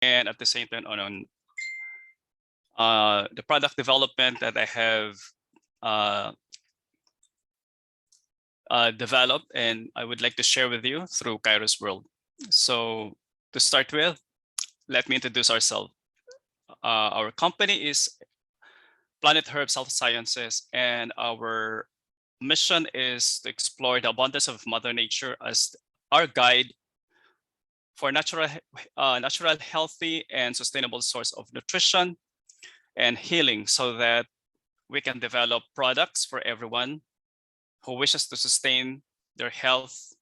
and at the same time on the product development that I have uh, developed and I would like to share with you through Kairos World. So to start with, let me introduce ourselves. Our company is Planet Herbs Health Sciences, and our mission is to explore the abundance of Mother Nature as our guide for natural, healthy, and sustainable source of nutrition and healing, so that we can develop products for everyone who wishes to sustain their health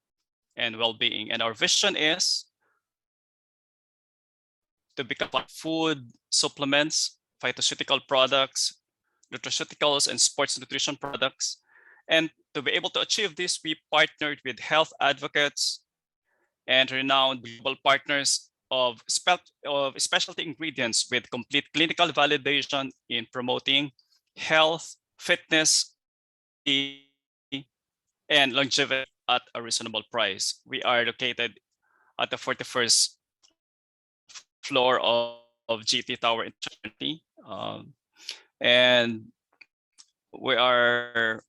and well-being. And our vision is to become food, supplements, phytoceutical products, nutraceuticals, and sports nutrition products. And to be able to achieve this, we partnered with health advocates and renowned global partners of specialty ingredients with complete clinical validation in promoting health, fitness, and longevity at a reasonable price. We are located at the 41st floor of GT Tower in Trinity. And we were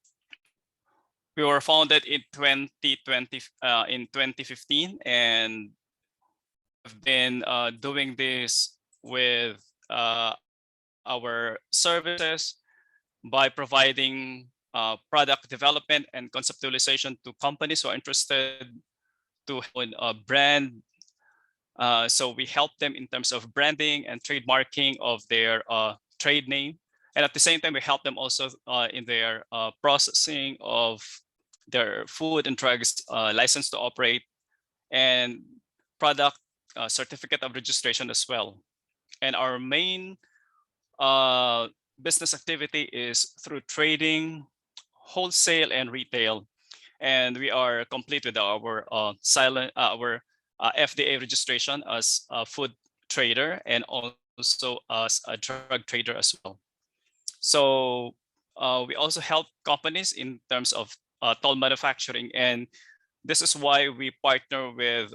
founded in 2015, and have been doing this with our services by providing product development and conceptualization to companies who are interested to brand. So we help them in terms of branding and trademarking of their trade name. And at the same time, we help them also in their processing of their food and drugs license to operate and product certificate of registration as well. And our main business activity is through trading, wholesale, and retail. And we are complete with our FDA registration as a food trader and also as a drug trader as well. So we also help companies in terms of toll manufacturing, and this is why we partner with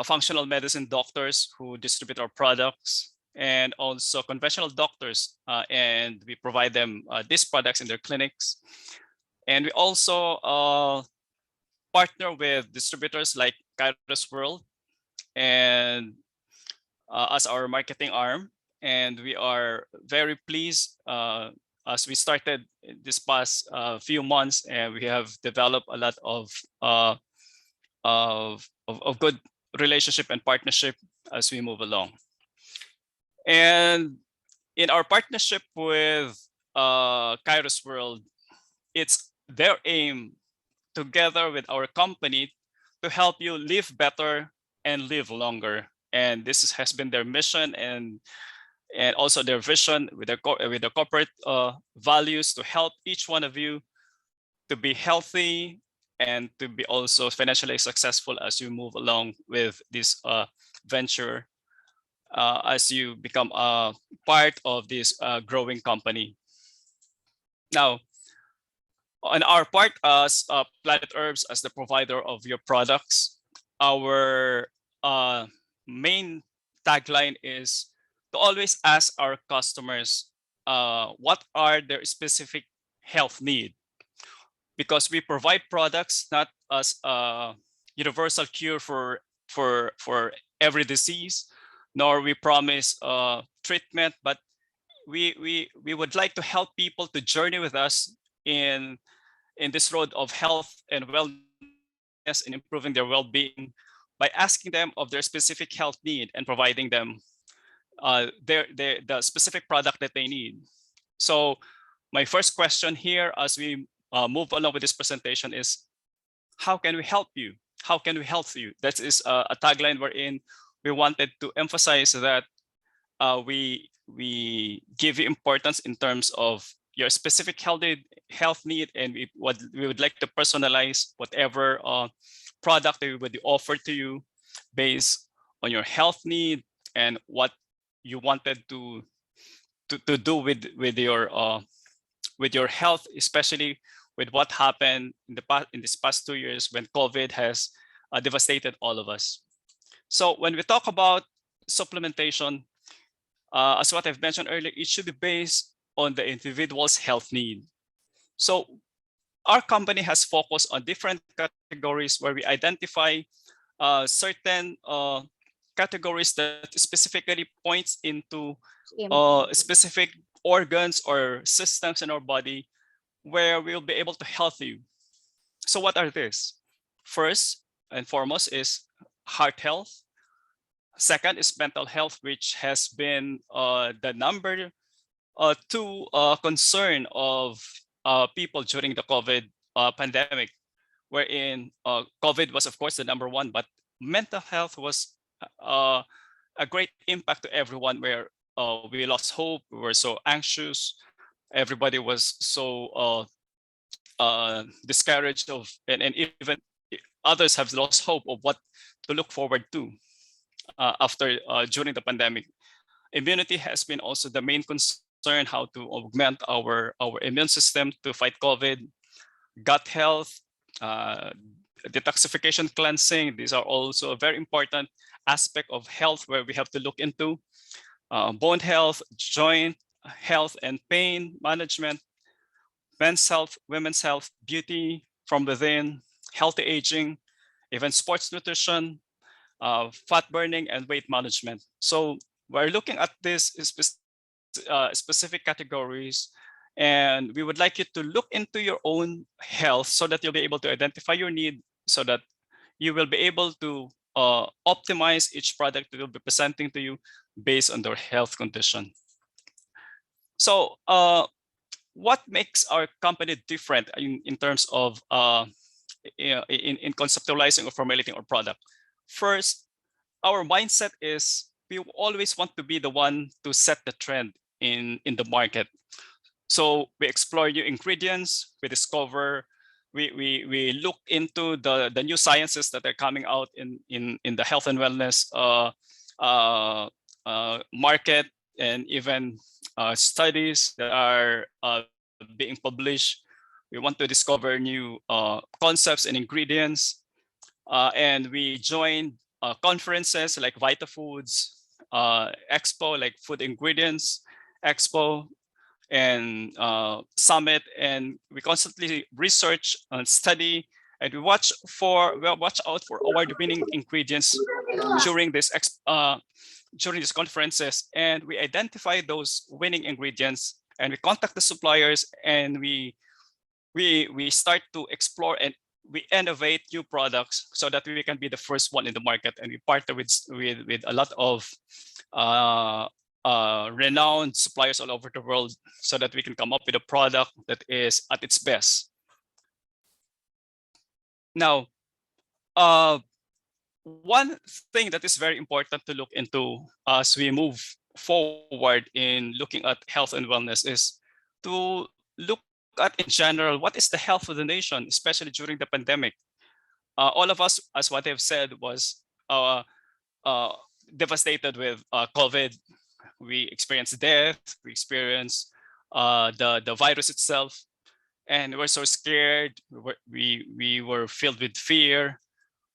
functional medicine doctors who distribute our products, and also conventional doctors, and we provide them these products in their clinics. And we also partner with distributors like Kairos World and as our marketing arm. And we are very pleased as we started this past few months, and we have developed a lot of good relationship and partnership as we move along. And in our partnership with Kairos World, it's their aim together with our company to help you live better and live longer. And has been their mission and also their vision with their corporate values to help each one of you to be healthy and to be also financially successful as you move along with this venture, as you become a part of this growing company. Now, on our part as Planet Herbs, as the provider of your products, our main tagline is to always ask our customers what are their specific health need, because we provide products not as a universal cure for every disease, nor we promise treatment, but we would like to help people to journey with us in this road of health and wellness and improving their well-being by asking them of their specific health need and providing them the specific product that they need. So my first question here as we move along with this presentation is, how can we help you? How can we help you? That is a tagline wherein we wanted to emphasize that we give you importance in terms of your specific health need, and we would like to personalize whatever product that we would offer to you based on your health need and what you wanted to do with your health, especially with what happened in this past 2 years when COVID has devastated all of us. So when we talk about supplementation, as what I've mentioned earlier, it should be based on the individual's health need. So our company has focused on different categories where we identify certain categories that specifically points into specific organs or systems in our body where we'll be able to help you. So what are these? First and foremost is heart health. Second is mental health, which has been the number two concern of people during the COVID pandemic, wherein COVID was, of course, the number one, but mental health was uh, a great impact to everyone where we lost hope, we were so anxious, everybody was so discouraged of, and even others have lost hope of what to look forward to after during the pandemic. Immunity has been also the main concern, how to augment our immune system to fight COVID. Gut health, uh, detoxification, cleansing, these are also a very important aspect of health where we have to look into. Bone health, joint health and pain management, men's health, women's health, beauty from within, healthy aging, even sports nutrition, fat burning, and weight management. So we're looking at these specific categories, and we would like you to look into your own health so that you'll be able to identify your need, so that you will be able to optimize each product that we'll be presenting to you based on their health condition. So what makes our company different in terms of in conceptualizing or formulating our product? First, our mindset is we always want to be the one to set the trend in the market. So we explore new ingredients, we discover, we look into the new sciences that are coming out in the health and wellness market, and even studies that are being published. We want to discover new concepts and ingredients, and we join conferences like VitaFoods, Expo, like Food Ingredients Expo, and Summit, and we constantly research and study, and we watch out for award-winning ingredients during during these conferences, and we identify those winning ingredients, and we contact the suppliers, and we start to explore and we innovate new products so that we can be the first one in the market, and we partner with a lot of renowned suppliers all over the world so that we can come up with a product that is at its best. Now, one thing that is very important to look into as we move forward in looking at health and wellness is to look at in general, what is the health of the nation, especially during the pandemic. All of us, as what I've said, was devastated with COVID. We experienced death, we experienced the virus itself, and we were so scared. We were filled with fear.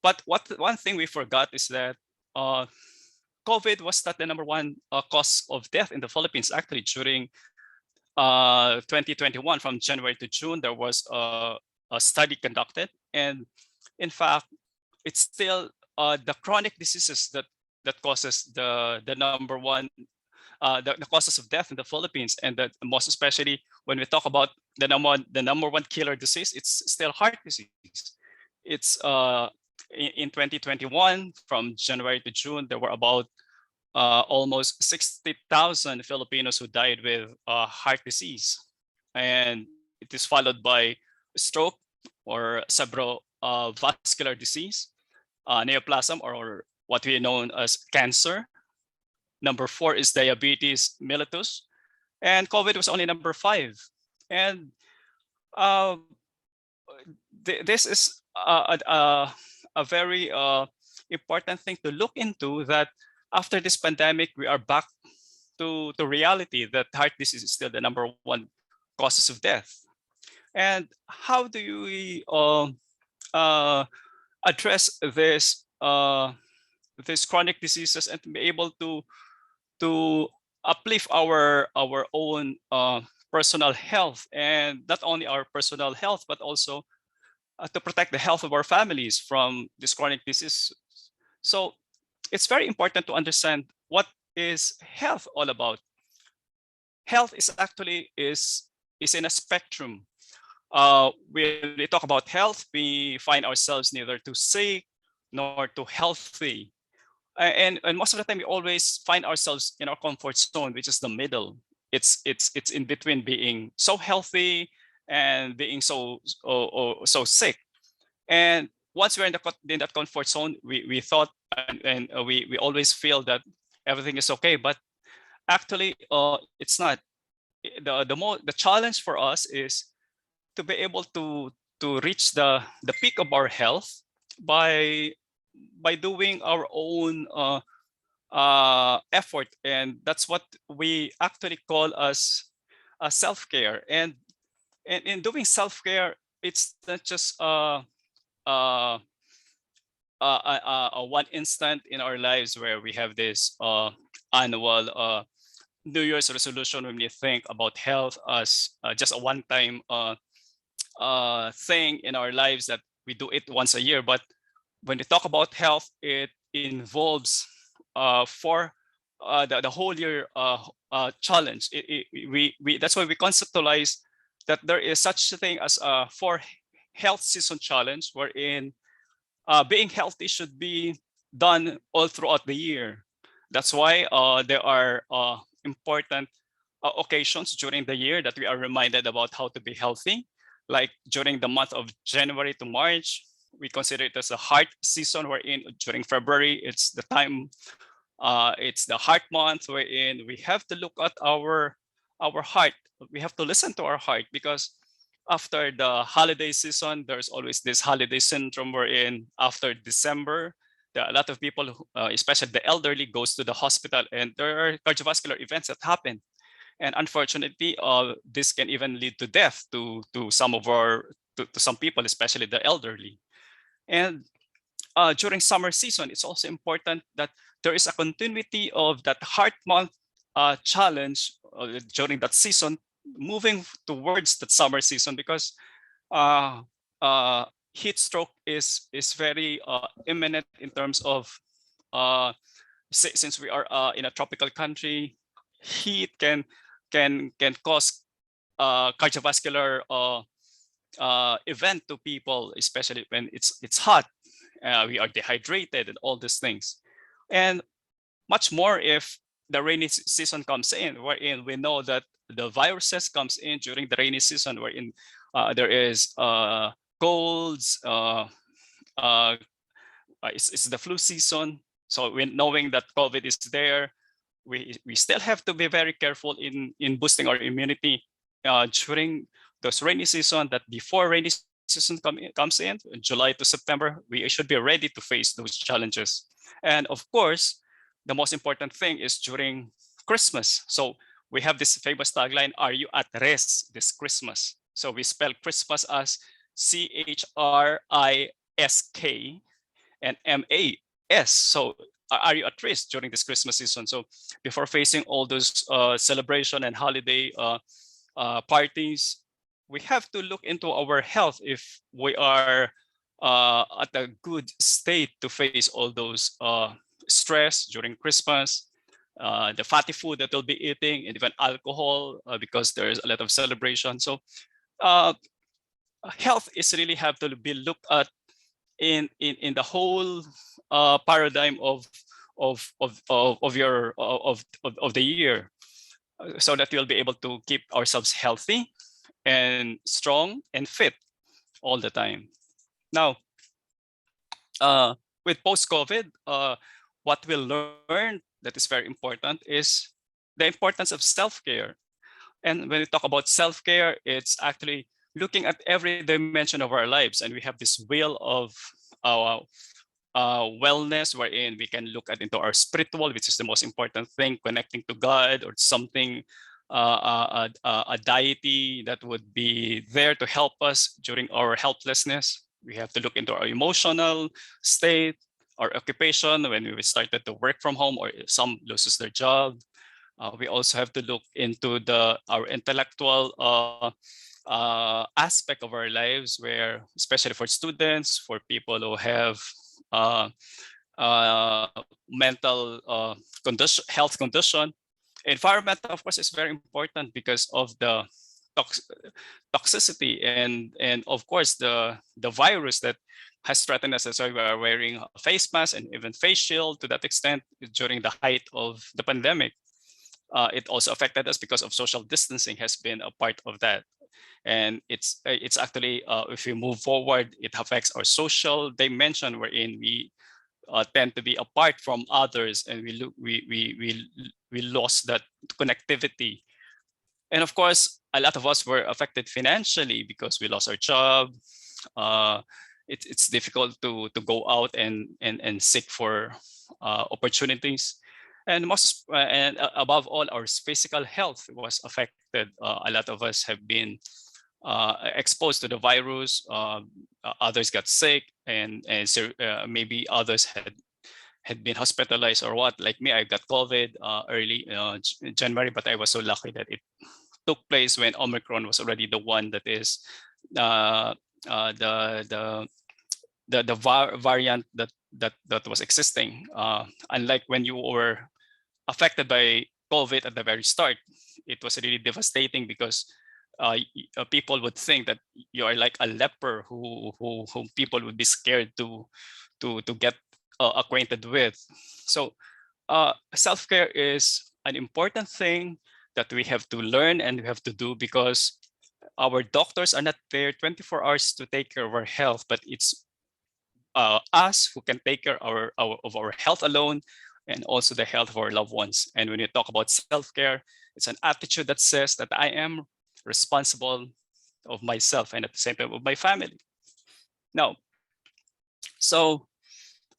But one thing we forgot is that COVID was not the number one cause of death in the Philippines. Actually, during 2021, from January to June, there was a study conducted, and in fact, it's still the chronic diseases that causes the number one the causes of death in the Philippines, and that most especially when we talk about the number one killer disease, it's still heart disease. It's in 2021, from January to June, there were about almost 60,000 Filipinos who died with heart disease, and it is followed by stroke or cerebrovascular disease, neoplasm, or what we know as cancer. Number 4 is diabetes mellitus, and COVID was only number 5. And this is a very important thing to look into, that after this pandemic, we are back to reality that heart disease is still the number one causes of death. And how do we address this these chronic diseases and to be able to uplift our own personal health, and not only our personal health but also to protect the health of our families from this chronic disease. So it's very important to understand what is health all about. Health is actually is in a spectrum. When we talk about health, we find ourselves neither too sick nor too healthy. And most of the time we always find ourselves in our comfort zone, which is the middle. It's in between being so healthy and being so sick. And once we're in that comfort zone, we thought and we always feel that everything is okay, but actually it's not. The challenge for us is to be able to reach the peak of our health by doing our own effort, and that's what we actually call as self-care. And in doing self-care, it's not just uh, one instant in our lives where we have this annual New Year's resolution when we think about health as just a one-time thing in our lives that we do it once a year. But when we talk about health, it involves for the whole year challenge. That's why we conceptualize that there is such a thing as a four health season challenge, wherein being healthy should be done all throughout the year. That's why there are important occasions during the year that we are reminded about how to be healthy. Like during the month of January to March, we consider it as a heart season, wherein during February, it's the time, it's the heart month, wherein we have to look at our heart. We have to listen to our heart, because after the holiday season, there's always this holiday syndrome wherein after December, there are a lot of people, especially the elderly, goes to the hospital, and there are cardiovascular events that happen. And unfortunately, this can even lead to death to some of our to some people, especially the elderly. And during summer season, it's also important that there is a continuity of that heart month challenge during that season, moving towards that summer season, because uh, heat stroke is very imminent in terms of uh, since we are in a tropical country, heat can cause cardiovascular event to people, especially when it's hot. We are dehydrated and all these things, and much more if the rainy season comes in, wherein we know that the viruses comes in during the rainy season, wherein there is colds, uh, it's the flu season. So when knowing that COVID is there, we still have to be very careful in boosting our immunity during those rainy season. That before rainy season comes in, July to September, we should be ready to face those challenges. And of course, the most important thing is during Christmas. So we have this famous tagline: "Are you at rest this Christmas?" So we spell Christmas as CHRISK and MAS. So are you at risk during this Christmas season? So before facing all those celebration and holiday parties, we have to look into our health if we are at a good state to face all those stress during Christmas, the fatty food that we'll be eating, and even alcohol because there's a lot of celebration. So uh, health is really have to be looked at in the whole paradigm of your of the year, so that we'll be able to keep ourselves healthy and strong and fit all the time. Now, with post-COVID, what we'll learn that is very important is the importance of self-care. And when we talk about self-care, it's actually looking at every dimension of our lives, and we have this wheel of uh, wellness, wherein we can look at into our spiritual, which is the most important thing, connecting to God or something, a deity that would be there to help us during our helplessness. We have to look into our emotional state, our occupation when we started to work from home, or some loses their job. We also have to look into our intellectual aspect of our lives, where especially for students, for people who have uh, mental health condition. Environment, of course, is very important because of the tox toxicity and of course the virus that has threatened us. That's why we are wearing a face mask and even face shield to that extent during the height of the pandemic. It also affected us because of social distancing has been a part of that. And it's actually, if we move forward, it affects our social dimension, wherein we tend to be apart from others, and we lost that connectivity. And of course, a lot of us were affected financially because we lost our job. Uh, it's difficult to go out and seek for opportunities. And above all, our physical health was affected. A lot of us have been exposed to the virus. Others got sick, and maybe others had been hospitalized or what. Like me, I got COVID early January, but I was so lucky that it took place when Omicron was already the one that is uh, the variant that was existing. Unlike when you were affected by COVID at the very start, it was really devastating because people would think that you are like a leper who people would be scared to get acquainted with. So self-care is an important thing that we have to learn and we have to do, because our doctors are not there 24 hours to take care of our health, but it's us who can take care of our health alone, and also the health of our loved ones. And when you talk about self-care, it's an attitude that says that I am responsible of myself and at the same time of my family. Now, so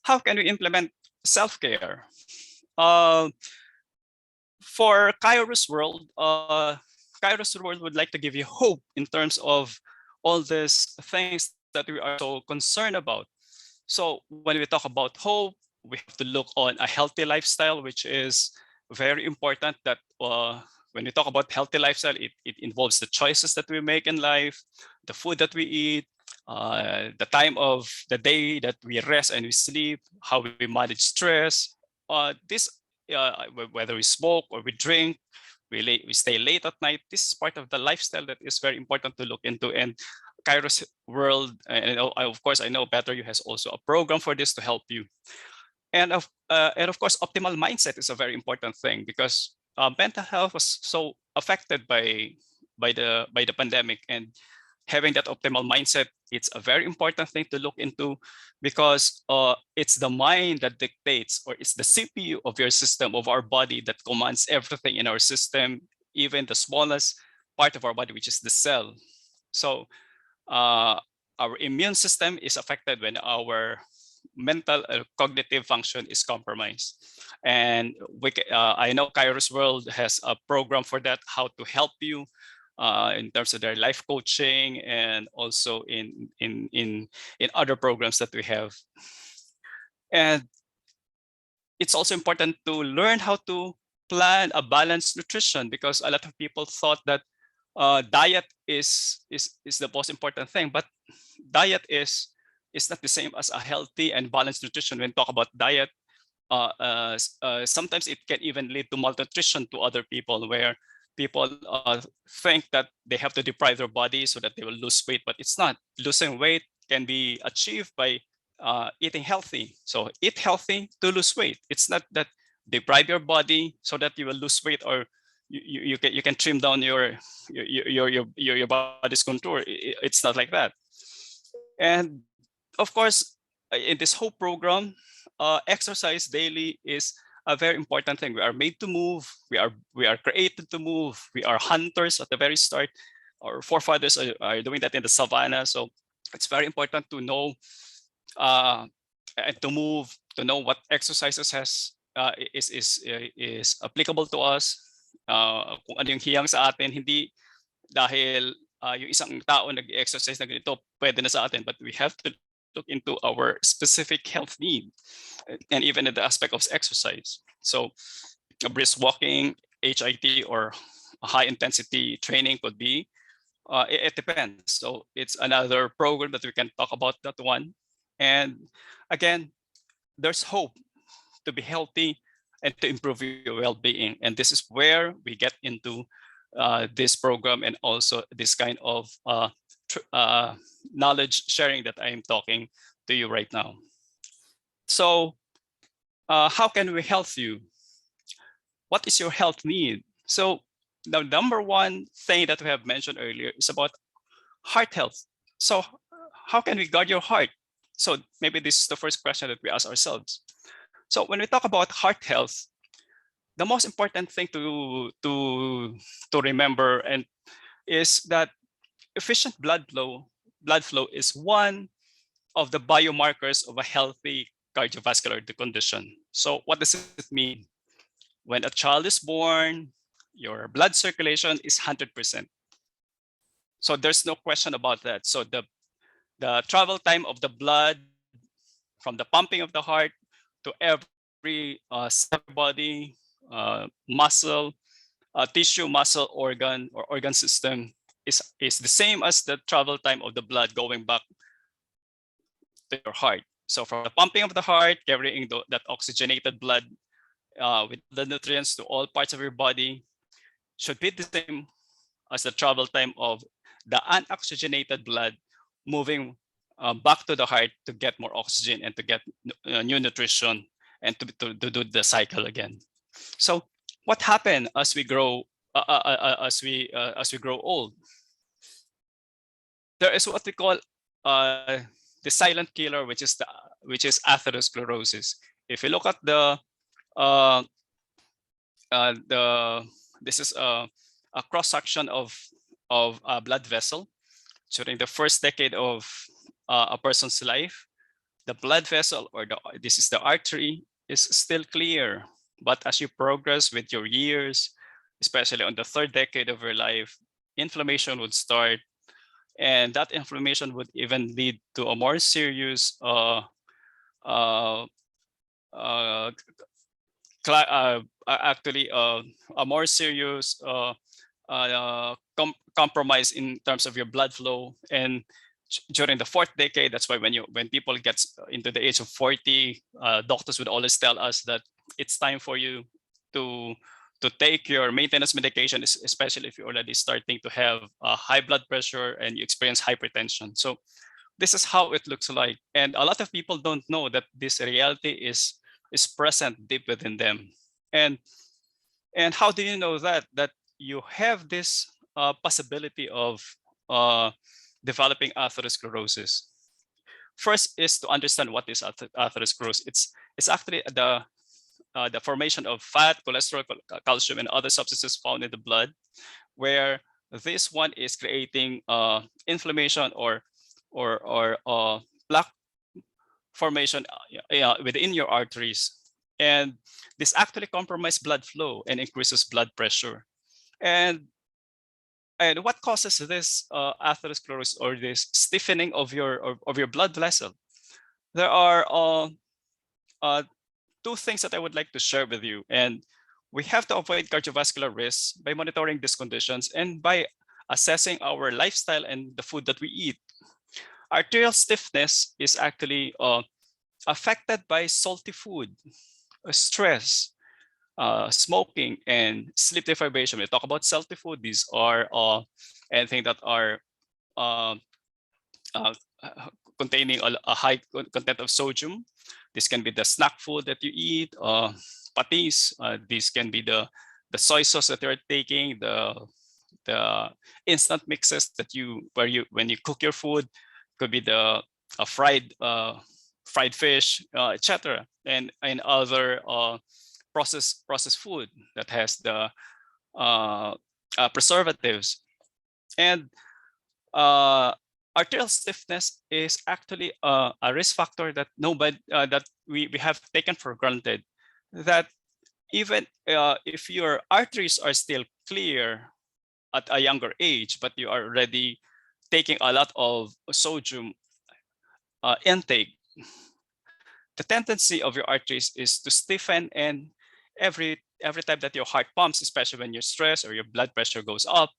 how can we implement self-care? Uh, for Kairos World would like to give you hope in terms of all these things that we are so concerned about. So when we talk about hope, we have to look on a healthy lifestyle, which is very important. That when we talk about healthy lifestyle, it involves the choices that we make in life, the food that we eat, the time of the day that we rest and we sleep, how we manage stress. This whether we smoke or we drink, we stay late at night. This is part of the lifestyle that is very important to look into. And Kairos World, and of course, I know Better You has also a program for this to help you. And of course, optimal mindset is a very important thing, because mental health was so affected by the pandemic, and having that optimal mindset, it's a very important thing to look into, because it's the mind that dictates, or it's the CPU of your system, of our body, that commands everything in our system, even the smallest part of our body, which is the cell. So uh, our immune system is affected when our mental cognitive function is compromised. And I know Kairos World has a program for that, how to help you in terms of their life coaching, and also in other programs that we have. And it's also important to learn how to plan a balanced nutrition, because a lot of people thought that diet is the most important thing, but diet is not the same as a healthy and balanced nutrition. When talk about diet, sometimes it can even lead to malnutrition to other people, where people think that they have to deprive their body so that they will lose weight, but it's not. Losing weight can be achieved by eating healthy. So eat healthy to lose weight. It's not that deprive your body so that you will lose weight, or you can trim down your body's contour. It's not like that. And of course, in this whole program, exercise daily is a very important thing. We are made to move. We are created to move. We are hunters at the very start. Our forefathers are doing that in the savannah. So it's very important to know and to move, to know what exercises is applicable to us. Kung ano yung hiyang sa atin, hindi dahil yung isang tao nag-exercise na ganito, pwede na sa atin, but we have to look into our specific health need, and even in the aspect of exercise. So a brisk walking, HIT, or high intensity training could be, it depends. So it's another program that we can talk about that one. And again, there's hope to be healthy and to improve your well-being. And this is where we get into this program, and also this kind of knowledge sharing that I am talking to you right now. So how can we help you? What is your health need? So the number one thing that we have mentioned earlier is about heart health. So how can we guard your heart? So maybe this is the first question that we ask ourselves. So when we talk about heart health, the most important thing to remember and is that efficient blood flow is one of the biomarkers of a healthy cardiovascular condition. So what does it mean? When a child is born, your blood circulation is 100%. So there's no question about that. So the travel time of the blood from the pumping of the heart to every cell of your body, muscle, tissue, muscle, organ, or organ system is the same as the travel time of the blood going back to your heart. So from the pumping of the heart, carrying that oxygenated blood with the nutrients to all parts of your body should be the same as the travel time of the unoxygenated blood moving back to the heart to get more oxygen and to get new nutrition and to do the cycle again. So what happened as we grow as we grow old? There is what we call the silent killer, which is atherosclerosis. If you look at uh, this is a cross section of a blood vessel during the first decade of a person's life. The blood vessel, or this is the artery, is still clear. But as you progress with your years, especially on the third decade of your life, inflammation would start, and that inflammation would even lead to a more serious uh, uh, actually a more serious compromise in terms of your blood flow. And during the fourth decade, that's why when people get into the age of 40, doctors would always tell us that it's time for you to take your maintenance medication, especially if you're already starting to have high blood pressure and you experience hypertension. So this is how it looks like. And a lot of people don't know that this reality is present deep within them. And how do you know that you have this possibility of developing atherosclerosis? First is to understand what is atherosclerosis. It's actually the formation of fat, cholesterol, calcium, and other substances found in the blood, where this one is creating inflammation or plaque formation within your arteries. And this actually compromises blood flow and increases blood pressure. And what causes this atherosclerosis, or this stiffening of your blood vessel? There are two things that I would like to share with you. And we have to avoid cardiovascular risks by monitoring these conditions and by assessing our lifestyle and the food that we eat. Arterial stiffness is actually affected by salty food, stress, smoking, and sleep deprivation. We talk about salty food. These are anything that are uh, uh, containing a high content of sodium. This can be the snack food that you eat, patis. This can be the soy sauce that you're taking, the instant mixes that when you cook your food. Could be the fried fish, etc., and other processed food that has the preservatives. And arterial stiffness is actually a risk factor that that we have taken for granted. That even if your arteries are still clear at a younger age, but you are already taking a lot of sodium intake, the tendency of your arteries is to stiffen, and every time that your heart pumps, especially when you're stressed or your blood pressure goes up,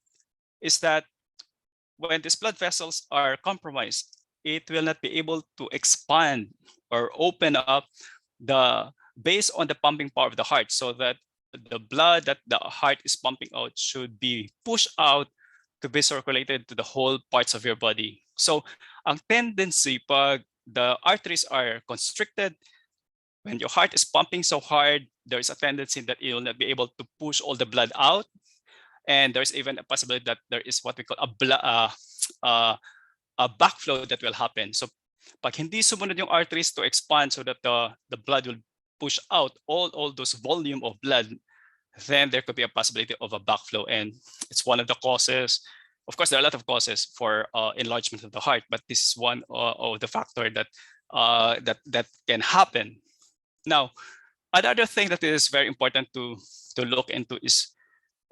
is that when these blood vessels are compromised, it will not be able to expand or open up the based on the pumping power of the heart, so that the blood that the heart is pumping out should be pushed out to be circulated to the whole parts of your body. So ang tendency pag the arteries are constricted, when your heart is pumping so hard, there is a tendency that it will not be able to push all the blood out. And there's even a possibility that there is what we call a backflow that will happen. So pag hindi sumunod yung arteries to expand so that the blood will push out all those volume of blood, then there could be a possibility of a backflow. And it's one of the causes. Of course, there are a lot of causes for enlargement of the heart, but this is one of the factor that can happen. Now, another thing that is very important to look into is,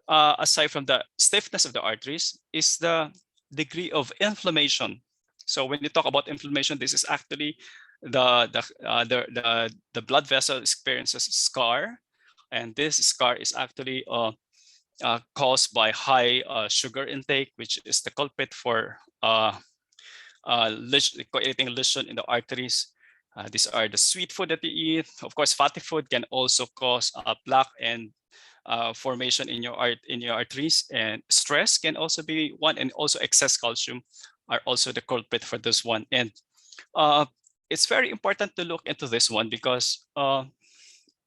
aside from the stiffness of the arteries, is the degree of inflammation. So when you talk about inflammation, this is actually the blood vessel experiences scar, and this scar is actually caused by high sugar intake, which is the culprit for creating lesion in the arteries. These are the sweet food that you eat. Of course, fatty food can also cause plaque and formation in your arteries, and stress can also be one, and also excess calcium are also the culprit for this one. And it's very important to look into this one, because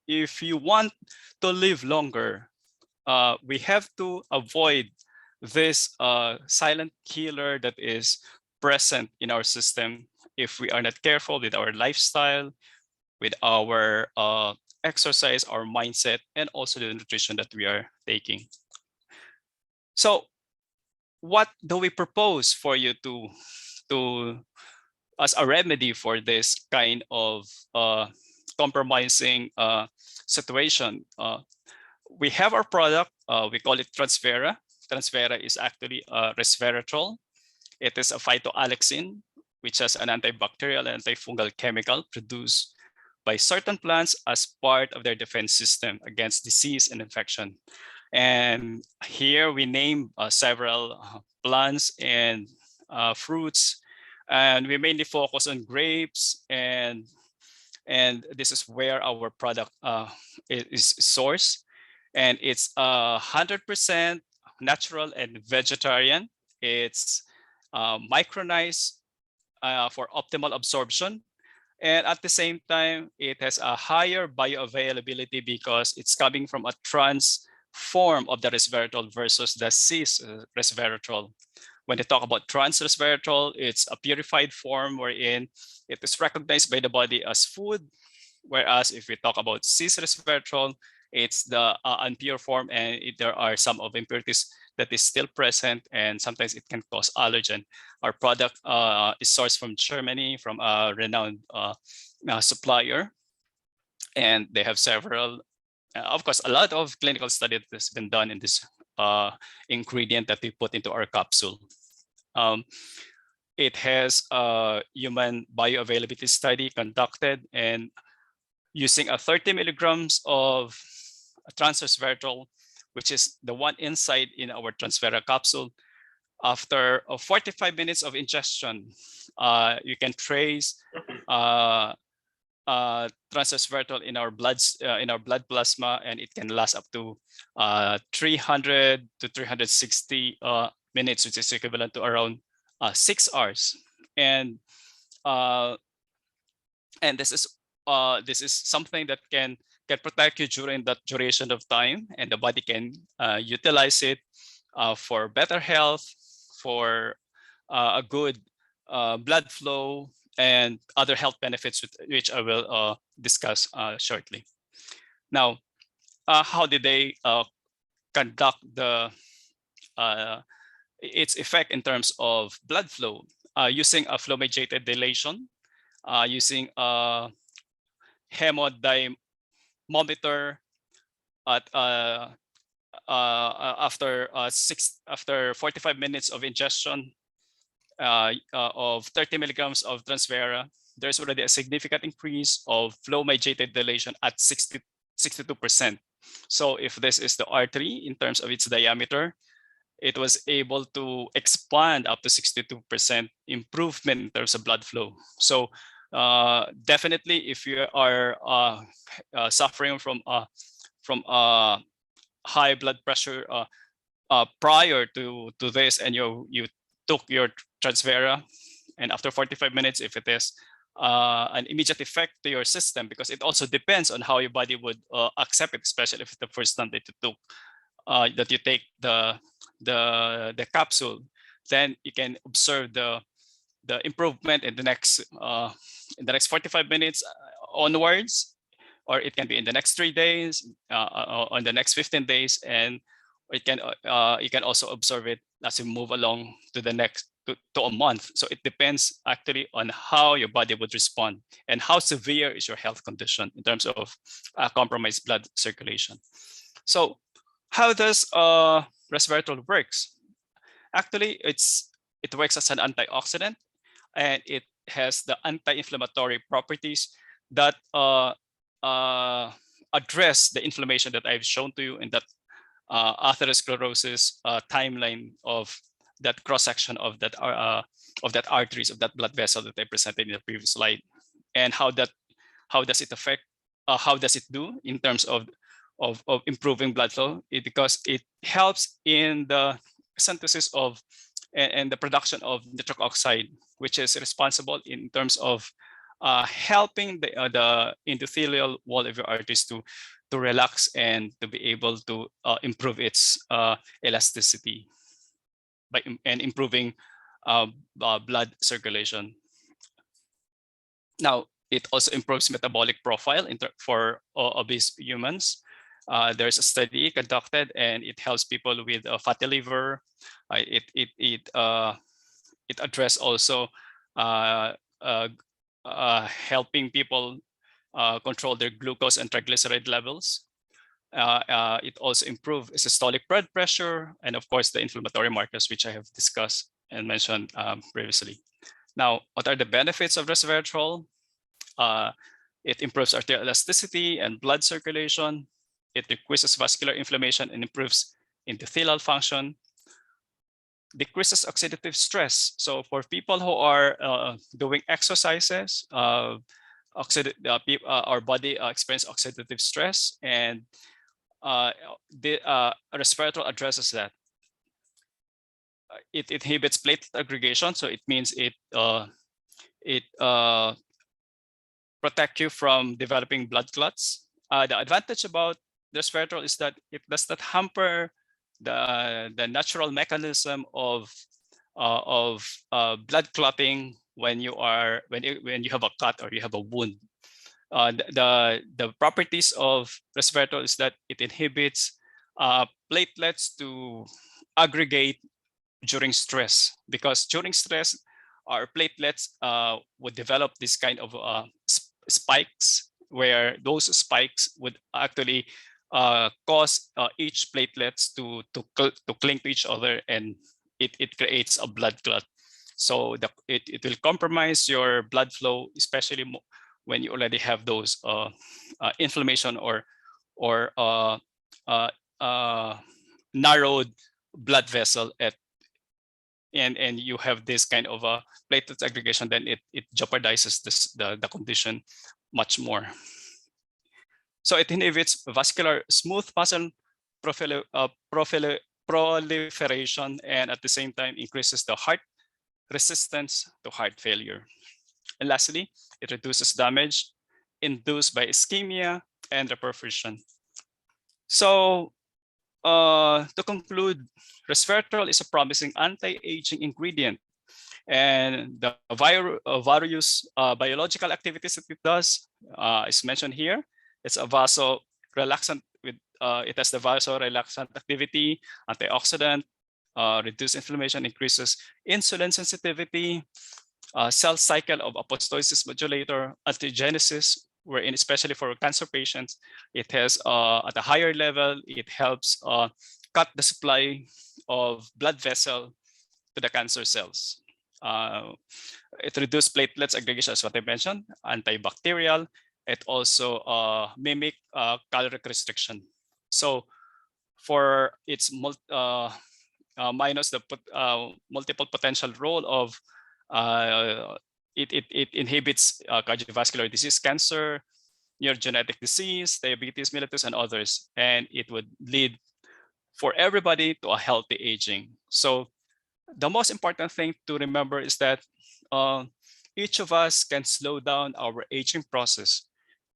if you want to live longer, we have to avoid this silent killer that is present in our system if we are not careful with our lifestyle, with our exercise, our mindset, and also the nutrition that we are taking. So what do we propose for you to as a remedy for this kind of compromising situation? We have our product, we call it Transfera. Transfera is actually resveratrol. It is a phytoalexin, which has an antibacterial and antifungal chemical produced by certain plants as part of their defense system against disease and infection. And here we name several plants and fruits, and we mainly focus on grapes, and this is where our product is sourced. And it's 100% natural and vegetarian. It's micronized for optimal absorption. And at the same time, it has a higher bioavailability because it's coming from a trans form of the resveratrol versus the cis resveratrol. When they talk about trans resveratrol, it's a purified form wherein it is recognized by the body as food. Whereas if we talk about cis resveratrol, it's the unpure form, and there are some of impurities that is still present, and sometimes it can cause allergen. Our product is sourced from Germany, from a renowned supplier, and they have several, of course, a lot of clinical study that has been done in this ingredient that we put into our capsule. It has a human bioavailability study conducted, and using a 30 milligrams of transresveratrol, which is the one inside in our Transfera capsule. After 45 minutes of ingestion, you can trace transresveratrol in our blood plasma, and it can last up to 300 to 360 minutes, which is equivalent to around 6 hours. And this is something that can protect you during that duration of time, and the body can utilize it for better health, for a good blood flow, and other health benefits, which I will discuss shortly. Now, how did they conduct its effect in terms of blood flow? Using a flow mediated dilation, using a hemodynamic at after 45 minutes of ingestion, of 30 milligrams of Transvera, there's already a significant increase of flow-mediated dilation at 62%. So if this is the artery in terms of its diameter, it was able to expand up to 62% improvement in terms of blood flow. So definitely, if you are suffering from high blood pressure prior to this, and you took your Transvera, and after 45 minutes, if it is an immediate effect to your system, because it also depends on how your body would accept it, especially if it's the first time that you took that you take the capsule, then you can observe the improvement in the next 45 minutes onwards, or it can be in the next 3 days, on the next 15 days, and it can you can also observe it as you move along to the next to a month. So it depends actually on how your body would respond and how severe is your health condition in terms of compromised blood circulation. So how does resveratrol works? Actually, it works as an antioxidant, and it has the anti-inflammatory properties that address the inflammation that I've shown to you in that atherosclerosis timeline of that cross-section of that arteries, of that blood vessel that I presented in the previous slide. And how does it affect, how does it do in terms of improving blood flow? Because it helps in the synthesis of and the production of nitric oxide, which is responsible in terms of helping the endothelial wall of your arteries to relax and to be able to improve its elasticity and improving blood circulation. Now, it also improves metabolic profile for obese humans. There's a study conducted, and it helps people with fatty liver. It addresses also helping people control their glucose and triglyceride levels. It also improves systolic blood pressure, and of course the inflammatory markers, which I have discussed and mentioned previously. Now, what are the benefits of resveratrol? It improves arterial elasticity and blood circulation. It decreases vascular inflammation and improves endothelial function. Decreases oxidative stress. So for people who are doing exercises, our body experiences oxidative stress, and resveratrol addresses that. It inhibits platelet aggregation, so it means it protect you from developing blood clots. The advantage about resveratrol is that it does not hamper the natural mechanism of blood clotting when you have a cut or you have a wound. The properties of resveratrol is that it inhibits platelets to aggregate during stress, because during stress, our platelets would develop this kind of spikes, where those spikes would actually cause each platelets to cling to each other, and it creates a blood clot. So it will compromise your blood flow, especially when you already have those inflammation or narrowed blood vessel and you have this kind of a platelet aggregation, then it jeopardizes the condition much more. So it inhibits vascular smooth muscle proliferation, and at the same time increases the heart resistance to heart failure. And lastly, it reduces damage induced by ischemia and reperfusion. So to conclude, resveratrol is a promising anti-aging ingredient, and the various biological activities that it does is mentioned here. It's a vasorelaxant with it has the vasorelaxant activity, antioxidant, reduce inflammation, increases insulin sensitivity, cell cycle of apoptosis modulator, antigenesis, wherein especially for cancer patients, it has at a higher level, it helps cut the supply of blood vessel to the cancer cells. It reduces platelets aggregation, as what I mentioned, antibacterial. It also mimic caloric restriction. So for its minus the multiple potential role of it inhibits cardiovascular disease, cancer, neurogenetic disease, diabetes mellitus, and others. And it would lead for everybody to a healthy aging. So the most important thing to remember is that each of us can slow down our aging process.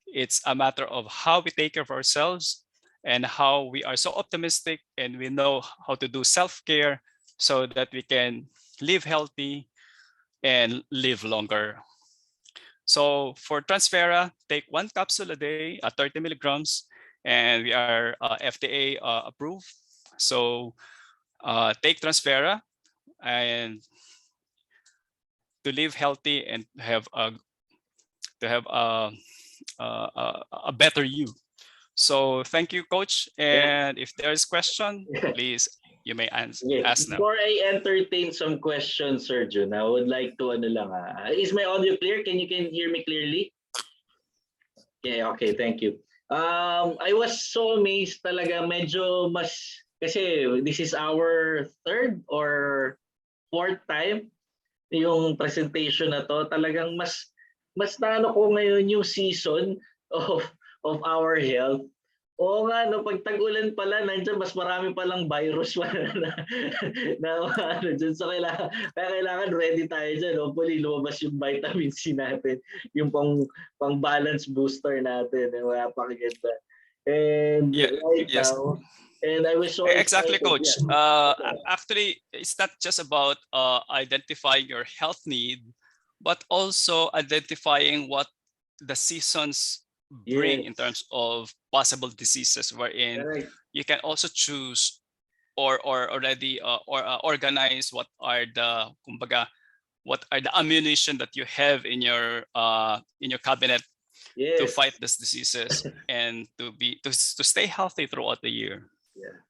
It's a matter of how we take care of ourselves and how we are so optimistic and we know how to do self-care so that we can live healthy and live longer. So for Transfera, take 1 capsule a day at 30 milligrams, and we are FDA approved. So take Transfera and to live healthy and have a better you. So thank you, Coach. Yeah. And if there is question, please you may Okay. ask now. Before I entertain some questions, Sir Jun, I would like to ano lang is my audio clear? Can hear me clearly? Okay, thank you. I was so amazed talaga, medyo mas kasi this is our third or fourth time yung presentation na to. Talagang mas naano ko ngayon yung season of our health. Oo nga, no, pag tag-ulan pala, nandiyan mas marami palang virus na ano dyan. So kailangan ready tayo dyan. Hopefully lumabas yung vitamin C natin, yung pang balance booster natin. Mga pakaganda. And Yeah, right yes, now, and I was so exactly, excited. Coach. Yeah. Actually, it's not just about identifying your health need, but also identifying what the seasons bring in Yes. terms of possible diseases, wherein Correct. you can also choose or already organize what are the kumbaga, what are the ammunition that you have in your cabinet to Yes. fight these diseases and to stay healthy throughout the year. Yeah.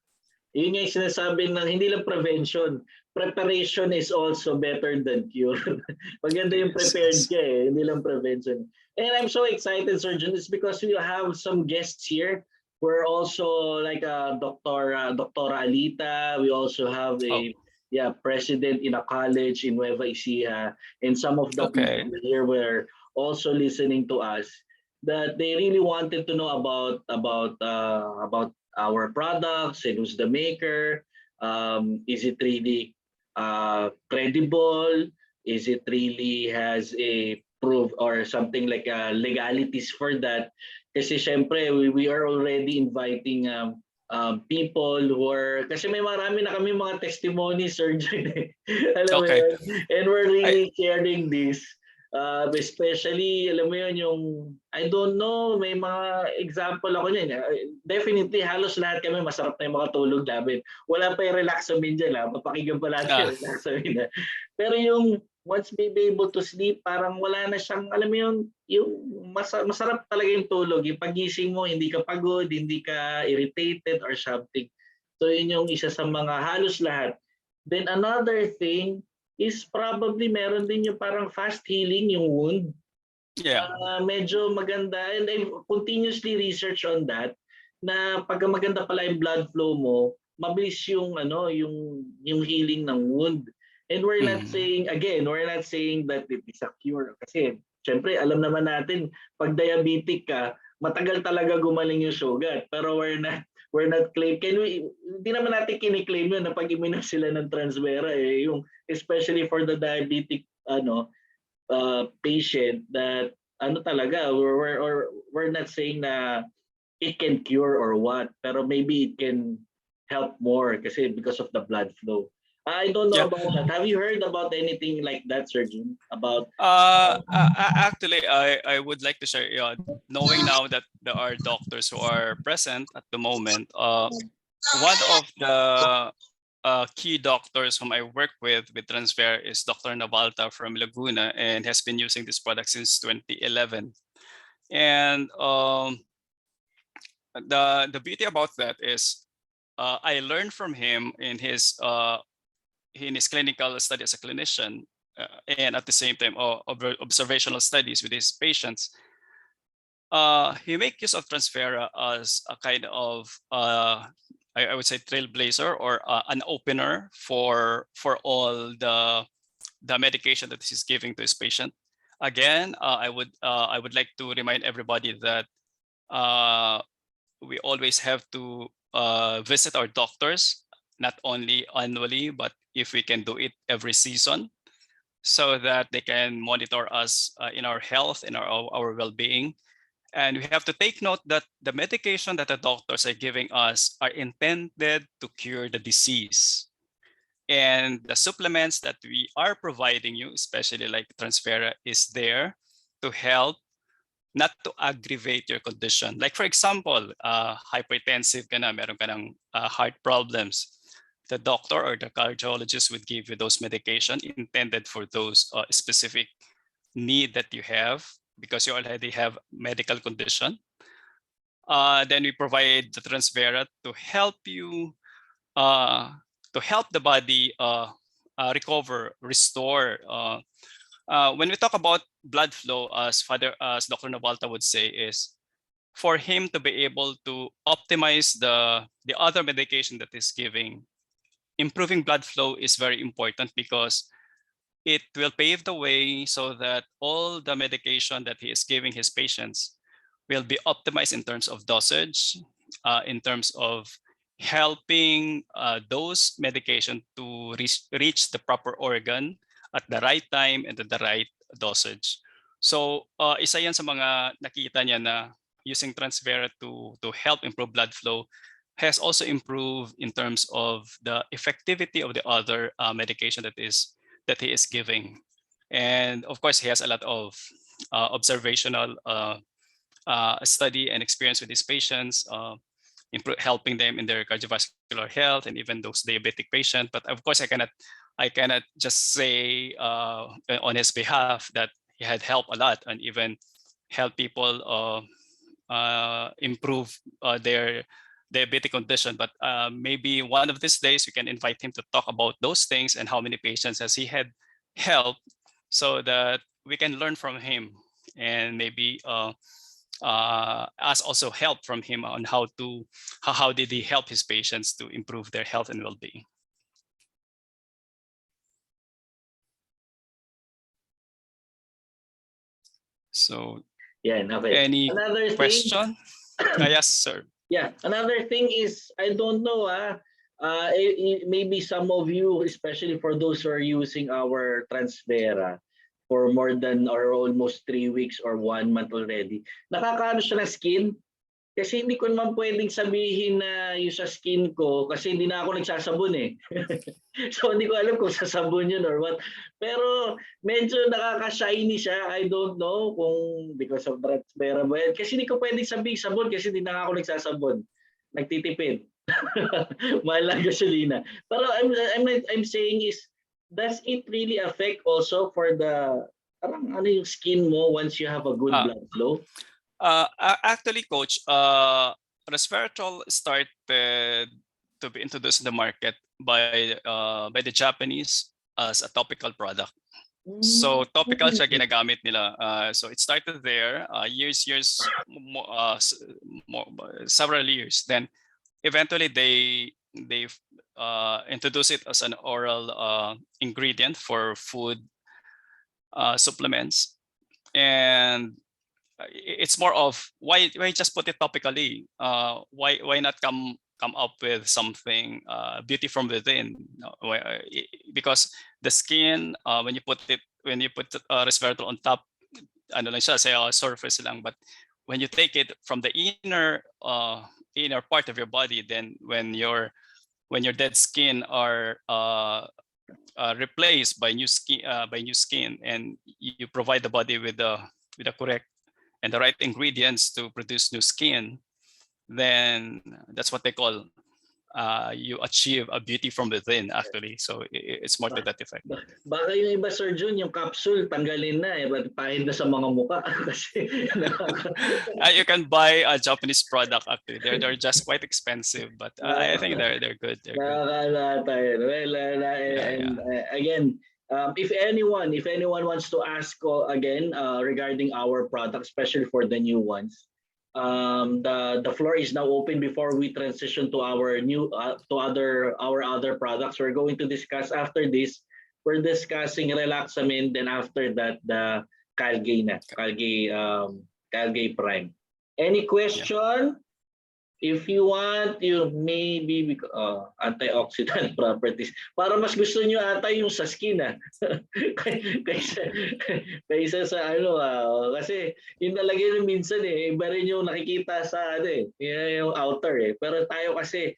Yun nga yung sinasabi ng hindi lang prevention, preparation is also better than cure. Maganda yung Yes, prepared yes. ka hindi lang prevention. And I'm so excited, Surgeon, it's because we have some guests here. We're also like Dr. Alita. We also have Oh, president in a college in Nueva Ecija, and some of the okay. people here were also listening to us that they really wanted to know about our products and who's the maker. Is it really credible? Is it really has a proof or something like legalities for that? Kasi syempre we are already inviting people who are, kasi may marami na kami mga testimonies, Sir John. Alam mo Okay. yun? And we're I, really sharing this. Especially, alam mo yun, yung, I don't know, may mga example ako niyan. Definitely, halos lahat kami masarap na yung mga tulog namin. Wala pa yung relaxamin dyan, papakinggan pa natin yung relaxamin. Pero yung, once we be able to sleep, parang wala na siyang, alam mo yun, yung masarap talaga yung tulog. Yung pagising mo, hindi ka pagod, hindi ka irritated or something. So yun yung isa sa mga halos lahat. Then another thing, is probably meron din yung parang fast healing yung wound. yeah. Medyo maganda, and I continuously research on that, na pag maganda pala yung blood flow mo, mabilis yung yung healing ng wound. And we're not saying, again, we're not saying that it is a cure. Kasi syempre alam naman natin, pag diabetic ka, matagal talaga gumaling yung sugat. Pero we're not claim, hindi naman natin kiniklaim yun na pag iminom sila ng Transvera yung especially for the diabetic patient, that talaga we're not saying na it can cure or what, pero maybe it can help more kasi because of the blood flow. I don't know Yeah. about that. Have you heard about anything like that, Surgeon? About Actually, I would like to share, knowing now that there are doctors who are present at the moment. One of the key doctors whom I work with Transfer is Dr. Navalta from Laguna, and has been using this product since 2011. And the beauty about that is I learned from him in his clinical study as a clinician. and at the same time observational studies with his patients, he make use of Transfera as a kind of I would say trailblazer, or an opener for all the medication that he's giving to his patient. Again, I would like to remind everybody that we always have to visit our doctors, not only annually, but if we can do it every season, so that they can monitor us in our health, in our well-being. And we have to take note that the medication that the doctors are giving us are intended to cure the disease. And the supplements that we are providing you, especially like Transfera, is there to help, not to aggravate your condition. Like for example, hypertensive ka na, meron ka ng heart problems. The doctor or the cardiologist would give you those medication intended for those specific need that you have, because you already have medical condition. Then we provide the Transfera to help you, to help the body recover, restore. When we talk about blood flow, as Dr. Navalta would say, is for him to be able to optimize the other medication that he's giving. Improving blood flow is very important because it will pave the way so that all the medication that he is giving his patients will be optimized in terms of dosage, in terms of helping those medication to reach the proper organ at the right time and at the right dosage. So isa yan sa mga nakita niya na using Transfera to help improve blood flow has also improved in terms of the effectivity of the other medication that he is giving. And of course, he has a lot of observational study and experience with his patients, helping them in their cardiovascular health and even those diabetic patients. But of course, I cannot just say on his behalf that he had helped a lot and even help people improve their diabetic condition. But maybe one of these days we can invite him to talk about those things and how many patients has he had helped, so that we can learn from him, and maybe us also help from him on how did he help his patients to improve their health and well-being. So yeah, okay. any Another question? Yes, sir. Yeah, another thing is, I don't know, maybe some of you, especially for those who are using our Transfera for more than or almost 3 weeks or 1 month already, nakakaano siya ng skin? Kasi hindi ko naman pwedeng sabihin na yung sa skin ko kasi hindi na ako nagsasabon eh. So hindi ko alam kung sasabon yun or what. Pero medyo nakaka-shiny siya. I don't know kung because of Transfera ba yan. Kasi hindi ko pwedeng sabihin sabon kasi hindi na ako nagsasabon. Nagtitipid. Mahal lang gasolina. Pero I'm saying is, does it really affect also for the parang ano yung skin mo once you have a good blood flow? Actually, Coach, resveratrol started to be introduced in the market by the Japanese as a topical product. So topical siya ginagamit nila. So it started there, several years. Then eventually they introduced it as an oral ingredient for food supplements, and it's more of why just put it topically? Why not come up with something beauty from within? Because the skin, when you put resveratrol on top, ano lang siya, say surface lang. But when you take it from the inner part of your body, then when your dead skin are replaced by new skin, and you provide the body with the correct and the right ingredients to produce new skin, then that's what they call you achieve a beauty from within, actually. So it's more to that effect. Baka yung iba, Sir Jun, yung capsule tanggalin na eh, pahid na sa mga muka kasi you can buy a Japanese product, actually. They're just quite expensive, but I think they're good. They're good. Nakakala tayo. Well, and again, If anyone wants to ask again regarding our product, especially for the new ones, the floor is now open before we transition to our new our other products. We're going to discuss after this. We're discussing Relaxamine, then after that the Calgay Prime. Any question? If you want, you maybe antioxidant properties. Para mas gusto niyo ata yung sa skin kaysa, kaysa sa kasi yun talaga yun minsan iba rin yung nakikita sa yung outer Pero tayo kasi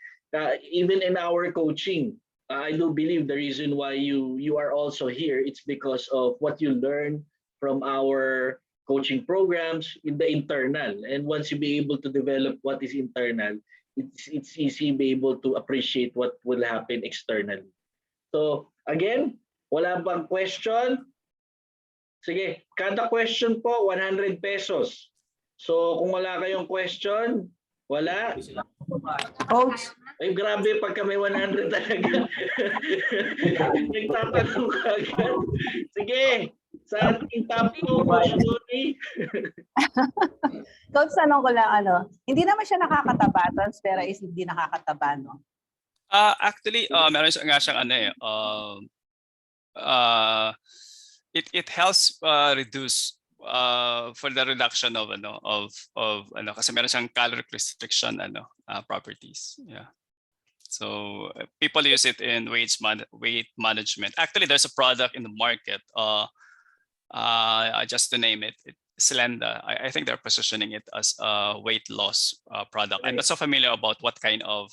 even in our coaching, I do believe the reason why you are also here, it's because of what you learn from our coaching programs in the internal. And once you be able to develop what is internal, it's easy to be able to appreciate what will happen externally. So again, wala bang question? Sige, kada question po 100 pesos. So kung wala kayong question, wala. Coach. Ay grabe pagka may 100 talaga. Nagtatanong ka agad. Sige, sa ating top 2, Coach Tony. Coach, tanong ko lang, hindi naman siya nakakataba, Transfera is hindi nakakataba, no? Actually, meron nga siyang it helps reduce for the reduction of kasi meron siyang caloric restriction properties. Yeah. So people use it in weight management. Actually, there's a product in the market. Just to name it, Slenda. I think they're positioning it as a weight loss product. I'm not so familiar about what kind of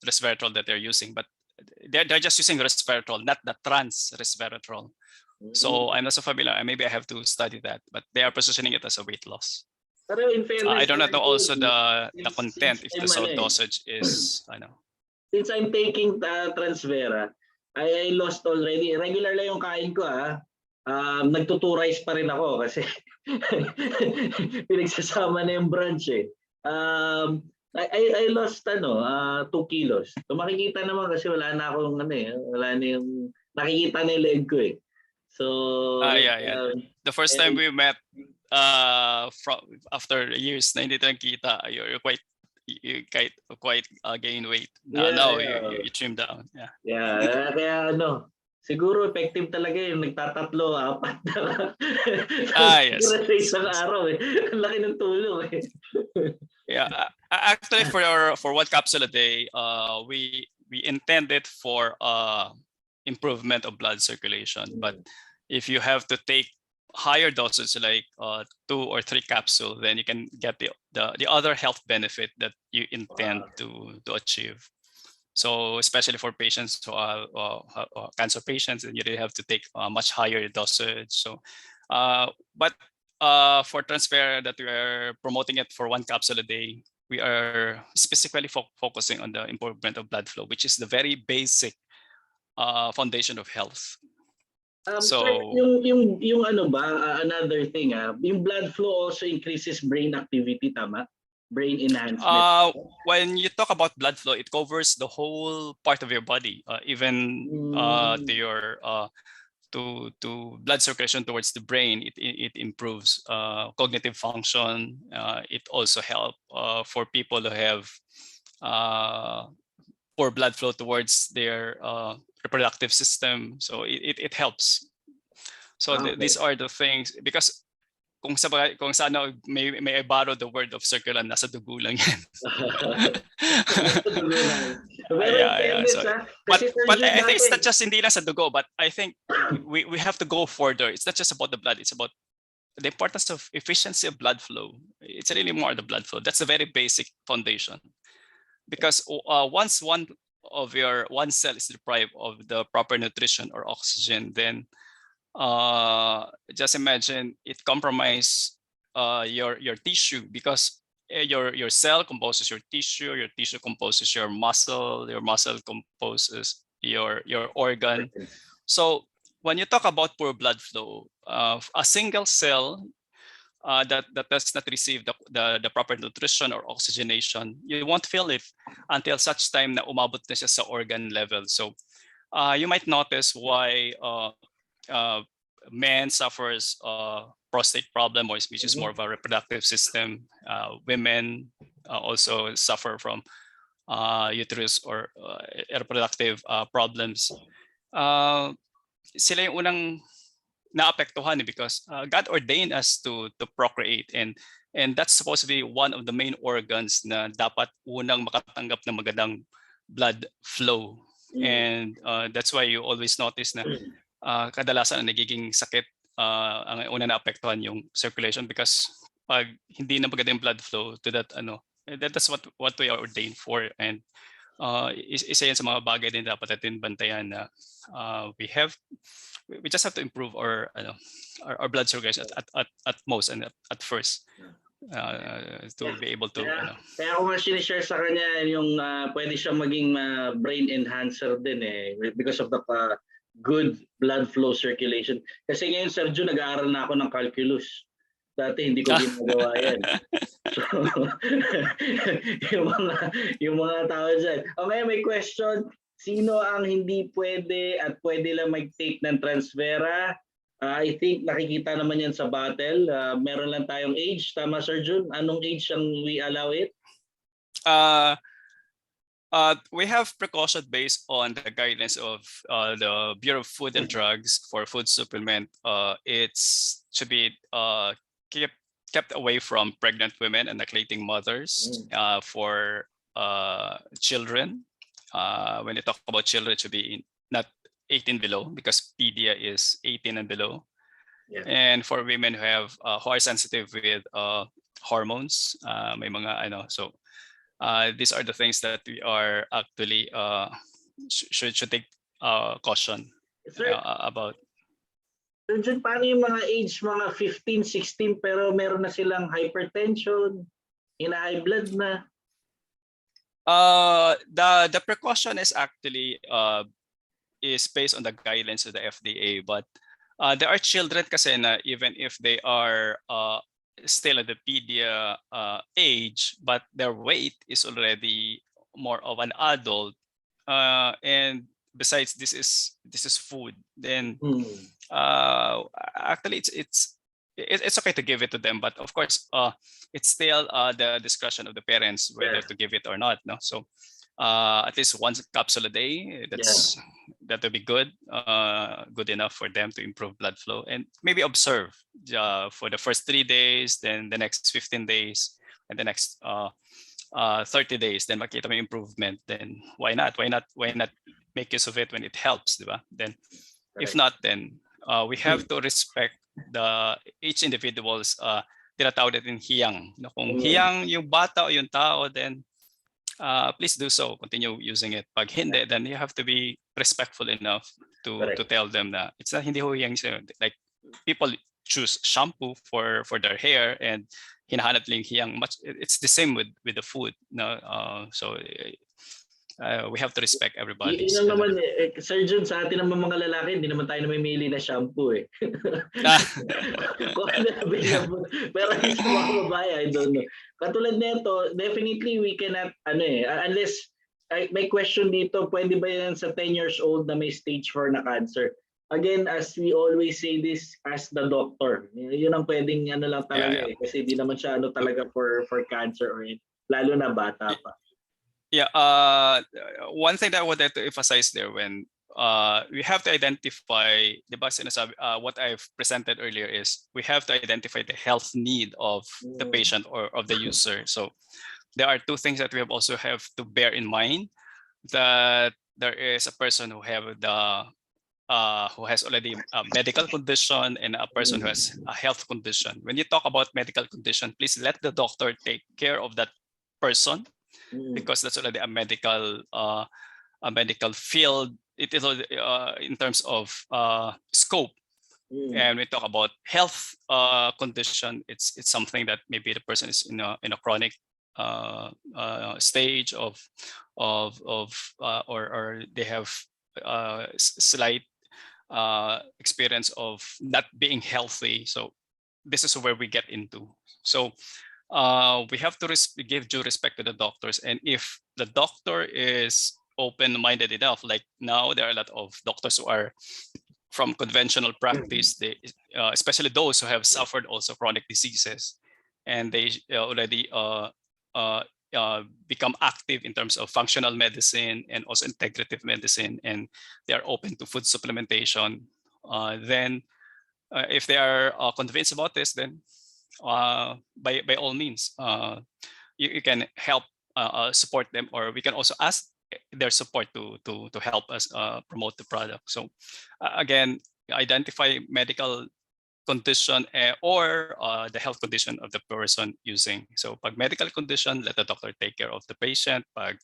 resveratrol that they're using, but they're just using resveratrol, not the trans resveratrol. So I'm not so familiar. Maybe I have to study that, but they are positioning it as a weight loss. Pero in fairness, I don't know also the content if the dosage is Since I'm taking Transvera, I lost already. Regular lang yung kain ko nagtuturize pa rin ako kasi pinagsasama na yung brunch I lost 2 kilos. So makikita naman kasi wala na akong wala na yung nakikita na yung leg ko So yeah. The first time we met after years na hindi tayo kita, you're quite gain weight. Now you trim down. Yeah, kaya siguro effective talaga yung nagtatatlo, 4 na. Yes. Sa isang araw Ang laki ng tulong Yeah, actually for 1 capsule a day, we intend it for improvement of blood circulation. But if you have to take higher doses like 2 or 3 capsules, then you can get the other health benefit that you intend to achieve. So especially for patients who are cancer patients, and you really have to take a much higher dosage. So, but for Transfer that we are promoting it for 1 capsule a day, we are specifically focusing on the improvement of blood flow, which is the very basic foundation of health. So yung another thing yung blood flow also increases brain activity, tama? Brain enhancement. When you talk about blood flow, it covers the whole part of your body, even to your to blood circulation towards the brain. It improves cognitive function. It also helps for people who have poor blood flow towards their reproductive system. So it helps. So these are the things, because kung sa may I borrow the word of circular, nasa dugo lang yan. But I think it's not just hindi lang sa dugo, but I think we have to go further. It's not just about the blood, it's about the importance of efficiency of blood flow. It's really more the blood flow. That's a very basic foundation. Because once one cell is deprived of the proper nutrition or oxygen, then just imagine it compromises your tissue, because your cell composes your tissue composes your muscle composes your organ. So when you talk about poor blood flow, a single cell that does not receive the proper nutrition or oxygenation, you won't feel it until such time na umabot na siya sa organ level. So you might notice why men suffers prostate problem, which is more of a reproductive system. Women also suffer from uterus or reproductive problems. Sila yung unang naapektuhan because God ordained us to procreate, and that's supposed to be one of the main organs na dapat unang makatanggap ng magandang blood flow. And that's why you always notice na kadalasan ang nagiging sakit, ang una na apektuhan yung circulation, because pag hindi na maganda yung blood flow to that that's what we are ordained for. And isa yan sa mga bagay din dapat natin bantayan na we just have to improve our blood circulation at most and at first to be able to Kaya ako nga sinishare sa kanya yung pwede siyang maging brain enhancer din because of the good blood flow circulation. Kasi ngayon, Sergio, nag-aaral na ako ng calculus. Dati hindi ko ginagawa yan. So, yung mga tao dyan. Okay, may question. Sino ang hindi pwede at pwede lang mag-take ng Transfera? I think nakikita naman yan sa battle. Meron lang tayong age. Tama, Sir Jun? Anong age ang we allow it? We have precaution based on the guidelines of the Bureau of Food and Drugs for food supplement. It should be kept away from pregnant women and lactating mothers. For children, when you talk about children, it should be not 18 below, because pedia is 18 and below. And for women who are sensitive with hormones, may mga so these are the things that we are actually should take caution about. So, Jun, paano yung mga age, mga 15, 16, pero meron na silang hypertension, high blood na? The precaution is actually is based on the guidelines of the FDA, but there are children kasi na even if they are still at the pedia age, but their weight is already more of an adult, and besides this is food, then actually it's okay to give it to them, but of course it's still the discretion of the parents whether to give it or not. No, so at least one capsule a day, that would be good enough for them to improve blood flow, and maybe observe for the first 3 days, then the next 15 days, and the next 30 days, then makita may improvement, then why not make use of it when it helps, diba? Then if not, then we have to respect each individual's tinatawag natin hiyang. Kung hiyang yung bata o yung tao, then please do so, continue using it. Pag hindi, then you have to be respectful enough to tell them that it's not hindi ho hiyang. Like people choose shampoo for their hair and hinahanap lang hiyang. It's the same with the food. No, so we have to respect everybody. Yun naman, Sir Jun, sa atin naman mga lalaki, hindi naman tayo namimili na shampoo Kung ano available. Pero sa mga babae, I don't know. Katulad nito, definitely we cannot, unless, may question dito, pwede ba yan sa 10 years old na may stage 4 na cancer? Again, as we always say this, ask the doctor. Yun ang pwedeng lang talaga kasi hindi naman siya talaga for cancer or lalo na bata pa. Yeah, one thing that I would like to emphasize there, when we have to identify, what I've presented earlier is we have to identify the health need of the patient or of the user. So there are two things that we also have to bear in mind, that there is a person who has already a medical condition and a person who has a health condition. When you talk about medical condition, please let the doctor take care of that person, because that's already a medical field. It is in terms of scope. And we talk about health condition. It's something that maybe the person is in a chronic stage of or they have slight experience of not being healthy. So this is where we get into. So we have to give due respect to the doctors, and if the doctor is open-minded enough. Like now, there are a lot of doctors who are from conventional practice, they, especially those who have suffered also chronic diseases, and they already become active in terms of functional medicine and also integrative medicine, and they are open to food supplementation. Then, if they are convinced about this, then by all means, you can help support them, or we can also ask their support to help us promote the product. So again, identify medical condition or the health condition of the person using. So pag medical condition, let the doctor take care of the patient. Pag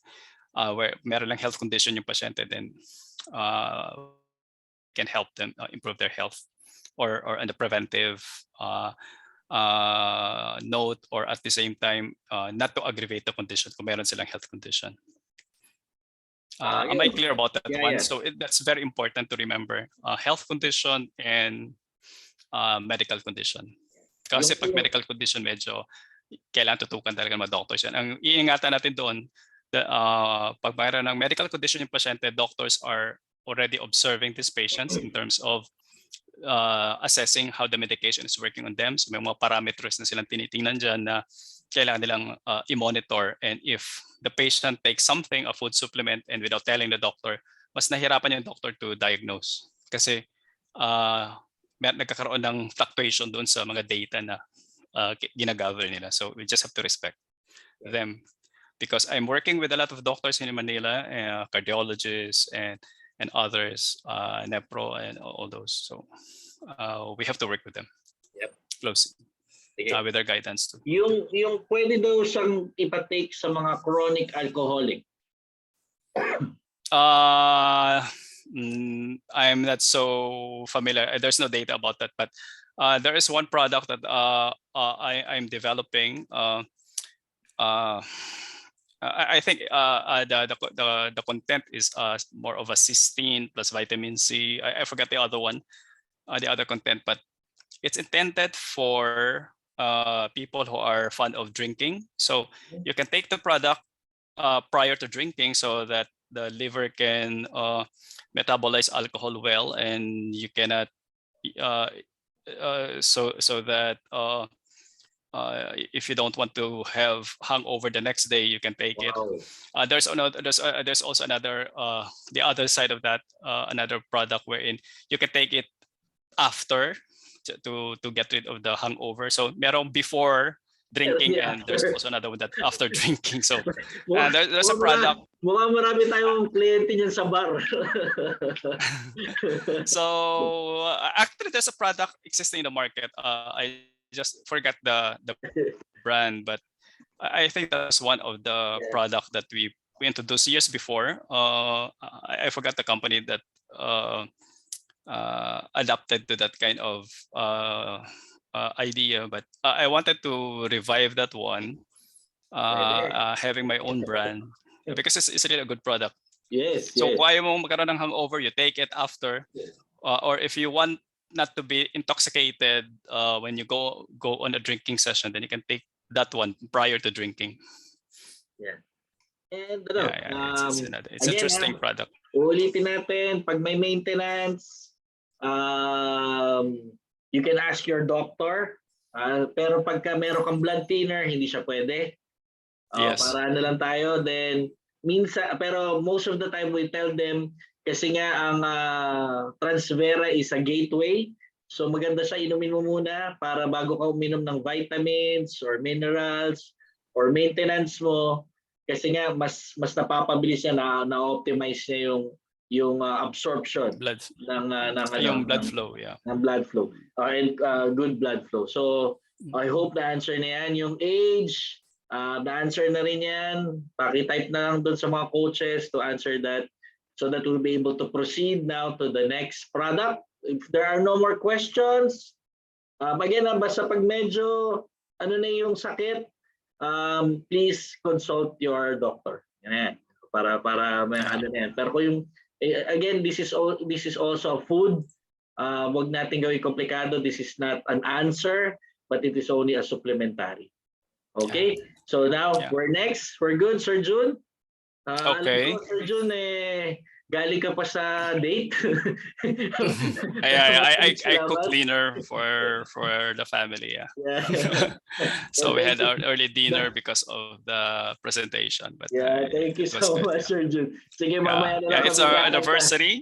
where meron lang health condition yung pasyente, then can help them improve their health, or in the preventive note, or at the same time not to aggravate the condition kung meron silang health condition. Am I clear about that one? Yeah. So that's very important to remember. Health condition and medical condition. Kasi pag medical condition, medyo kailangan tutukan talaga ng mga doctors yan. Ang iingatan natin doon, pag mayroon ng medical condition yung pasyente, doctors are already observing these patients in terms of assessing how the medication is working on them. So may mga parameters na silang tinitingnan dyan na kailangan nilang i-monitor. And if the patient takes something, a food supplement, and without telling the doctor, mas nahirapan yung doctor to diagnose. Kasi nagkakaroon ng fluctuation doon sa mga data na ginagather nila. So we just have to respect them. Because I'm working with a lot of doctors in Manila, cardiologists and others, Nepro and all those. So we have to work with them closely. With their guidance too. Yung pwede daw siyang ipatake sa mga chronic alcoholic. I'm not so familiar. There's no data about that, but there is one product that I'm developing. I think the content is more of a cysteine plus vitamin C. I forgot the other one, the other content, but it's intended for people who are fond of drinking. So you can take the product prior to drinking, so that the liver can metabolize alcohol well, and you cannot so that if you don't want to have hangover the next day, you can take it. There's also another the other side of that, another product wherein you can take it after to get rid of the hangover. So merong before drinking, and there's also another one that after drinking. So there's a product. Mukhang marami tayong kliyente niyan sa bar. So actually, there's a product existing in the market. I just forgot the brand, but I think that's one of the product that we introduced years before. I forgot the company that adapted to that kind of idea, but I wanted to revive that one, having my own brand, because it's really a good product. Yes. So kung ayaw mo magkaroon ng hangover, you take it after, or if you want not to be intoxicated when you go on a drinking session, then you can take that one prior to drinking. And it's again, interesting product. Ulitin natin, pag may maintenance, you can ask your doctor. Pero pagka meron kang blood thinner, hindi siya pwede. Para ano lang tayo, then minsan, pero most of the time we tell them, kasi nga ang Transvera is a gateway. So maganda siya inumin mo muna para bago ka uminom ng vitamins or minerals or maintenance mo. Kasi nga mas napapabilis niya na optimize niya yung absorption ng blood flow, ng blood flow and good blood flow. So I hope na answer na yan. Yung age, na-answer na rin yan. Paki-type na lang doon sa mga coaches to answer that, so that we'll be able to proceed now to the next product. If there are no more questions, again, basta pag medyo ano na yung sakit, please consult your doctor. Yan. Para may ano na yan. Pero kung yung again, this is also food. Wag natin gawing komplikado. This is not an answer, but it is only a supplementary. Okay? So now we're next. We're good, Sir June? Alam ko, Okay. Sir Jun, galing ka pa sa date. I cook Salamat. dinner for the family. Yeah. Yeah, yeah. So Well, we thank had you. our early dinner because of the presentation, but Yeah, thank you it was so good. much, Yeah. Sir Jun. Sige, Yeah, mamaya na yeah. lang It's kami our kakanta. anniversary.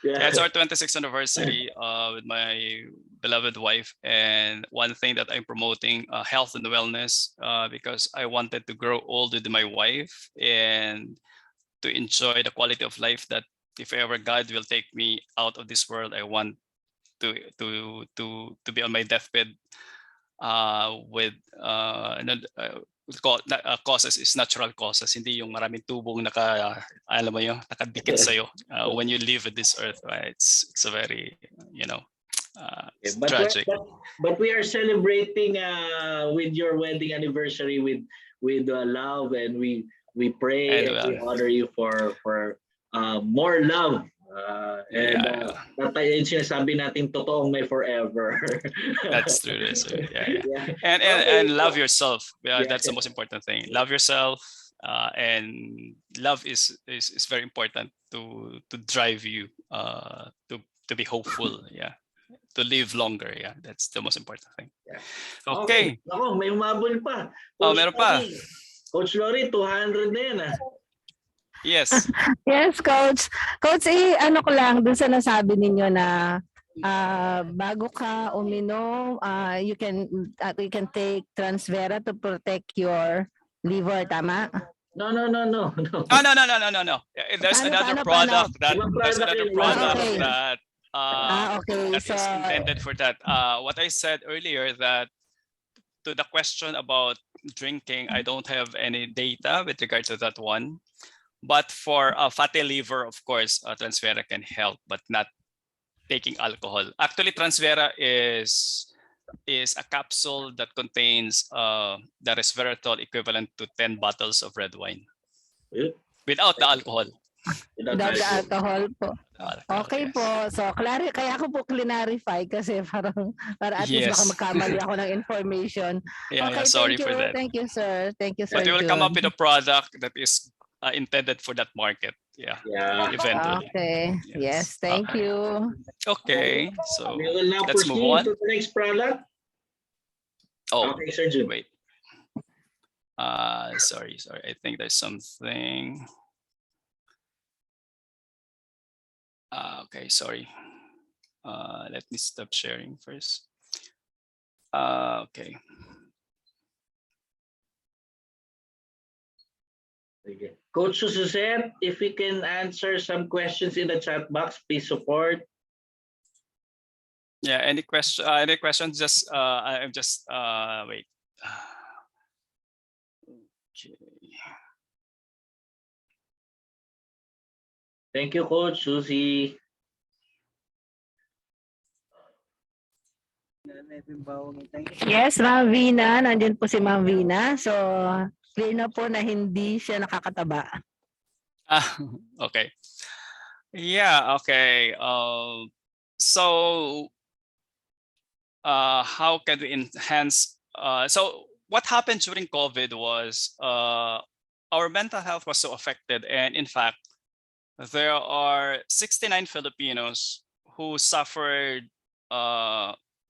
Yeah, it's Yeah. our 26th anniversary with my beloved wife. And one thing that I'm promoting, health and wellness, because I wanted to grow old with my wife and to enjoy the quality of life that if ever God will take me out of this world, I want to be on my deathbed with causes is natural causes, hindi yung maraming tubong alam mo yun, nakadikit sa'yo when you live with this earth, right? It's a very, Okay, it's tragic. but we are celebrating with your wedding anniversary with love, and we pray And and we honor you for more love. And yeah, yung sinasabi natin totoong may forever. that's true. That's true. Yeah. Yeah. And Okay. love yourself. Yeah, Yeah. that's the most important thing. Love yourself, and love is very important to drive you to be hopeful. Yeah, to live longer. Yeah, that's the most important thing. Yeah. Okay. Okay. Ako, may umabol pa. Oh, Coach meron pa. Lori. Coach Lori, 200 na yan ah. Yes. Yes, Coach. Coach, ano ko lang dun sa nasabi ninyo na bago ka uminom, you can take Transvera to protect your liver, tama? No, no, no, no, no. Oh, no. There's another Paano? product that Ibang product yun, ibang okay. that Okay. that So, is intended for that. What I said earlier, that to the question about drinking, I don't have any data with regard to that one. But for fatty liver, of course, Transvera can help, but not taking alcohol. Actually, Transvera is a capsule that contains the resveratrol equivalent to 10 bottles of red wine without the alcohol. without the alcohol po. Okay Yes. po. So, kaya ako po clarify kasi para at least baka Yes. magkamali ako ng information. Yeah, Okay, sorry thank you. for that. Thank you, sir. Thank you, But Sir we will come up June. with a product that is intended for that market. Yeah. Eventually. Okay. Yes, thank Okay. you. Okay. So We will now let's move proceed on. to the next product. Oh, Okay, Sir Jun. wait. Sorry. I think there's something. Okay, sorry. Let me stop sharing first. Okay. Okay. Coach Suzette, if we can answer some questions in the chat box, please support. Yeah. Any question? Any questions? Just I'm just wait. Okay. Thank you, Coach Susie. Yes, Ma'am Vina. Nandiyan po si Ma'am Vina. So, clear na po na hindi siya nakakataba. Okay. Yeah. Okay. So, how can we enhance? So, what happened during COVID was our mental health was so affected, and in fact, there are 69 Filipinos who suffered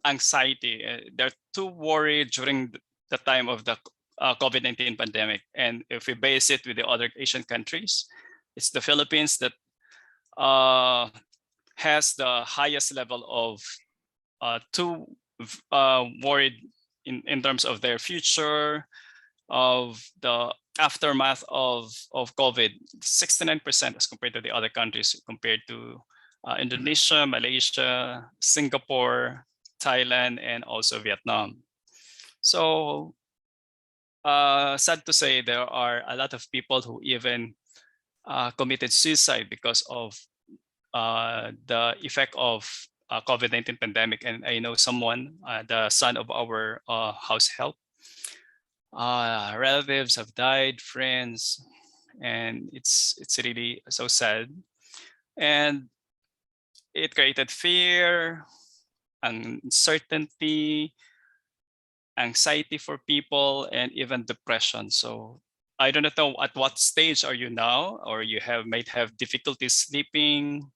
anxiety. They're too worried during the time of the COVID-19 pandemic. And if we base it with the other Asian countries, it's the Philippines that has the highest level of too worried in terms of their future, of the aftermath of COVID, 69% as compared to the other countries, compared to Indonesia, Malaysia, Singapore, Thailand, and also Vietnam. So sad to say, there are a lot of people who even committed suicide because of the effect of COVID-19 pandemic. And I know someone, the son of our house help, relatives have died, friends, and it's really so sad. And it created fear, uncertainty, anxiety for people, and even depression. So I don't know at what stage are you now, or you might have difficulty sleeping.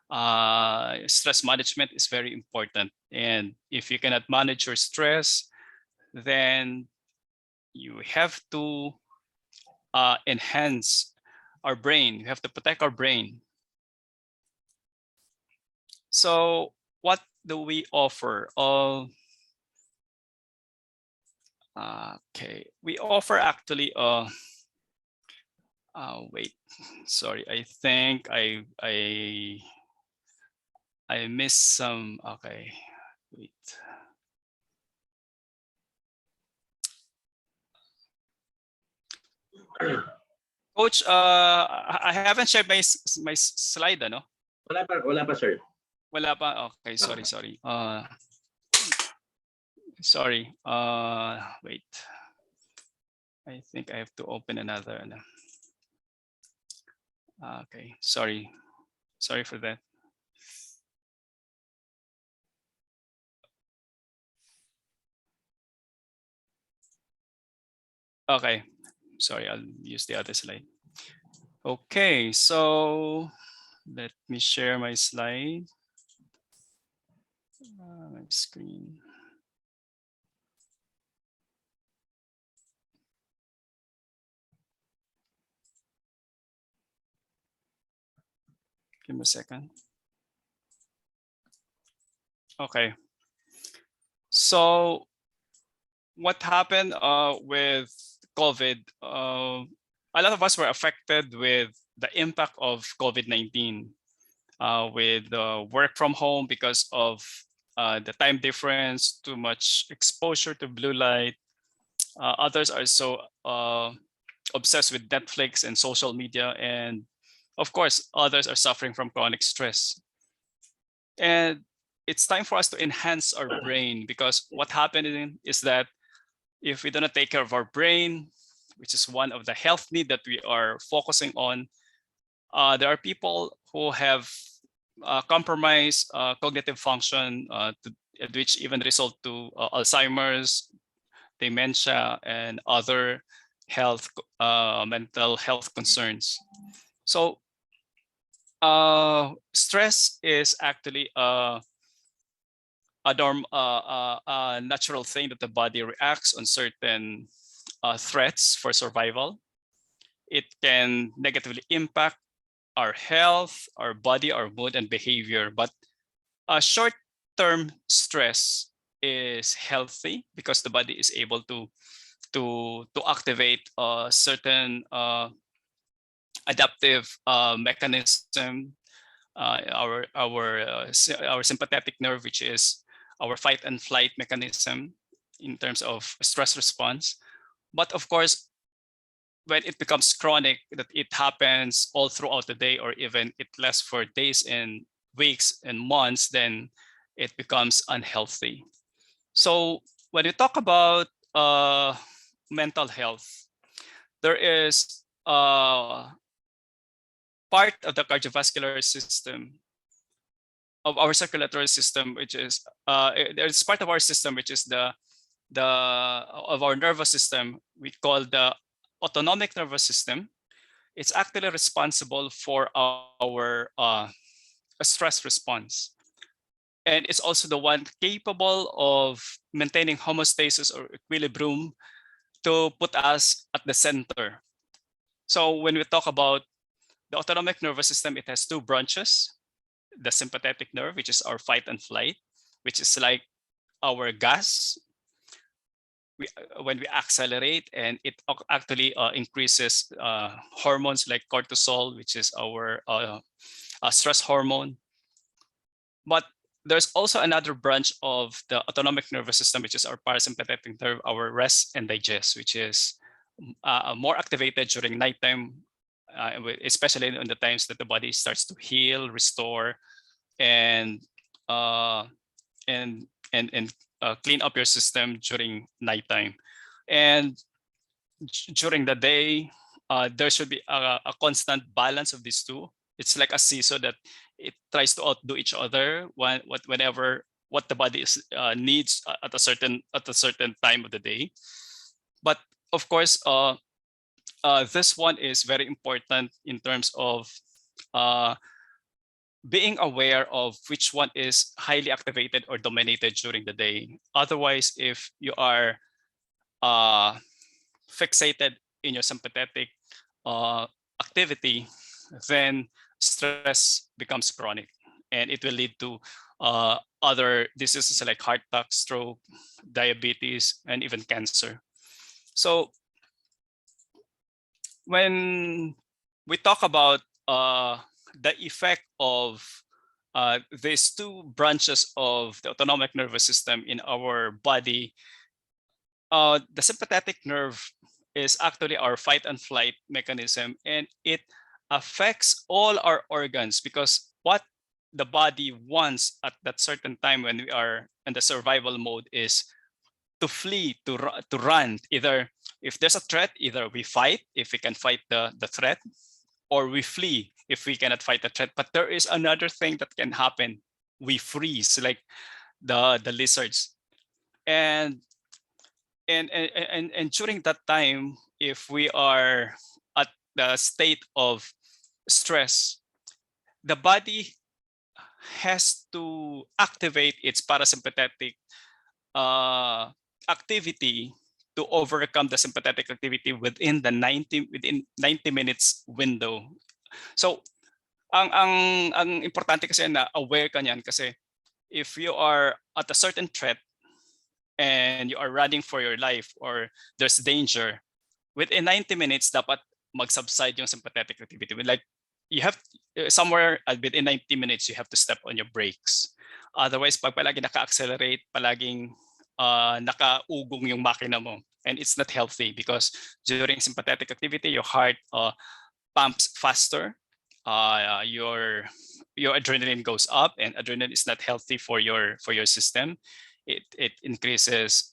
Stress management is very important. And if you cannot manage your stress, then you have to enhance our brain. You have to protect our brain. So what do we offer? Okay, we offer actually wait, sorry, I think I missed some. Okay, wait. Coach, I haven't shared my slide, ano? Wala pa, sir. Wala pa. Okay, sorry. Sorry. Wait. I think I have to open another. Okay, sorry. Sorry for that. Okay, sorry, I'll use the other slide. Okay, so let me share my slide. My screen. Give me a second. Okay. So what happened with COVID? A lot of us were affected with the impact of COVID-19 with work from home because of the time difference, too much exposure to blue light. Others are so obsessed with Netflix and social media. And of course, others are suffering from chronic stress. And it's time for us to enhance our brain, because what happened is that if we do not take care of our brain, which is one of the health needs that we are focusing on, there are people who have compromised cognitive function, which even result to Alzheimer's, dementia, and other mental health concerns. So stress is actually a natural thing that the body reacts on certain threats for survival. It can negatively impact our health, our body, our mood, and behavior. But short-term stress is healthy because the body is able to activate certain adaptive mechanism, our sympathetic nerve, which is our fight and flight mechanism in terms of stress response. But of course, when it becomes chronic, that it happens all throughout the day, or even it lasts for days and weeks and months, then it becomes unhealthy. So when we talk about mental health, there is part of the cardiovascular system of our circulatory system, which is there's part of our system which is the of our nervous system we call the autonomic nervous system. It's actually responsible for our stress response, and it's also the one capable of maintaining homeostasis or equilibrium to put us at the center. So when we talk about the autonomic nervous system, it has two branches: the sympathetic nerve, which is our fight and flight, which is like our gas. When we accelerate, and it actually increases hormones like cortisol, which is our stress hormone. But there's also another branch of the autonomic nervous system, which is our parasympathetic nerve, our rest and digest, which is more activated during nighttime, especially in the times that the body starts to heal, restore, and clean up your system during nighttime. And during the day, there should be a constant balance of these two. It's like a seesaw that it tries to outdo each other whenever what the body needs at a certain time of the day. But of course, this one is very important in terms of being aware of which one is highly activated or dominated during the day. Otherwise, if you are fixated in your sympathetic activity, then stress becomes chronic, and it will lead to other diseases like heart attack, stroke, diabetes, and even cancer. So when we talk about the effect of these two branches of the autonomic nervous system in our body, the sympathetic nerve is actually our fight and flight mechanism, and it affects all our organs because what the body wants at that certain time when we are in the survival mode is to flee, to run. Either if there's a threat, either we fight if we can fight the threat, or we flee if we cannot fight the threat. But there is another thing that can happen. We freeze like the lizards. And during that time, if we are at the state of stress, the body has to activate its parasympathetic activity to overcome the sympathetic activity within 90 minutes window. So ang importante kasi na aware ka niyan, kasi if you are at a certain threat and you are running for your life or there's danger, within 90 minutes dapat mag-subside yung sympathetic activity. Like you have somewhere within 90 minutes you have to step on your brakes. Otherwise, pag palagi naka-accelerate, palaging nakaugong yung makina mo, and it's not healthy because during sympathetic activity your heart pumps faster, your adrenaline goes up, and adrenaline is not healthy for your system. It increases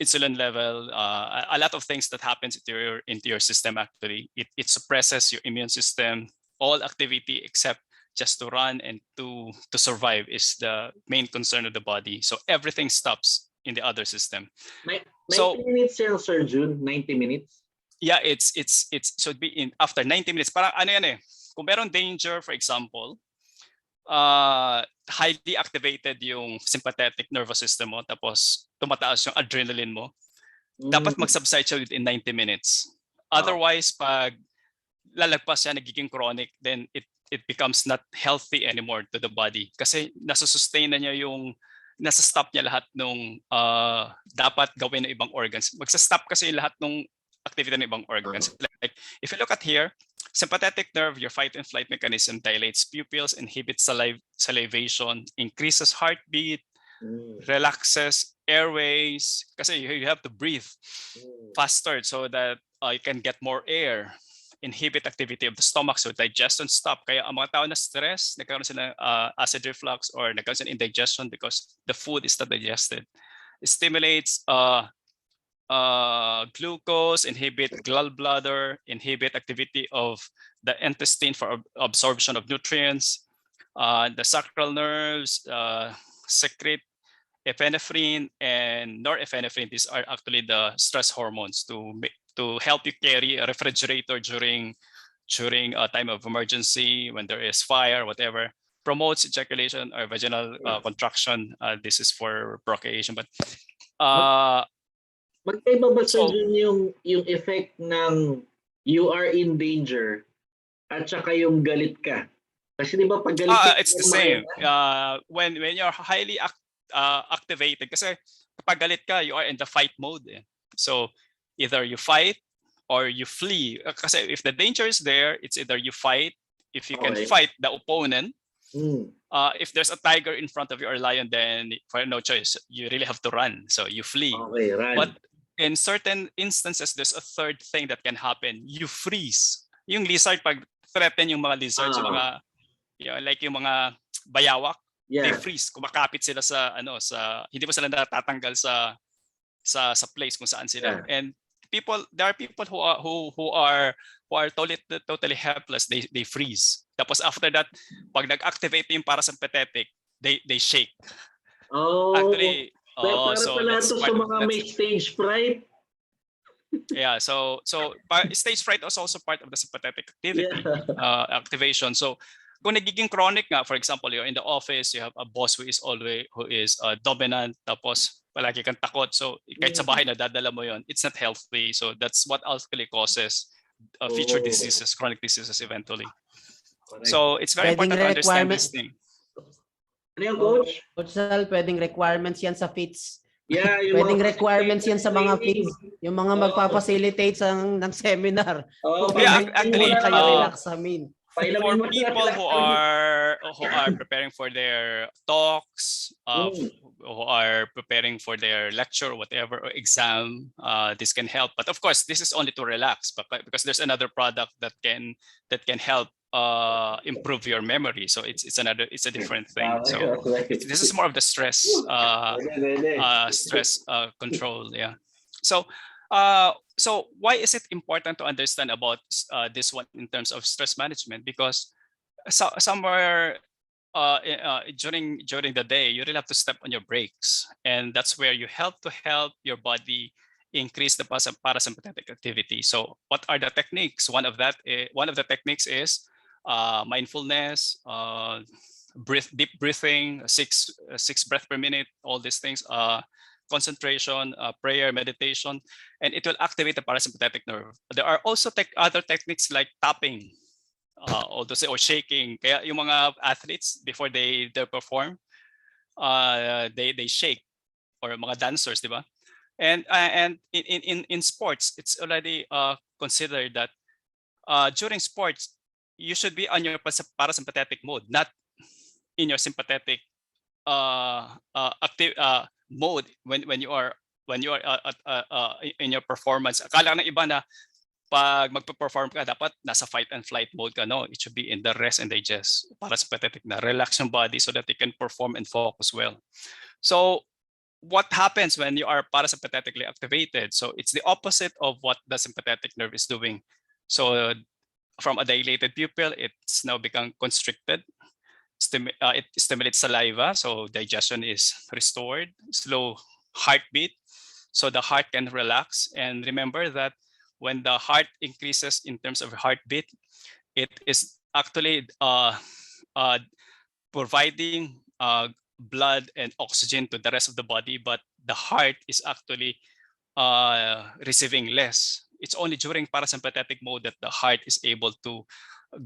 insulin level, a lot of things that happens into your system. Actually, it suppresses your immune system. All activity except just to run and to survive is the main concern of the body. So everything stops in the other system. 90 minutes yan, Sir June? 90 minutes? Yeah, it's should be in after 90 minutes. Parang ano yan eh. Kung meron danger, for example, highly activated yung sympathetic nervous system mo, tapos tumataas yung adrenaline mo, dapat mag-subside siya within 90 minutes. Otherwise, pag lalagpas siya, nagiging chronic, then it becomes not healthy anymore to the body. Kasi nasa-sustain na niya yung, nasa-stop niya lahat nung dapat gawin ng ibang organs. Magsa-stop kasi lahat nung activity ng ibang organs. Like, if you look at here, sympathetic nerve, your fight and flight mechanism, dilates pupils, inhibits salivation, increases heartbeat, relaxes airways, kasi you have to breathe faster so that you can get more air, inhibit activity of the stomach, so digestion stop. Kaya ang mga tao na stress, nagkaroon sila acid reflux or nagkaroon sila indigestion because the food is not digested. It stimulates glucose, inhibit gallbladder, inhibit activity of the intestine for absorption of nutrients. The sacral nerves secrete epinephrine and norepinephrine. These are actually the stress hormones to help you carry a refrigerator during a time of emergency, when there is fire, whatever. Promotes ejaculation or vaginal contraction. This is for procreation. But magkaiba ba sa yung effect ng you are in danger at saka yung galit ka? Kasi di ba pag galit ka, it's the same. When you're highly activated, kasi kapag galit ka, you are in the fight mode. So either you fight or you flee. Kasi if the danger is there, it's either you fight, if you can fight the opponent. If there's a tiger in front of you or a lion, then for no choice, you really have to run. So you flee. Okay, run. But in certain instances, there's a third thing that can happen. You freeze. Yung lizard, pag threaten yung mga lizards, yung mga, like yung mga bayawak, they freeze. Kumakapit sila sa hindi mo sila natatanggal sa place kung saan sila. And there are people who are totally helpless. They freeze. Tapos after that, pag nag-activate yung parasympathetic, they shake. Oh. Actually, para pala ito sa mga may stage fright. Yeah, so stage fright is also part of the sympathetic activity, Yeah. activation. So kung nagiging chronic nga, for example, you're in the office, you have a boss who is dominant, tapos palagi kang takot. So kahit sa bahay nadadala mo yon, it's not healthy. So that's what actually causes future Oh, diseases, chronic diseases eventually. correct. So it's very Pwedeng important to understand requirement. this thing. Ano yung Oh, coach? Coach Sal, pwedeng requirements yan sa FITs. Yeah, yung Pwedeng mga requirements yan sa mga training. FITs. Yung mga Oo. magpa-facilitate ng seminar. Oh, Yeah, Huwag actually, muna kayo relax sa amin. for Pailamin mo na people relax. who are preparing for their talks, who are preparing for their lecture, whatever, or exam, this can help. But of course, this is only to relax, but because there's another product that can help improve your memory. So it's a different thing. So this is more of the stress control. Yeah. So why is it important to understand about this one in terms of stress management? Because somewhere during the day, you really have to step on your brakes, and that's where you help your body increase the parasympathetic activity. So what are the techniques? One of the techniques is mindfulness, deep breathing, six breath per minute, all these things, concentration, prayer, meditation, and it will activate the parasympathetic nerve. There are also other techniques like tapping, or shaking. Kaya yung mga athletes, before they perform, they shake, or mga dancers, di ba? And in sports, it's already considered that during sports, you should be on your parasympathetic mode, not in your sympathetic active mode when you are in your performance. Akala ng iba na pag magpe-perform ka, dapat nasa fight and flight mode ka. No, it should be in the rest and digest, parasympathetic na. Relax yung body so that you can perform and focus well. So what happens when you are parasympathetically activated? So it's the opposite of what the sympathetic nerve is doing. So from a dilated pupil, it's now become constricted. It stimulates saliva, so digestion is restored. Slow heartbeat, so the heart can relax. And remember that when the heart increases in terms of heartbeat, it is actually providing blood and oxygen to the rest of the body, but the heart is actually receiving less. It's only during parasympathetic mode that the heart is able to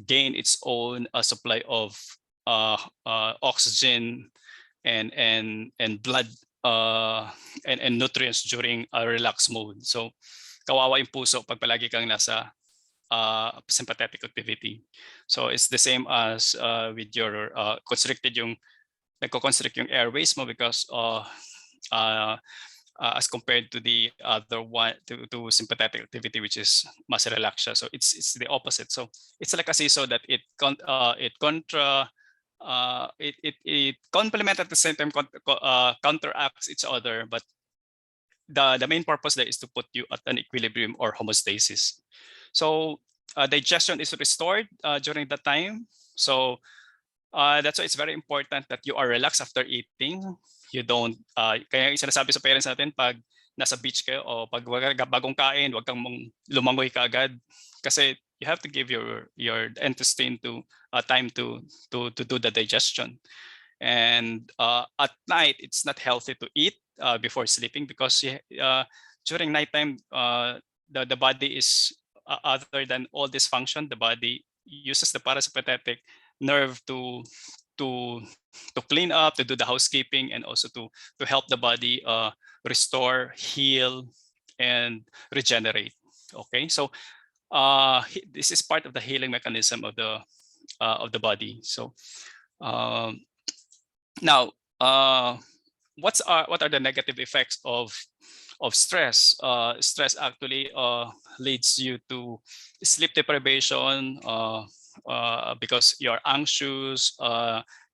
gain its own supply of oxygen and blood and nutrients during a relaxed mode. So kawawa yung puso pag palagi kang nasa sympathetic activity. So it's the same as with your constricted yung nagko-constrict yung airways mo because as compared to the other one, to sympathetic activity, which is mas relax siya. So it's the opposite. So it's like a seesaw that it complement at the same time, counteracts each other, but the main purpose there is to put you at an equilibrium or homeostasis. So digestion is restored during that time. So that's why it's very important that you are relaxed after eating. You don't, kaya yung sinasabi sa parents natin, pag nasa beach kayo o pag bagong kain, wag kang lumangoy ka agad. Kasi you have to give your intestine to time to do the digestion. And at night, it's not healthy to eat before sleeping, because during nighttime, the body is, other than all this function, the body uses the parasympathetic nerve to clean up, to do the housekeeping, and also to help the body restore, heal, and regenerate. Okay, so this is part of the healing mechanism of the body. So now, what are the negative effects of stress? Stress actually leads you to sleep deprivation, because you're anxious,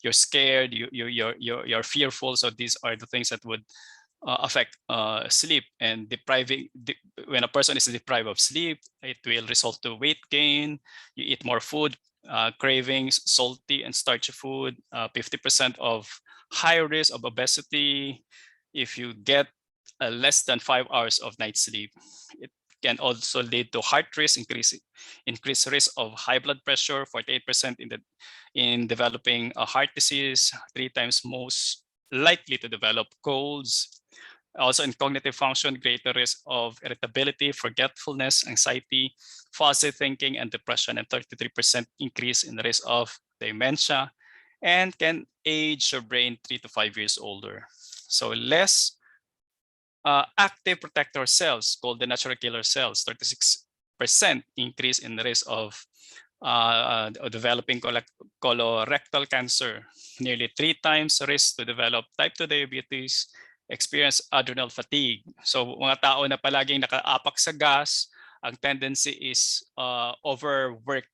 you're scared, you're fearful. So these are the things that would affect sleep. And when a person is deprived of sleep, it will result to weight gain. You eat more food, cravings, salty and starchy food, 50% of high risk of obesity if you get less than 5 hours of night sleep. can also lead to heart risk, increased risk of high blood pressure, 48% in developing a heart disease, 3 times most likely to develop colds. Also in cognitive function, greater risk of irritability, forgetfulness, anxiety, fuzzy thinking, and depression, and 33% increase in the risk of dementia, and can age your brain 3 to 5 years older. So less active protector cells, called the natural killer cells, 36% increase in the risk of developing colorectal cancer, nearly 3 times risk to develop type 2 diabetes, experience adrenal fatigue. So mga tao na palaging nakaapak sa gas, ang tendency is overwork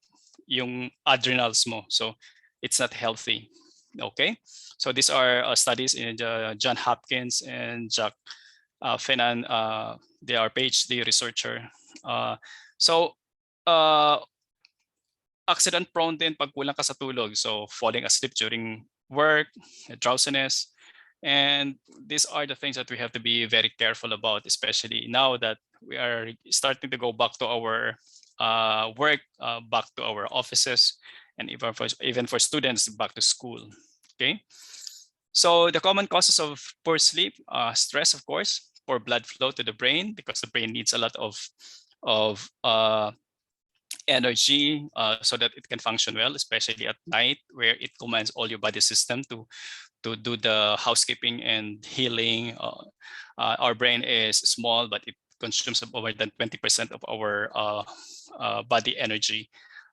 yung adrenals mo. So it's not healthy. Okay, so these are studies in John Hopkins and Jack Fenan. They are PhD researcher. So accident prone din pag kulang ka sa tulog. So falling asleep during work, drowsiness. And these are the things that we have to be very careful about, especially now that we are starting to go back to our work, back to our offices, and even for students back to school. Okay. So the common causes of poor sleep, stress, of course, poor blood flow to the brain, because the brain needs a lot of energy so that it can function well, especially at night, where it commands all your body system to do the housekeeping and healing. Our brain is small, but it consumes more than 20% of our body energy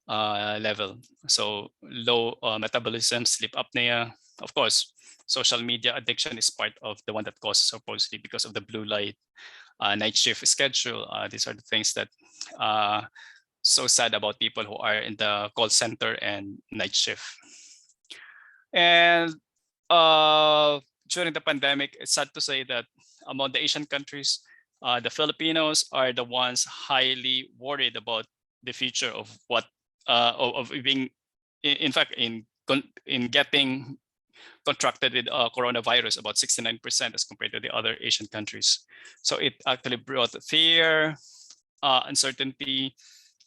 level. So low metabolism, sleep apnea, of course, social media addiction is part of the one that causes our poor sleep because of the blue light, night shift schedule. These are the things that so sad about people who are in the call center and night shift. And during the pandemic, it's sad to say that among the Asian countries, the Filipinos are the ones highly worried about the future of what of being, in fact, in getting contracted with coronavirus, about 69% as compared to the other Asian countries. So it actually brought fear, uncertainty,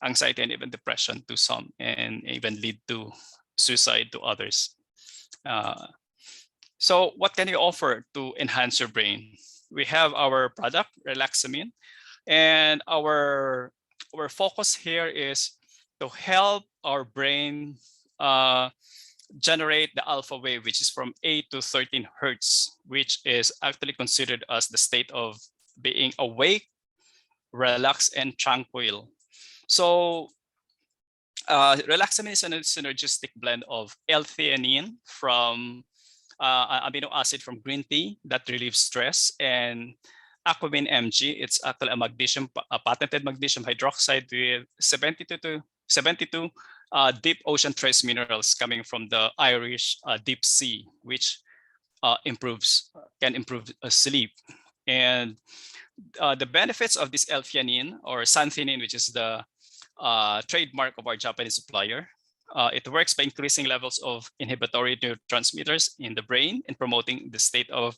anxiety, and even depression to some, and even lead to suicide to others. So what can you offer to enhance your brain? We have our product, Relaxamine, and our focus here is to help our brain generate the alpha wave, which is from 8 to 13 hertz, which is actually considered as the state of being awake, relaxed, and tranquil. So Relaxamine is a synergistic blend of L-theanine from amino acid from green tea that relieves stress, and Aquamin MG. It's actually a patented magnesium hydroxide with 72 deep ocean trace minerals coming from the Irish deep sea, which can improve sleep. And the benefits of this L-theanine, or xanthine, which is the trademark of our Japanese supplier. It works by increasing levels of inhibitory neurotransmitters in the brain and promoting the state of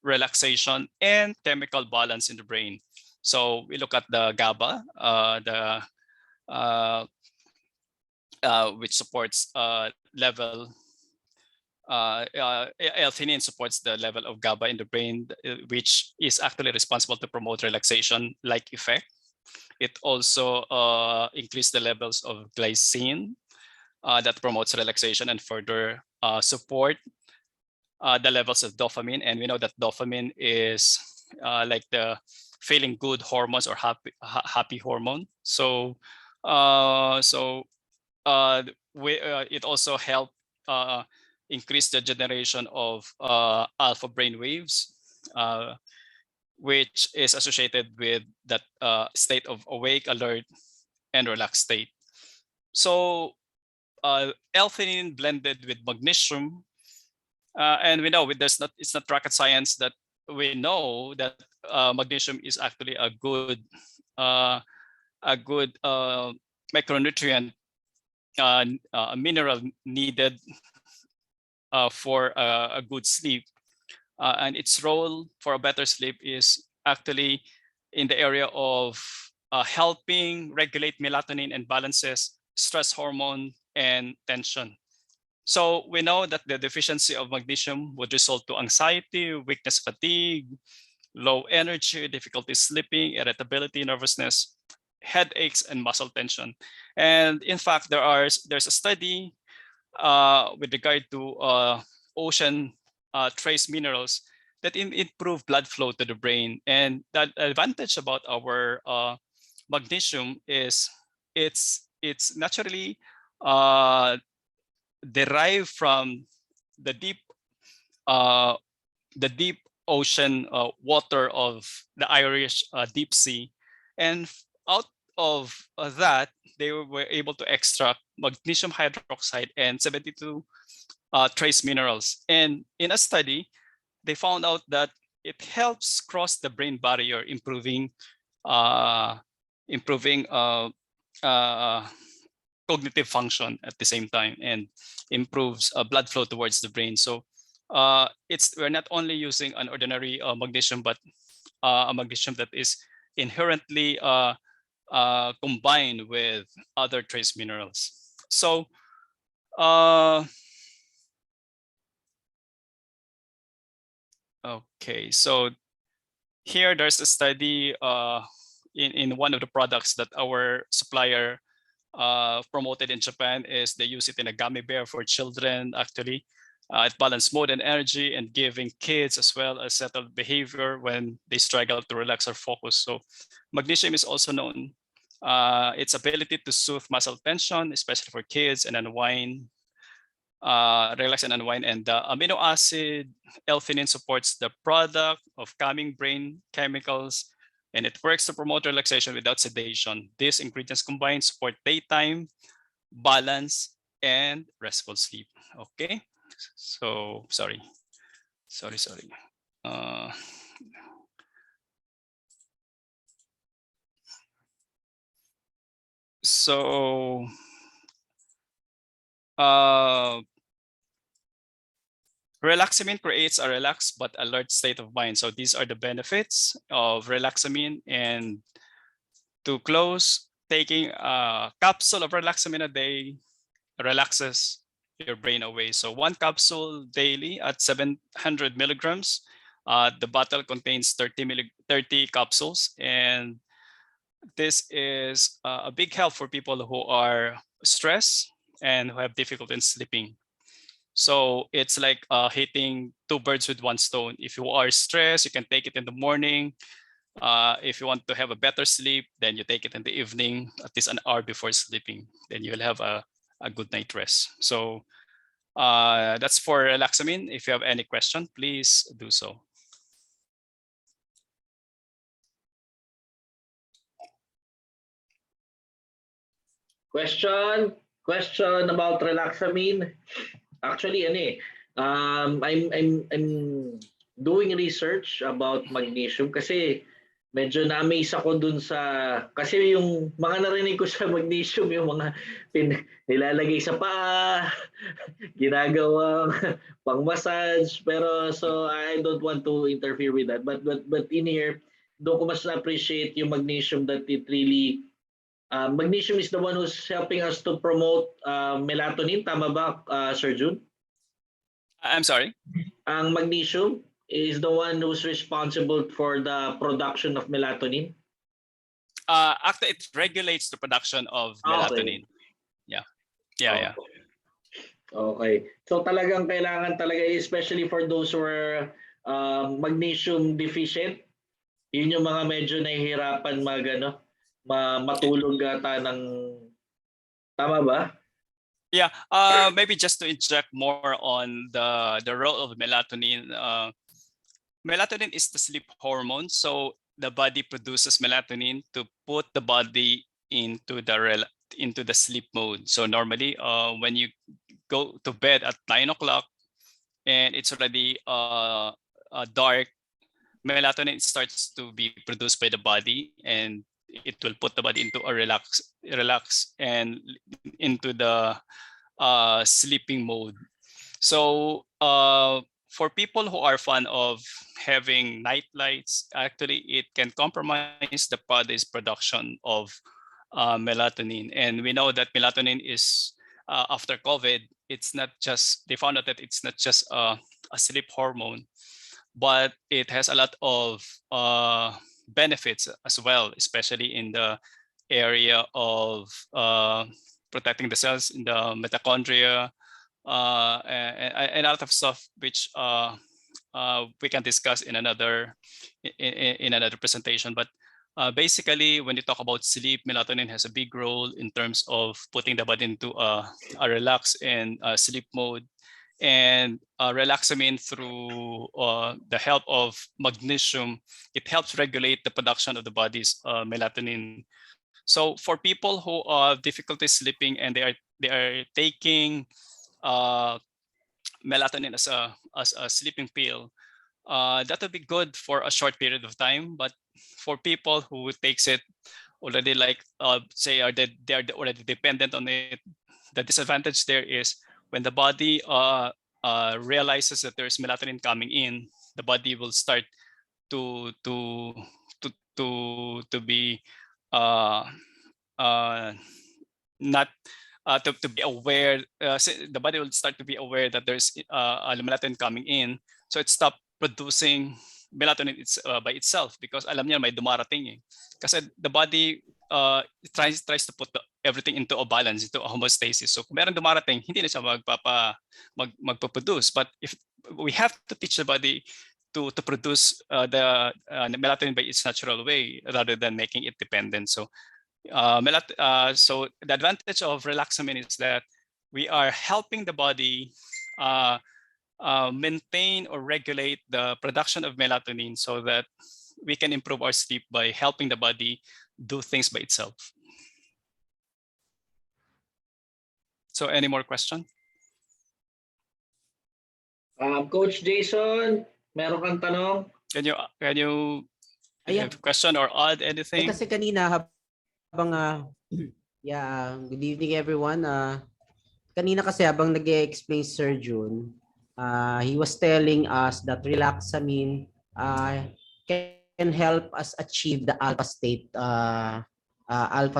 relaxation and chemical balance in the brain. So we look at the GABA, which supports level. L-theanine supports the level of GABA in the brain, which is actually responsible to promote relaxation-like effect. It also increases the levels of glycine that promotes relaxation and further support the levels of dopamine. And we know that dopamine is like the feeling good hormones or happy hormone. So it also helps increase the generation of alpha brain waves, which is associated with that state of awake, alert, and relaxed state. So L-theanine blended with magnesium, and we know it's not rocket science that we know that magnesium is actually a good micronutrient, a mineral needed for a good sleep. And its role for a better sleep is actually in the area of helping regulate melatonin and balances stress hormone and tension. So we know that the deficiency of magnesium would result to anxiety, weakness, fatigue, low energy, difficulty sleeping, irritability, nervousness, headaches, and muscle tension. And in fact, there's a study with regard to ocean trace minerals that improve blood flow to the brain. And the advantage about our magnesium is it's naturally uh, derived from the deep uh, the deep ocean water of the Irish deep sea, and out of that they were able to extract magnesium hydroxide and 72 trace minerals. And in a study, they found out that it helps cross the brain barrier, uh, improving uh, cognitive function at the same time, and improves blood flow towards the brain. So we're not only using an ordinary magnesium, but a magnesium that is inherently combined with other trace minerals. So okay, so here there's a study in one of the products that our supplier promoted in Japan. Is they use it in a gummy bear for children. Actually, it balances mood and energy, and giving kids as well as settled behavior when they struggle to relax or focus. So magnesium is also known its ability to soothe muscle tension, especially for kids, and unwind, relax and unwind. And the amino acid L-theanine supports the product of calming brain chemicals, and it works to promote relaxation without sedation. These ingredients combined support daytime balance and restful sleep. Okay, so sorry. Uh, so relaxamine creates a relaxed but alert state of mind. So these are the benefits of relaxamine. And to close, taking a capsule of relaxamine a day relaxes your brain away. So one capsule daily at 700 milligrams. The bottle contains 30 capsules, and this is a big help for people who are stressed and who have difficulty in sleeping. So it's like hitting two birds with one stone. If you are stressed, you can take it in the morning. If you want to have a better sleep, then you take it in the evening, at least an hour before sleeping. Then you'll have a good night rest. So that's for relaxamine. If you have any question, please do so. Question about relaxamine. Actually, I'm doing research about magnesium kasi medyo na-amaze ako dun sa, kasi yung mga narinig ko sa magnesium, yung mga nilalagay sa paa, ginagawang pang-massage, pero so I don't want to interfere with that. But in here, doon ko mas na-appreciate yung magnesium, that it really magnesium is the one who's helping us to promote melatonin. Tama ba, Sir Jun? I'm sorry. Ang magnesium is the one who's responsible for the production of melatonin. Actually, it regulates the production of melatonin. Okay. Yeah. Okay. So talagang kailangan talaga, especially for those who are magnesium deficient, yun yung mga medyo nahihirapan matulog ata ng, tama ba? Yeah, maybe just to inject more on the role of melatonin. Melatonin is the sleep hormone, so the body produces melatonin to put the body into the sleep mode. So normally, when you go to bed at 9 o'clock and it's already dark, melatonin starts to be produced by the body, and it will put the body into a relax and into the sleeping mode. So for people who are fond of having night lights, actually it can compromise the body's production of melatonin. And we know that melatonin is, after COVID, it's not just, they found out that it's not just a sleep hormone, but it has a lot of benefits as well, especially in the area of protecting the cells in the mitochondria, and a lot of stuff which we can discuss in another presentation. But basically, when you talk about sleep, melatonin has a big role in terms of putting the body into a relax and sleep mode. And relaxamine, through the help of magnesium, it helps regulate the production of the body's melatonin. So for people who have difficulty sleeping and they are taking uh, melatonin as a sleeping pill, that would be good for a short period of time. But for people who takes it already, like say they are already dependent on it, the disadvantage there is when the body realizes that there's melatonin coming in, the body will start to to to be uh, uh, not to be aware, the body will start to be aware that there's melatonin coming in, so it stop producing melatonin by itself, because alam niya may dumarating eh. Kasi the body tries to put everything into a balance, into a homeostasis. So kung meron dumarating, hindi na siya magpaproduce. But if we have to teach the body to produce the melatonin by its natural way rather than making it dependent. So so the advantage of relaxamine is that we are helping the body maintain or regulate the production of melatonin so that we can improve our sleep by helping the body do things by itself. So any more question? Coach Jason, meron kang tanong? Can you Ayan. have a question or add Eh, anything? kasi kanina habang yeah, good evening everyone. Kanina kasi habang nag-explain Sir Jun, he was telling us that relaxamine can help us achieve the alpha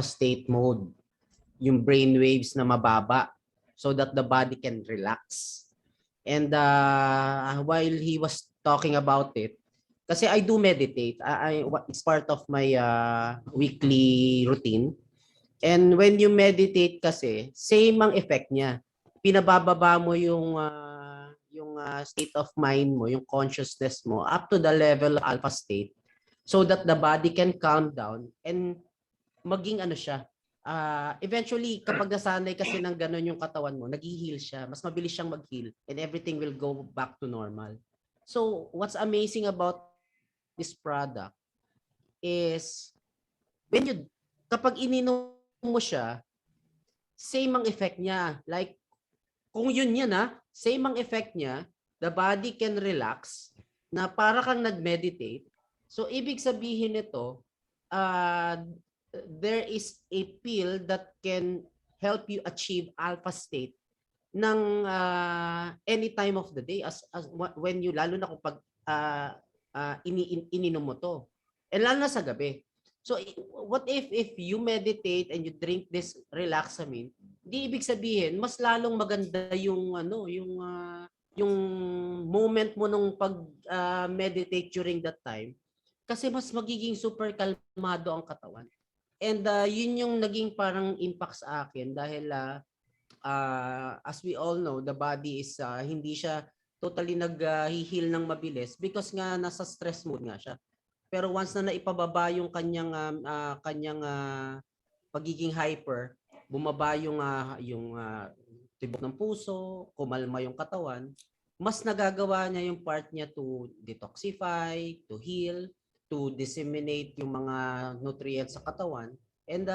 state mode, yung brain waves na mababa, so that the body can relax. And while he was talking about it, kasi I do meditate. It's part of my weekly routine. And when you meditate kasi, same ang effect niya. Pinabababa mo yung state of mind mo, yung consciousness mo up to the level of alpha state, so that the body can calm down and maging ano siya. Eventually, kapag nasanay kasi ng ganun yung katawan mo, nag-heal siya. Mas mabilis siyang mag-heal and everything will go back to normal. So, what's amazing about this product is kapag ininom mo siya, same ang effect niya. Like, kung yun yan same ang effect niya, the body can relax, na para kang nag-meditate. So, ibig sabihin nito, there is a pill that can help you achieve alpha state ng any time of the day, as when you, lalo na kapag ininom mo to, and lalo na sa gabi. So what if you meditate and you drink this relaxamine, di ibig sabihin mas lalong maganda yung yung moment mo nung pag meditate during that time, kasi mas magiging super kalmado ang katawan. And yun yung naging parang impact sa akin, dahil as we all know, the body is hindi siya totally nag-heal ng mabilis because nga nasa stress mode nga siya. Pero once na naipababa yung kanyang pagiging hyper, bumaba yung tibok ng puso, kumalma yung katawan, mas nagagawa niya yung part niya to detoxify, to heal, to disseminate yung mga nutrients sa katawan. And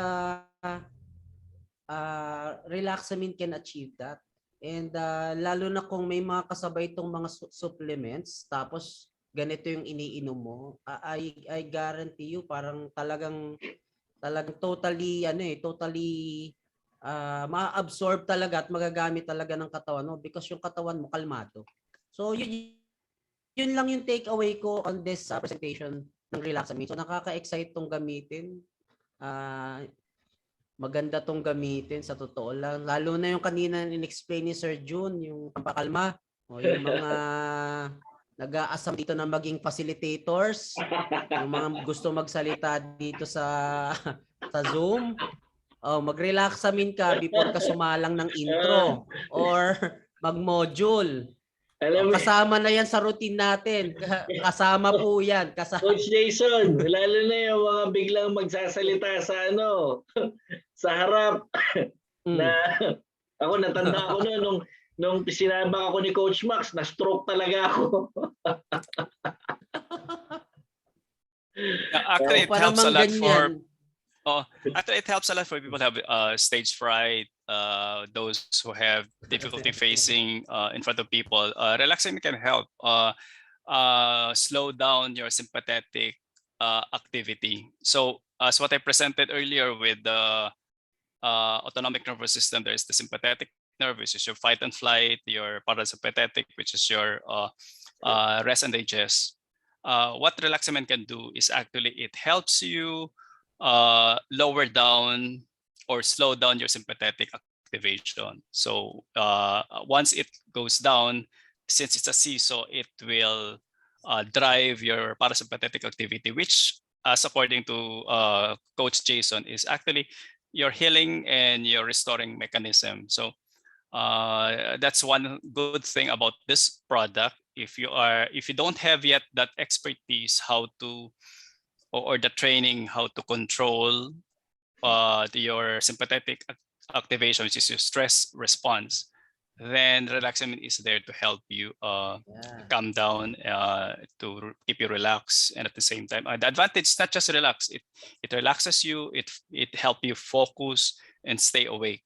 relaxamine can achieve that. And lalo na kung may mga kasabay itong mga supplements, tapos ganito yung iniinom mo, I guarantee you parang talagang totally ma-absorb talaga at magagamit talaga ng katawan mo, because yung katawan mo kalmado. So yun yun lang yung takeaway ko on this presentation ng Relaxamine. So nakaka-excite tong gamitin. Maganda tong gamitin sa totoo lang. Lalo na yung kanina in-explain ni Sir June, yung pampakalma o yung mga nag-aasam dito na maging facilitators, yung mga gusto magsalita dito sa Zoom. Oh, mag-relaxamine ka before ka sumalang ng intro or mag-module. Alam mo, Kasama na yan sa routine natin. Kasama po yan. Coach Jason, lalo na yung mga biglang magsasalita sa sa harap na ako natanda ko na nung sinabak ako ni Coach Max, na-stroke talaga ako. Actually, it para helps a lot for ganyan. actually it helps a lot for people who have stage fright, those who have difficulty facing in front of people. Relaxing can help slow down your sympathetic activity. So as what I presented earlier with the autonomic nervous system, there's the sympathetic nerve, which is your fight and flight, your parasympathetic, which is your rest and digest. What relaxament can do is actually it helps you lower down or slow down your sympathetic activation. So once it goes down, since it's a seesaw, it will drive your parasympathetic activity, which, as according to Coach Jason, is actually your healing and your restoring mechanism. So that's one good thing about this product. If you don't have yet that expertise how to or the training how to control your sympathetic activation, which is your stress response, then relaxamine is there to help you calm down, to keep you relaxed, and at the same time, the advantage is not just relax. It relaxes you. It helps you focus and stay awake.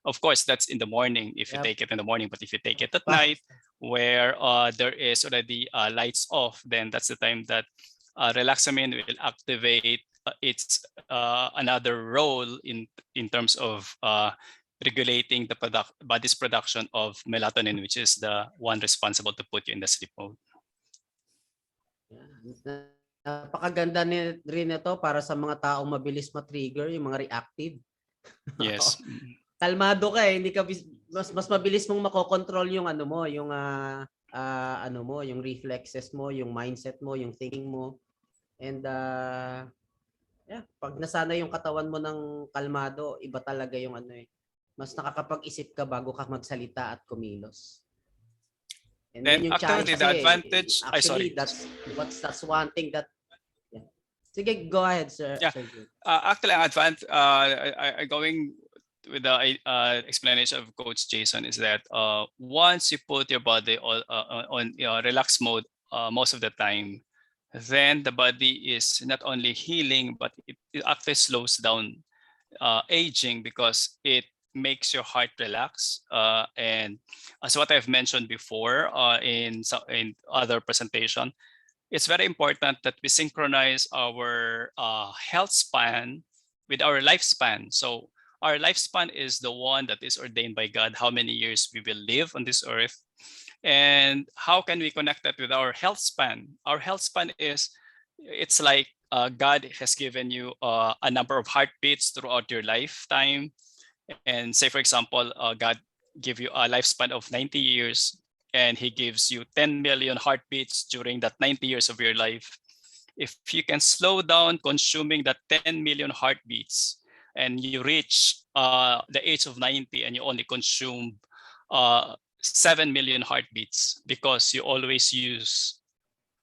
Of course, that's in the morning if you take it in the morning, but if you take it at night, where there is already lights off, then that's the time that relaxamine will activate its another role in terms of regulating the body's production of melatonin, which is the one responsible to put you in the sleep mode. Napakaganda rin ito para sa mga taong mabilis ma-trigger, yung mga reactive. Yes. Kalmado ka hindi ka mas mabilis mong makokontrol yung yung yung reflexes mo, yung mindset mo, yung thinking mo. And pag nasanay yung katawan mo ng kalmado, iba talaga yung mas nakakapag-isip ka bago ka magsalita at kumilos. And then yung actually the advantage, actually that's one thing that Sige, go ahead, sir. Yeah. Sir actually, ang advantage, going with the explanation of Coach Jason is that once you put your body on relax mode most of the time, then the body is not only healing, but it actually slows down aging because it makes your heart relax. And as what I've mentioned before in other presentation, it's very important that we synchronize our health span with our lifespan. So our lifespan is the one that is ordained by God, how many years we will live on this earth. And how can we connect that with our health span? Our health span is, it's like God has given you a number of heartbeats throughout your lifetime. And say, for example, God give you a lifespan of 90 years, and he gives you 10 million heartbeats during that 90 years of your life. If you can slow down consuming that 10 million heartbeats and you reach the age of 90 and you only consume 7 million heartbeats because you always use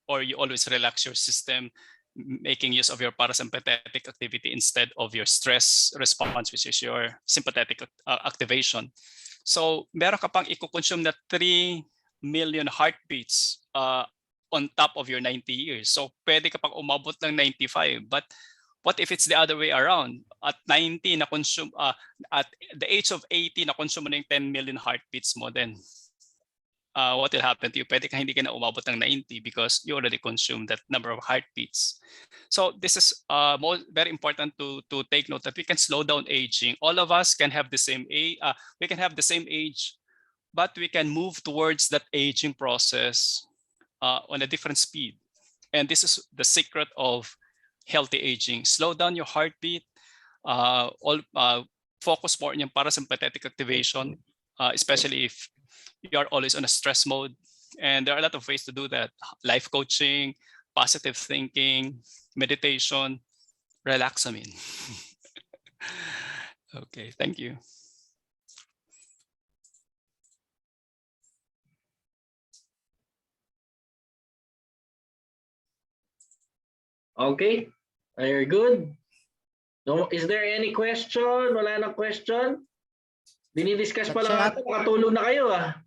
or you always relax your system, making use of your parasympathetic activity instead of your stress response, which is your sympathetic activation. So meron ka pang i-consume na 3 million heartbeats on top of your 90 years. So pwede ka pang umabot ng 95. But what if it's the other way around? At 90 na consume, at the age of 80 na consume mo ng 10 million heartbeats mo, then what will happen to you? Pwede ka hindi ka na umabot ng 90 because you already consumed that number of heartbeats. So this is very important to take note that we can slow down aging. All of us can have the same age. We can have the same age, but we can move towards that aging process on a different speed. And this is the secret of healthy aging. Slow down your heartbeat, focus more on yung parasympathetic activation, especially if you are always on a stress mode. And there are a lot of ways to do that. Life coaching, positive thinking, meditation, relaxamine. Okay, thank you. Okay, are good? No, is there any question? Wala na question? Dinidiscuss Sa pa lang chat. natin, makatulog na kayo ah.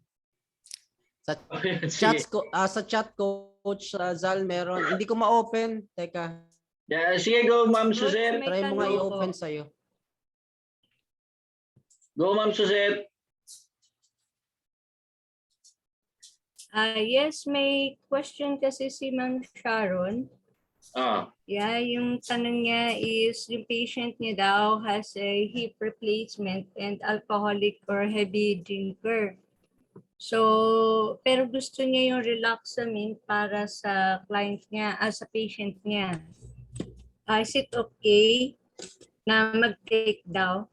Sa Okay, Chats sige. ko, sa chat coach Zal meron. Hindi ko ma-open. Teka, Yeah, sige, go Ma'am Coach, Suzette. may try mo nga tanong i-open po. sa'yo. Go Ma'am Suzette. Yes, may question kasi si Ma'am Sharon. Ah, Yeah, yung tanong niya is yung patient niya daw has a hip replacement and alcoholic or heavy drinker. So, pero gusto niya yung relaxamine para sa client niya, sa patient niya. Is it okay na mag-take daw?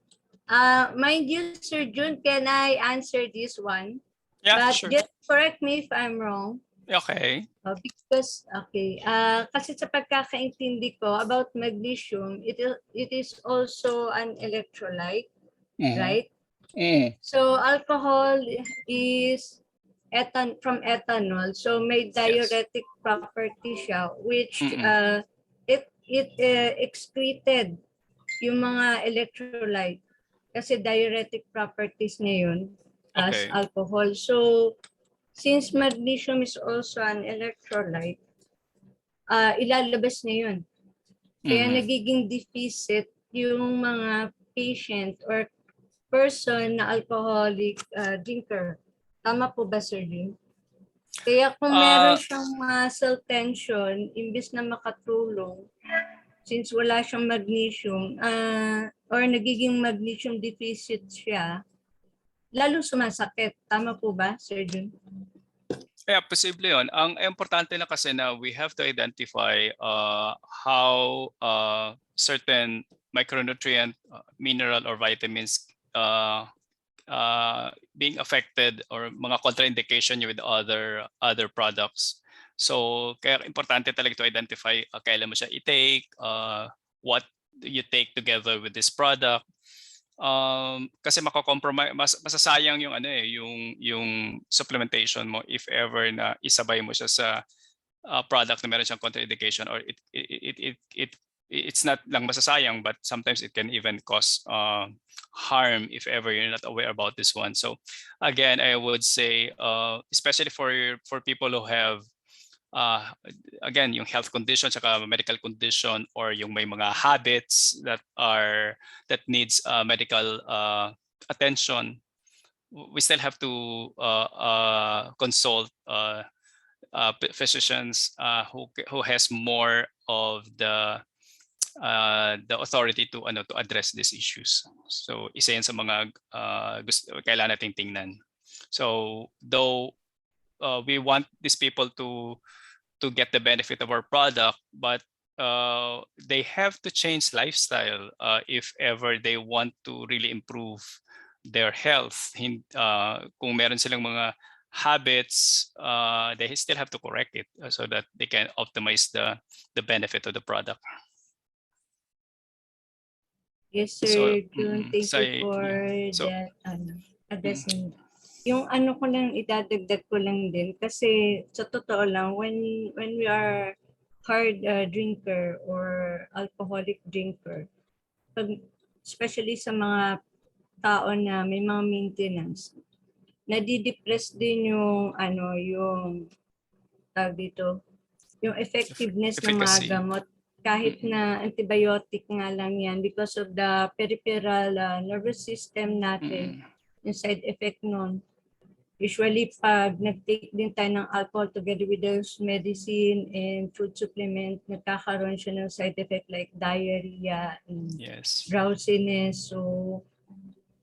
Mind you, Sir Jun, can I answer this one? Yeah, But sure. just correct me if I'm wrong. Okay. Because, okay, kasi sa pagkakaintindi ko about magnesium, it is also an electrolyte, right? So alcohol is from ethanol, so may diuretic property siya, which it excreted yung mga electrolyte kasi diuretic properties niya yun as Okay. alcohol. So since magnesium is also an electrolyte, ilalabas niya yun. Kaya nagiging deficit yung mga patient or person na alcoholic drinker. Tama po ba, Sir Jim? Kaya kung meron siyang muscle tension, imbis na makatulong, since wala siyang magnesium, or nagiging magnesium deficit siya, lalo sumasakit. Tama po ba, Sir Jim? Yeah, posible yun. Ang importante na kasi na we have to identify how certain micronutrient, mineral or vitamins being affected or mga contraindication with other products. So kaya importante talaga to identify kailan mo siya i-take, what you take together with this product. Kasi masasayang yung yung supplementation mo if ever na isabay mo siya sa product na meron siyang contraindication, or it's not lang masasayang but sometimes it can even cause harm if ever you're not aware about this one. So again, I would say especially for people who have again yung health condition saka medical condition, or yung may mga habits that needs medical attention, we still have to consult physicians who has more of the authority to address these issues. So isa yan sa mga kailangan nating tingnan. So though we want these people to get the benefit of our product, but they have to change lifestyle if ever they want to really improve their health. Kung meron silang mga habits, they still have to correct it so that they can optimize the benefit of the product. Yes, So, Sir Jun. Thank you for so, that addressing. Yung ano ko lang, idadagdag ko lang din kasi sa totoo lang, when we are hard drinker or alcoholic drinker, especially sa mga tao na may mga maintenance, nadidepress din yung yung tawag dito, yung effectiveness ng mga efficacy. gamot kahit na antibiotic nga lang yan because of the peripheral nervous system natin, yung side effect nun. Usually, pag nag-take din tayo ng alcohol together with those medicine and food supplement, nagkakaroon siya ng side effect like diarrhea and drowsiness. So,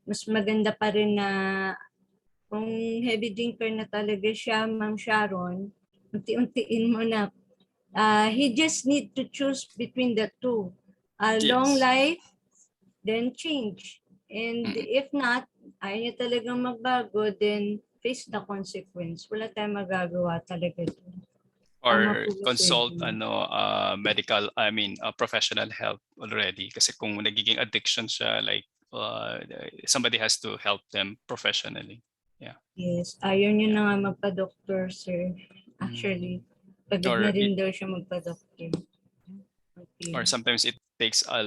mas maganda pa rin na kung heavy drinker na talaga siya, Ma'am Sharon, unti-untiin mo na. He just need to choose between the two. Long Yes. life, then change. And Mm. if not, ayaw niya talagang magbago, then face the consequence. Wala tayong magagawa talaga dun. Tama Or po ba, Sir consult Jun? professional help already, kasi kung nagiging addiction siya, like somebody has to help them professionally. Yes, ayaw niya na nga magpa-doktor, sir. Actually, pagod Or na rin daw siya magpa-doktor. Okay. or sometimes it takes a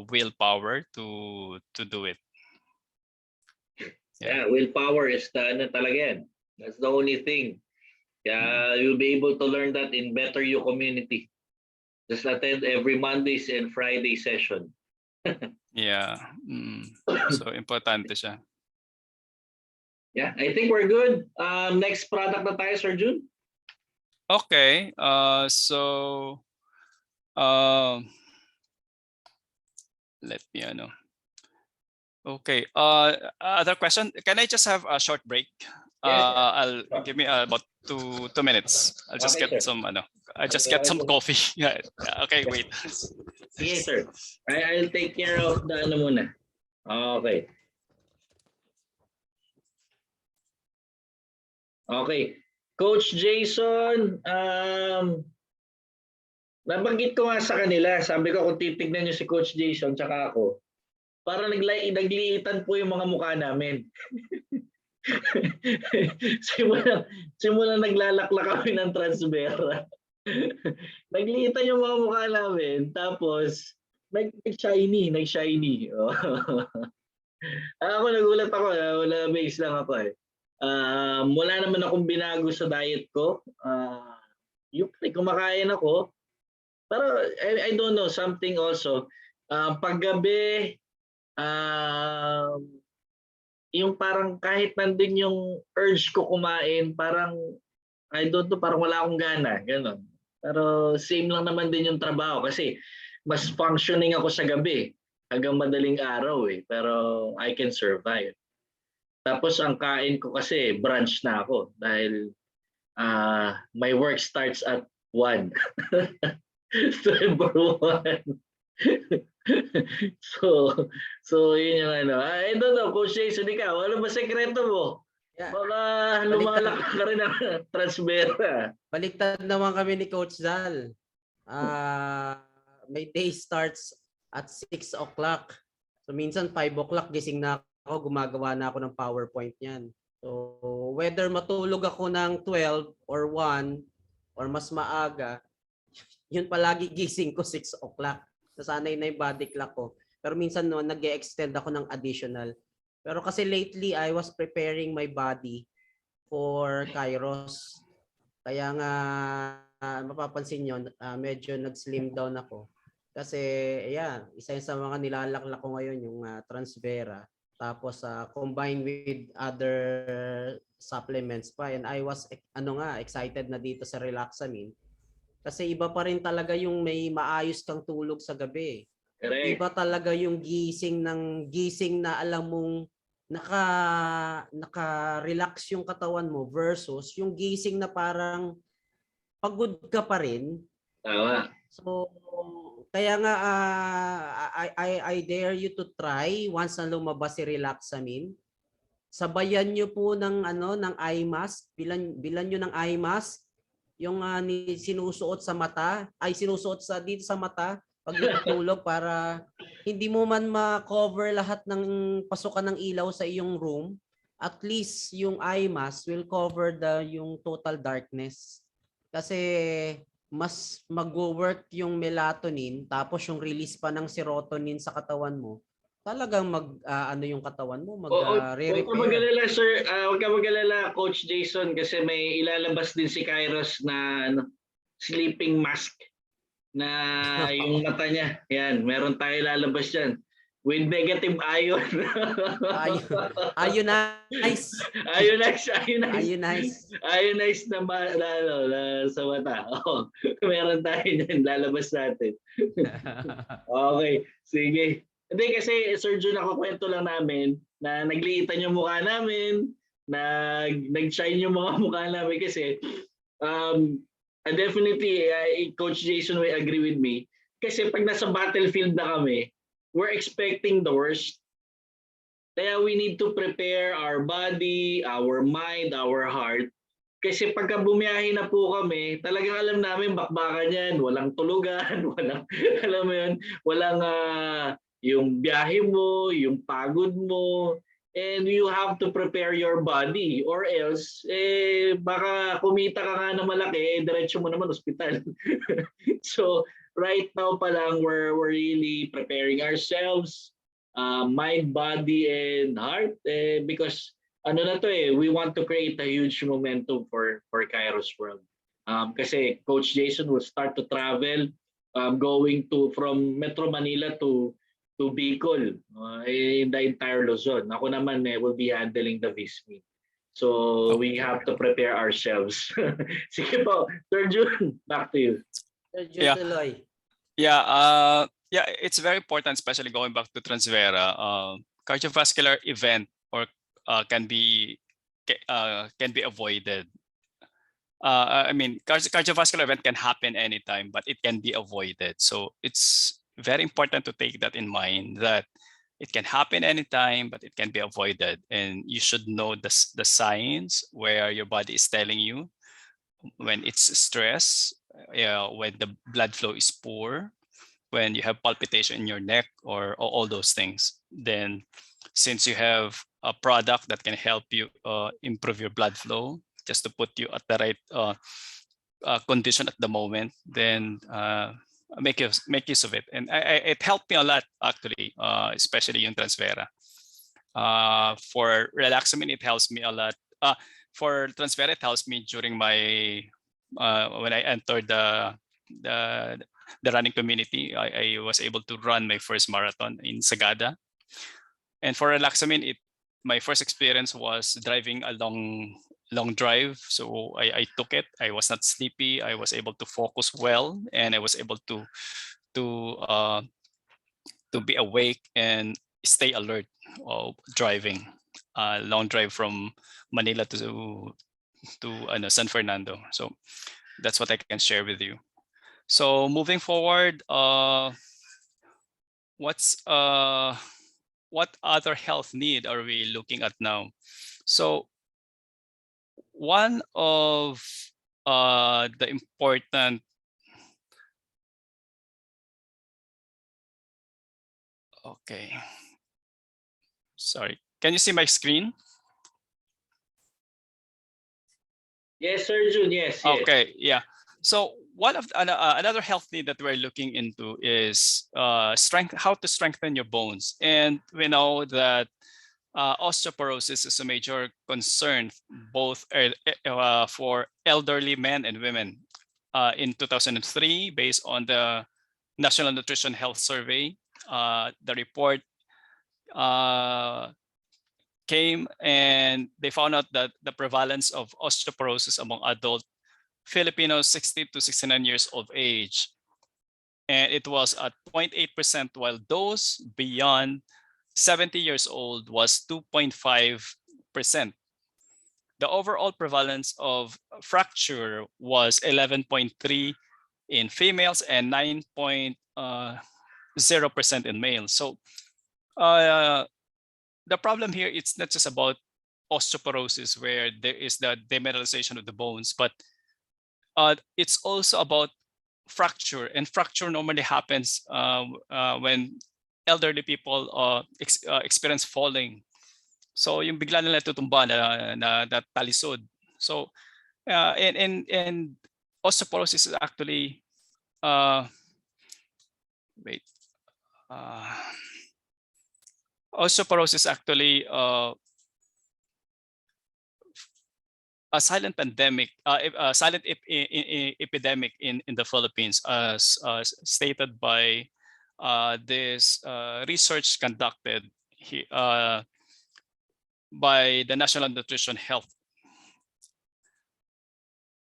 willpower to do it. Yeah, willpower is the ano talaga yan. That's the only thing. Kaya you'll be able to learn that in Better You community. Just attend every Mondays and Friday session. Yeah. So importante siya. Yeah, I think we're good. Next product na tayo, Sir Jun. Okay. So let me Okay. Other question. Can I just have a short break? Yes. I'll give me about 2 minutes. I'll just Okay, get sir. some I just get some coffee. Yeah. Okay, wait. Sige, sir. I'll take care of the ano muna. Okay. Okay. Coach Jason, nabanggit ko nga sa kanila, sabi ko kung titignan niyo si Coach Jason tsaka ako, parang nagliitan po yung mga mukha namin. simula naglalakla kami ng Transbera. Nagliitan yung mga mukha namin, tapos nag-shiny. Oh. Ako nagulat ako, wala base lang ako eh. Wala naman akong binago sa diet ko. Yung kumakain ako, pero I don't know, something also. Paggabi, yung parang kahit nandun yung urge ko kumain, parang I don't know, parang wala akong gana, gano'n. Pero same lang naman din yung trabaho kasi mas functioning ako sa gabi hanggang madaling araw eh. Pero I can survive. Tapos ang kain ko kasi brunch na ako dahil my work starts at 1. December 1. so yun yung ano. I don't know, Coach Jason, ikaw, ano ba sekreto mo? Yeah. Baka lumalak ka rin ng Transbera. Baliktad naman kami ni Coach Zal. My day starts at 6 o'clock. So minsan 5 o'clock gising na ako, gumagawa na ako ng PowerPoint niyan. So whether matulog ako ng 12 or 1 or mas maaga, yun palagi gising ko 6 o'clock. Nasanay na yung body clock ko. Pero minsan no, nag-extend ako ng additional. Pero kasi lately, I was preparing my body for Kairos. Kaya nga, mapapansin nyo, medyo nag-slim down ako. Kasi, yeah, isa sa mga nilalaklak ko ngayon, yung Transvera. Tapos, combined with other supplements pa. And I was, excited na dito sa Relaxamine. Kasi iba pa rin talaga yung may maayos kang tulog sa gabi. Correct. Iba talaga yung gising na alam mong naka-relax yung katawan mo versus yung gising na parang pagod ka pa rin. Tama. So kaya nga I dare you to try once na lumabas si Relaxamine. Sabayan niyo po ng ng eye mask, bilan niyo ng eye mask yung sinusuot sa mata, ay sinusuot sa dito sa mata pag natutulog para hindi mo man ma-cover lahat ng pasukan ng ilaw sa iyong room, at least yung eye mask will cover yung total darkness. Kasi mas mag-work yung melatonin, tapos yung release pa ng serotonin sa katawan mo. Talagang yung katawan mo Huwag mag-re-repair. ka mag-alala, sir. Huwag ka mag-alala, Coach Jason, kasi may ilalabas din si Kairos na sleeping mask na yung mata niya. Yan, meron tayo ilalabas dyan. With negative ion. Ionize. Ionize na sa mata. Oh, meron tayo dyan, lalabas natin. Okay, sige. Hindi kasi, Sir Jun, kwento lang namin na nagliitan yung mukha namin, nag-shine yung mga mukha namin kasi And definitely, Coach Jason will agree with me. Kasi pag nasa battlefield na kami, we're expecting the worst. Kaya we need to prepare our body, our mind, our heart. Kasi pagka bumiyahe na po kami, talagang alam namin bakbakan yan, walang tulugan, walang, alam mo yun, walang yung biyahe mo, yung pagod mo, and you have to prepare your body or else baka kumita ka nga na malaki, diretso mo naman ospital. So right now pa lang we're really preparing ourselves, mind, body, and heart, because ano na to we want to create a huge momentum for Kairos World. Kasi Coach Jason will start to travel, going to from Metro Manila to Bicol, in the entire Luzon. Ako naman will be handling the VISMI. So we have to prepare ourselves. Sige po, Sir Jun, back to you. Sir Yeah. Tuloy. Yeah, it's very important, especially going back to Transvera. Cardiovascular event or can be avoided. I mean, cardiovascular event can happen anytime, but it can be avoided. So it's very important to take that in mind, that it can happen anytime, but it can be avoided. And you should know the signs where your body is telling you when it's stress, when the blood flow is poor, when you have palpitation in your neck, or all those things. Then since you have a product that can help you improve your blood flow, just to put you at the right condition at the moment, then make use of it. And it helped me a lot, actually, especially yung Transvera. For Relaxamine, it helps me a lot. For Transvera, it helps me during my when I entered the running community. I was able to run my first marathon in Sagada. And for Relaxamine, my first experience was driving a long drive. So I took it. I was not sleepy. I was able to focus well, and I was able to be awake and stay alert while driving a long drive from Manila to San Fernando. So that's what I can share with you. So moving forward, what other health need are we looking at now? So one of the important sorry, can you see my screen? Yes, Sir Jun, yes. Okay, yeah. So one of another health need that we're looking into is how to strengthen your bones. And we know that osteoporosis is a major concern both for elderly men and women. In 2003, based on the National Nutrition Health Survey, the report came and they found out that the prevalence of osteoporosis among adult Filipinos 60 to 69 years of age, and it was at 0.8%, while those beyond 70 years old was 2.5%. The overall prevalence of fracture was 11.3 in females and 9.0% in males. So the problem here, it's not just about osteoporosis where there is the demineralization of the bones, but it's also about fracture, and fracture normally happens when elderly people experience falling. So yung bigla nila tutumba na talisod. So and osteoporosis is actually osteoporosis actually a silent pandemic, a silent epidemic in the Philippines, as stated by this research conducted by the National Nutrition Health.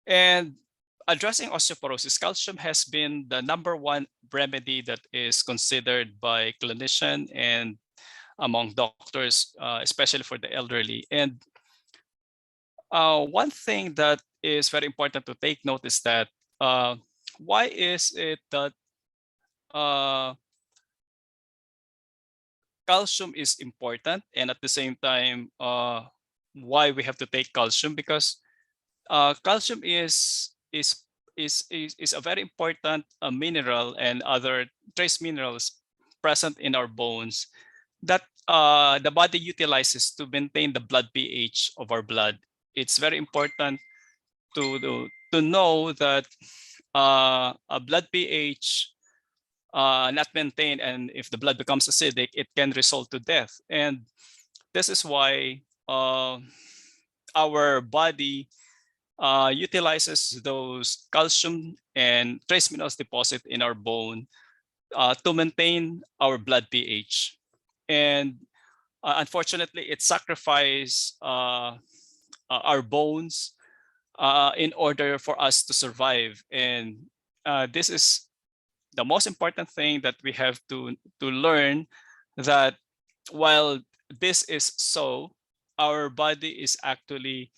And addressing osteoporosis, calcium has been the #1 remedy that is considered by clinicians and among doctors, especially for the elderly. And one thing that is very important to take note is that why is it that calcium is important, and at the same time, why we have to take calcium? Because calcium is a very important mineral and other trace minerals present in our bones that the body utilizes to maintain the blood pH of our blood. It's very important to know that a blood pH not maintained, and if the blood becomes acidic, it can result to death. And this is why our body utilizes those calcium and trace minerals deposit in our bone to maintain our blood pH. And unfortunately, it sacrifices our bones in order for us to survive. And this is the most important thing that we have to learn, that while this is so, our body is actually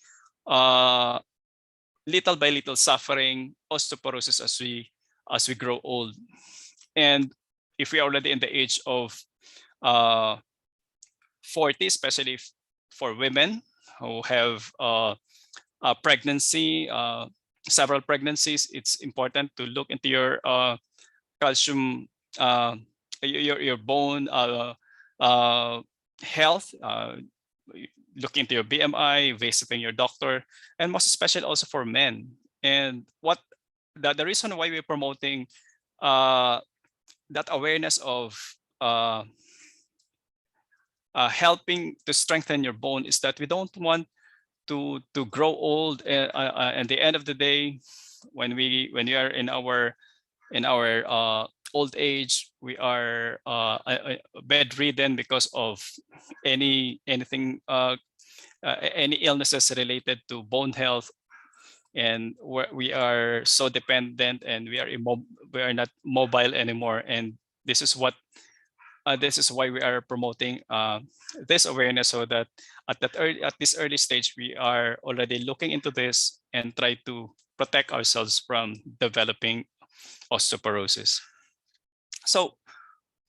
little by little suffering osteoporosis as we grow old. And if we are already in the age of 40, especially for women who have pregnancy, several pregnancies, it's important to look into your calcium, your bone health, look into your BMI, visiting your doctor, and most especially also for men. And what the reason why we're promoting that awareness of helping to strengthen your bone is that we don't want to grow old, and at the end of the day, when we are in our old age, we are bedridden because of anything any illnesses related to bone health, and we are so dependent, and we are not mobile anymore. And this is what this is why we are promoting this awareness, so that at this early stage we are already looking into this and try to protect ourselves from developing osteoporosis. So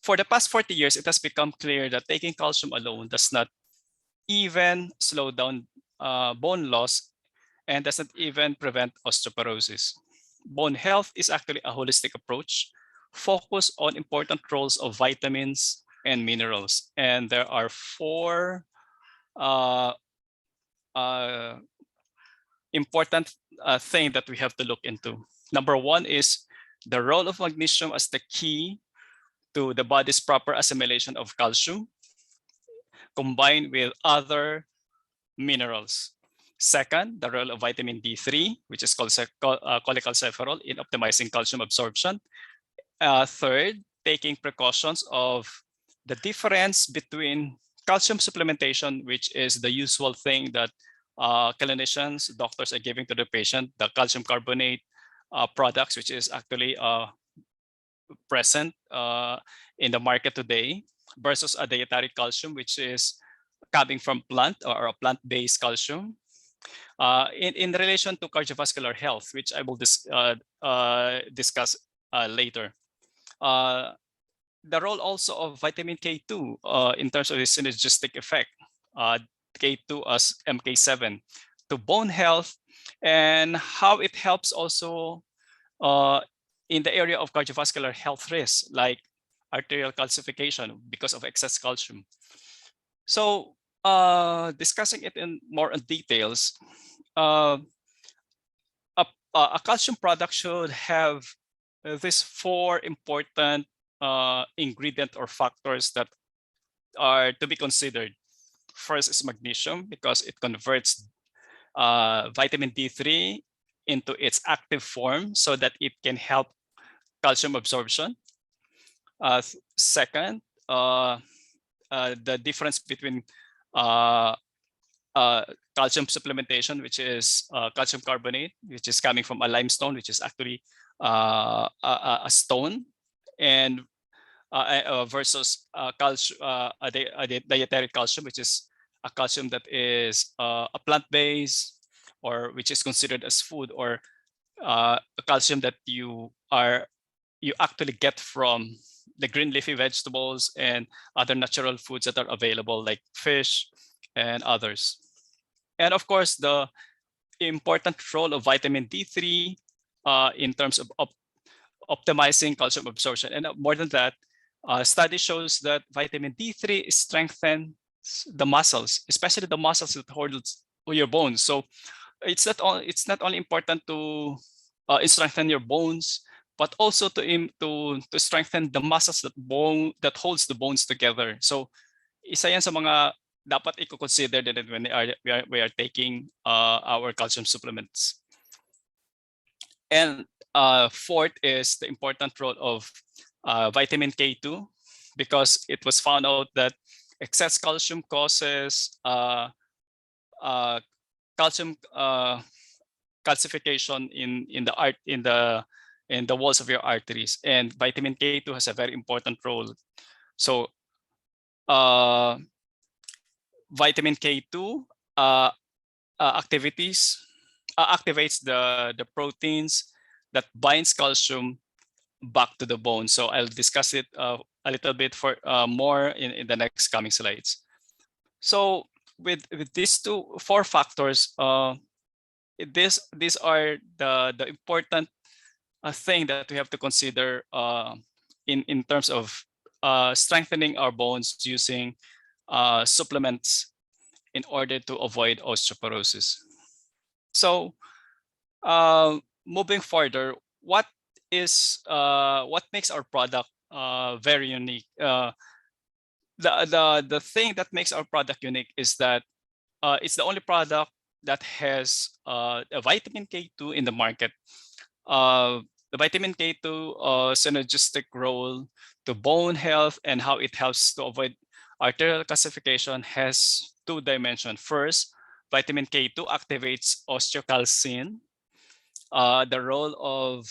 for the past 40 years, it has become clear that taking calcium alone does not even slow down bone loss and doesn't even prevent osteoporosis. Bone health is actually a holistic approach focused on important roles of vitamins and minerals. And there are four important things that we have to look into. Number one is the role of magnesium as the key to the body's proper assimilation of calcium, combined with other minerals. Second, the role of vitamin D3, which is called cholecalciferol, in optimizing calcium absorption. Third, taking precautions of the difference between calcium supplementation, which is the usual thing that clinicians, doctors are giving to the patient, the calcium carbonate products, which is actually present in the market today, versus a dietary calcium, which is coming from plant or a plant-based calcium. In relation to cardiovascular health, which I will discuss later. The role also of vitamin K2 in terms of the synergistic effect, K2 as MK7 to bone health, and how it helps also in the area of cardiovascular health risks like arterial calcification because of excess calcium. So discussing it in more details, a calcium product should have these four important ingredient or factors that are to be considered. First is magnesium, because it converts vitamin D3 into its active form so that it can help calcium absorption. Second, the difference between calcium supplementation, which is calcium carbonate, which is coming from a limestone, which is actually a stone, and versus calcium, a dietary calcium, which is a calcium that is a plant-based, or which is considered as food, or calcium that you actually get from the green leafy vegetables and other natural foods that are available, like fish and others. And of course, the important role of vitamin D3 in terms of optimizing calcium absorption. And more than that, study shows that vitamin D3 strengthens the muscles, especially the muscles that hold your bones. So it's not only important to strengthen your bones, but also to strengthen the muscles that holds the bones together. So isa yan sa mga dapat i-consider din when we are taking our calcium supplements. And fourth is the important role of vitamin K2, because it was found out that excess calcium causes calcium calcification in the walls of your arteries, and vitamin K2 has a very important role. So vitamin K2 activates the proteins that binds calcium back to the bone. So I'll discuss it a little bit for more in the next coming slides. So with these four factors, these are the important thing that we have to consider in terms of strengthening our bones using supplements in order to avoid osteoporosis. So moving further, what makes our product very unique? The thing that makes our product unique is that it's the only product that has a vitamin K2 in the market. The vitamin K2 synergistic role to bone health and how it helps to avoid arterial calcification has two dimensions. First, vitamin K2 activates osteocalcin. The role of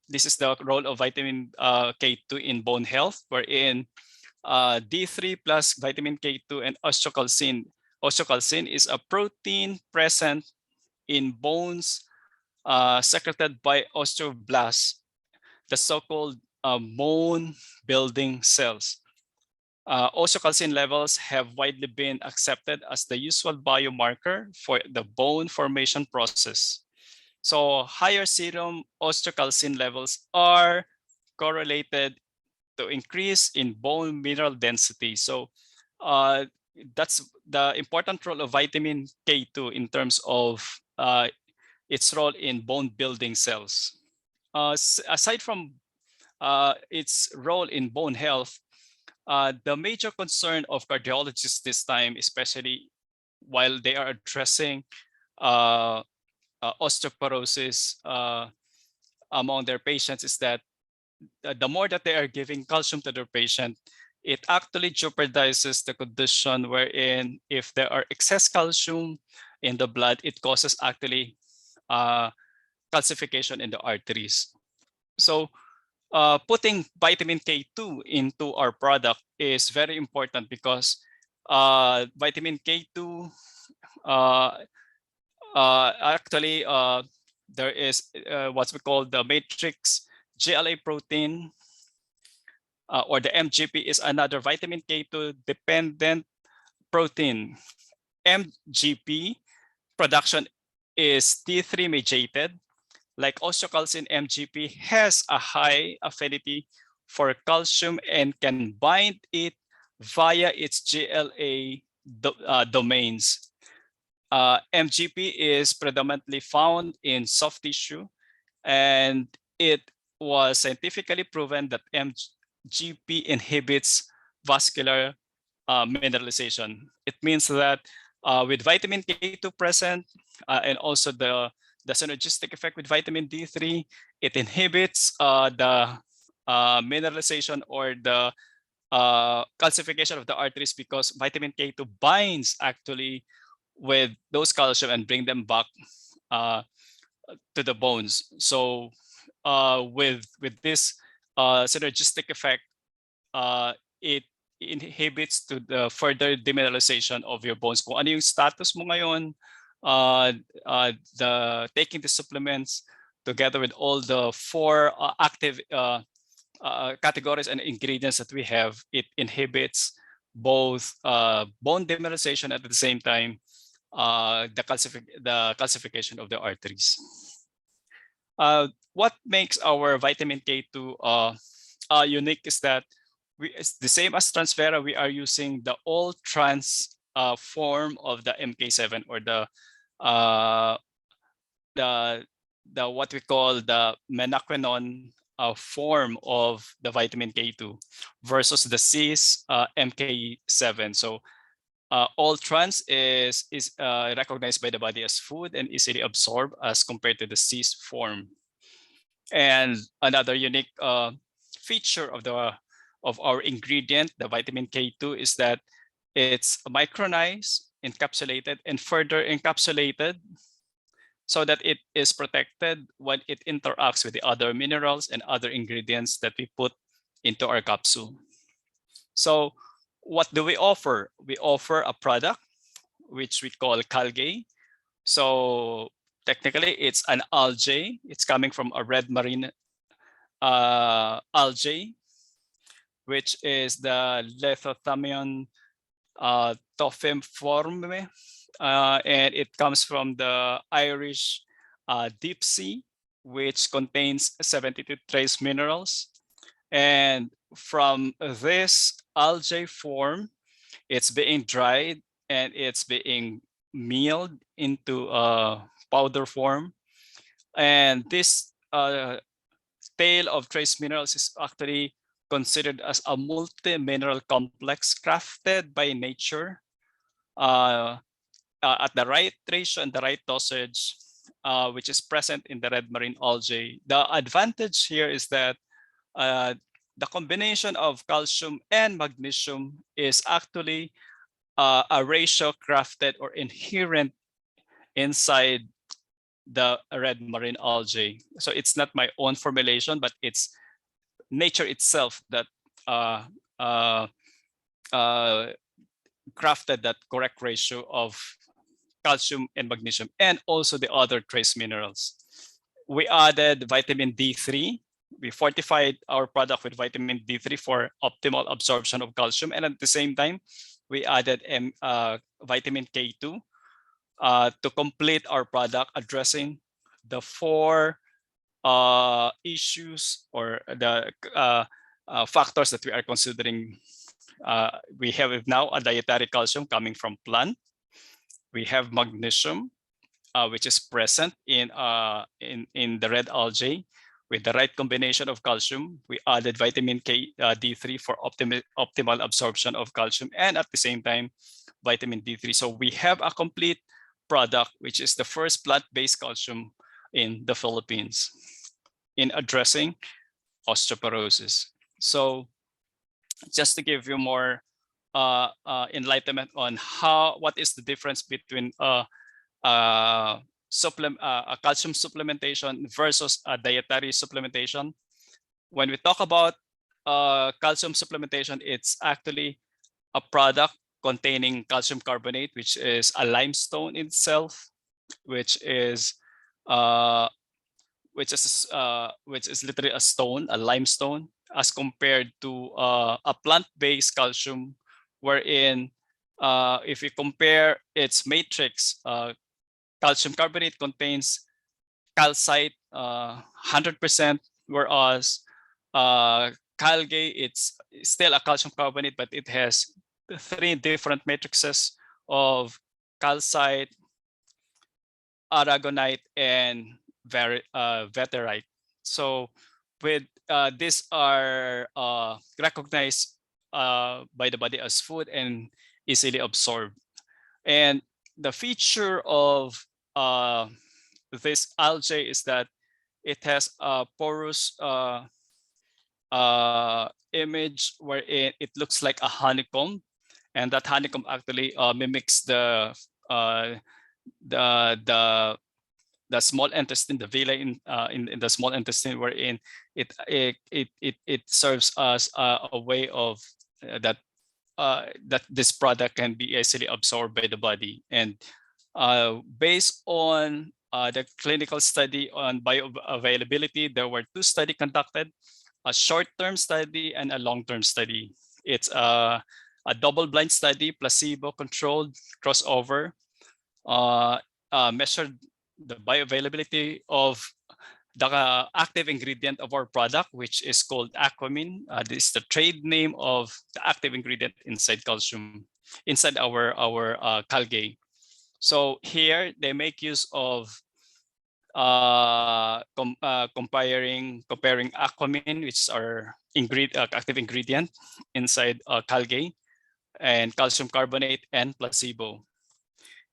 this is the role of vitamin K2 in bone health, wherein D3 plus vitamin K2 and osteocalcin. Osteocalcin is a protein present in bones secreted by osteoblasts, the so-called bone building cells. Osteocalcin levels have widely been accepted as the usual biomarker for the bone formation process. So higher serum osteocalcin levels are correlated to increase in bone mineral density. So that's the important role of vitamin K2 in terms of its role in bone building cells. Aside from its role in bone health, the major concern of cardiologists this time, especially while they are addressing osteoporosis among their patients, is that the more that they are giving calcium to their patient, it actually jeopardizes the condition wherein if there are excess calcium in the blood, it causes actually calcification in the arteries. So putting vitamin K2 into our product is very important because vitamin K2 actually there is what we call the matrix GLA protein or the MGP is another vitamin K2 dependent protein. MGP production is T3 mediated. Like osteocalcin, MGP has a high affinity for calcium and can bind it via its GLA domains. MGP is predominantly found in soft tissue, and it was scientifically proven that MGP inhibits vascular mineralization. It means that with vitamin K2 present and also the synergistic effect with vitamin D3, it inhibits the mineralization or the calcification of the arteries because vitamin K2 binds actually with those calcium and bring them back to the bones. So with this synergistic effect, it inhibits to the further demineralization of your bones. Kung ano yung status mo ngayon, the taking the supplements together with all the four active categories and ingredients that we have, it inhibits both bone demineralization at the same time the calcification of the arteries. What makes our vitamin K2 unique is that it's the same as Transfera. We are using the all trans form of the MK7, or uh, the what we call the menaquinone form of the vitamin K2 versus the cis MK7. So all trans is recognized by the body as food and easily absorbed as compared to the cis form. And another unique feature of our ingredient, the vitamin K2, is that it's micronized, encapsulated, and further encapsulated so that it is protected when it interacts with the other minerals and other ingredients that we put into our capsule. So what do we offer? We offer a product which we call Calgay. So technically it's an algae. It's coming from a red marine algae, which is the Lithothamnion tophiforme, and it comes from the Irish deep sea, which contains 72 trace minerals. And from this algae form, it's being dried and it's being milled into a powder form. And this tail of trace minerals is actually considered as a multi-mineral complex crafted by nature at the right ratio and the right dosage, which is present in the red marine algae. The advantage here is that the combination of calcium and magnesium is actually a ratio crafted or inherent inside the red marine algae. So it's not my own formulation, but it's nature itself that crafted that correct ratio of calcium and magnesium, and also the other trace minerals. We added vitamin D3. We fortified our product with vitamin D3 for optimal absorption of calcium. And at the same time, we added vitamin K2 to complete our product, addressing the four issues or the factors that we are considering. We have now a dietary calcium coming from plant. We have magnesium, which is present in the red algae. With the right combination of calcium, we added vitamin D3 for optimal absorption of calcium, and at the same time, vitamin D3. So we have a complete product, which is the first plant-based calcium in the Philippines in addressing osteoporosis. So just to give you more enlightenment on what is the difference between a calcium supplementation versus a dietary supplementation. When we talk about calcium supplementation, it's actually a product containing calcium carbonate, which is a limestone itself, which is literally a stone, a limestone, as compared to a plant-based calcium, wherein if we compare its matrix, calcium carbonate contains calcite 100%, whereas Calgay, it's still a calcium carbonate, but it has 3 different matrices of calcite, aragonite, and veterite. So with these are recognized by the body as food and easily absorbed. And the feature of this algae is that it has a porous image wherein it looks like a honeycomb, and that honeycomb actually mimics the small intestine, the villi in the small intestine, wherein it serves as a way of that this product can be easily absorbed by the body. And Based on the clinical study on bioavailability, there were 2 studies conducted, a short-term study and a long-term study. It's a double-blind study, placebo-controlled crossover, measured the bioavailability of the active ingredient of our product, which is called aquamine. This is the trade name of the active ingredient inside calcium, inside our Calgay. So here they make use of comparing aquamine, which is our active ingredient inside Calgay, and calcium carbonate and placebo.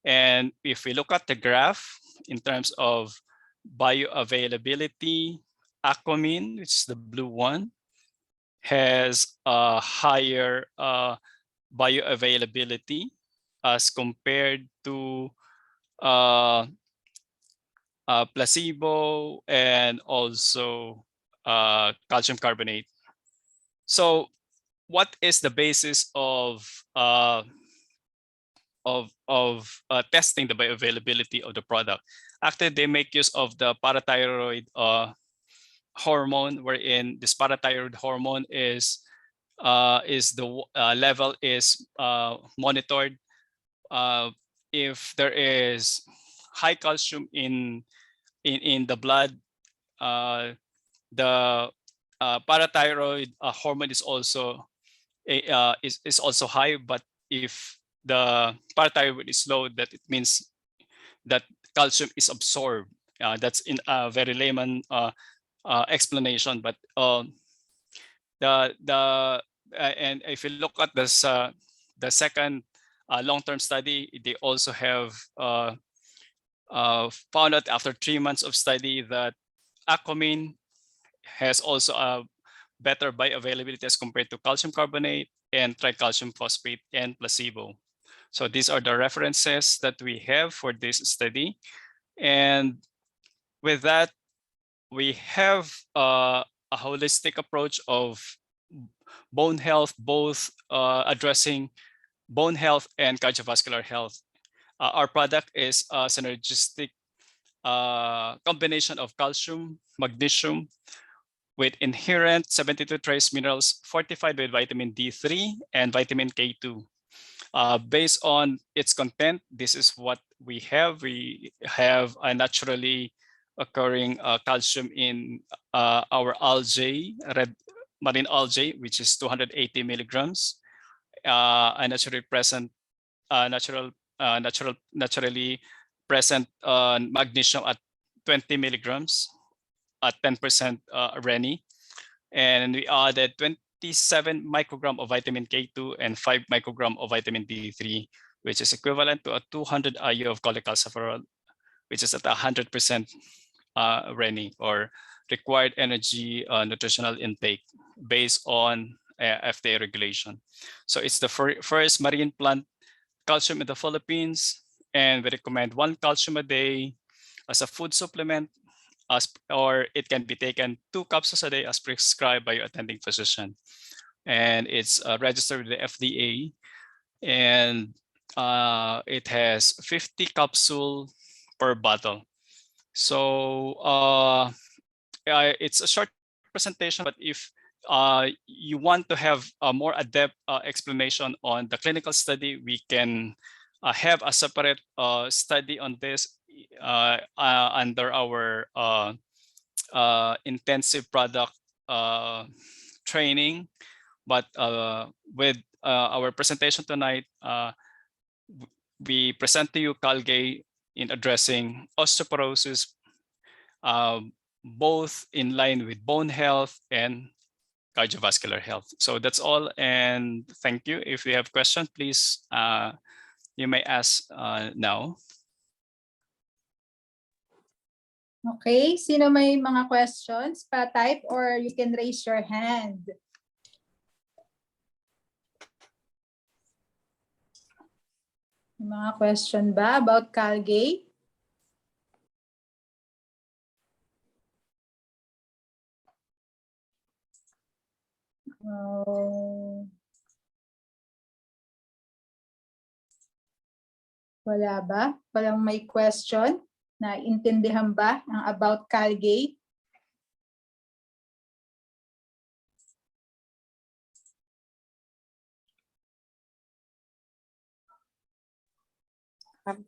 And if we look at the graph in terms of bioavailability, aquamine, which is the blue one, has a higher bioavailability as compared to placebo and also calcium carbonate. So what is the basis of testing the bioavailability of the product? Actually, they make use of the parathyroid hormone, wherein this parathyroid hormone is the level is monitored. If there is high calcium in the blood, the parathyroid hormone is also is also high. But if the parathyroid is low, that it means that calcium is absorbed. That's in a very layman explanation. But and if you look at this, the second long-term study, they also have found out after 3 months of study that aquamine has also a better bioavailability as compared to calcium carbonate and tricalcium phosphate and placebo. So these are the references that we have for this study. And with that, we have a holistic approach of bone health, both addressing bone health and cardiovascular health. Our product is a synergistic combination of calcium, magnesium, with inherent 72 trace minerals fortified with vitamin D3 and vitamin K2. Based on its content, this is what we have. We have a naturally occurring calcium in our algae, red marine algae, which is 280 milligrams, a naturally present, naturally present magnesium at 20 milligrams at 10% Reni. And we added 27 microgram of vitamin K2 and 5 microgram of vitamin D3, which is equivalent to a 200 IU of cholecalciferol, which is at 100% Reni, or required energy nutritional intake based on FDA regulation. So it's the first marine plant calcium in the Philippines, and we recommend 1 calcium a day as a food supplement, or it can be taken 2 capsules a day as prescribed by your attending physician. And it's registered with the FDA, and it has 50 capsule per bottle. So it's a short presentation, but if you want to have a more adept explanation on the clinical study, we can have a separate study on this under our intensive product training. But with our presentation tonight, we present to you Calgay in addressing osteoporosis, both in line with bone health and cardiovascular health. So that's all, and thank you. If you have questions, please, you may ask now. Okay, sino may mga questions? Pa-type or you can raise your hand. May mga question ba about Calgay? Wala ba? Walang may question? Naintindihan ba ang about Calgate?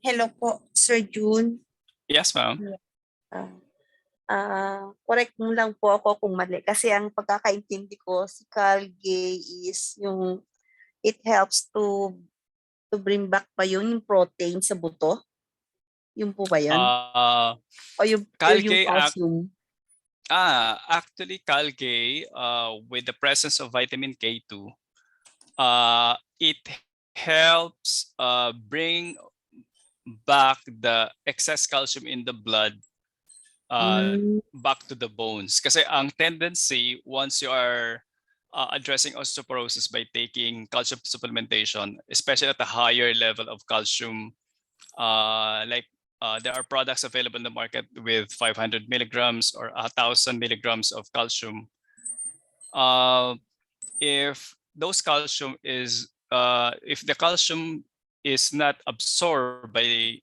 Hello po, Sir June. Yes, ma'am. Correct mo lang po ako kung mali. Kasi ang pagkakaintindi ko, si Calgay is yung it helps to bring back pa yung protein sa buto. Yung po ba yun? O yung Calgay calcium? actually Calgay, with the presence of vitamin K2, it helps bring back the excess calcium in the blood back to the bones. Kasi ang tendency, once you are addressing osteoporosis by taking calcium supplementation, especially at a higher level of calcium, there are products available in the market with 500 milligrams or 1,000 milligrams of calcium. If those calcium is if the calcium is not absorbed by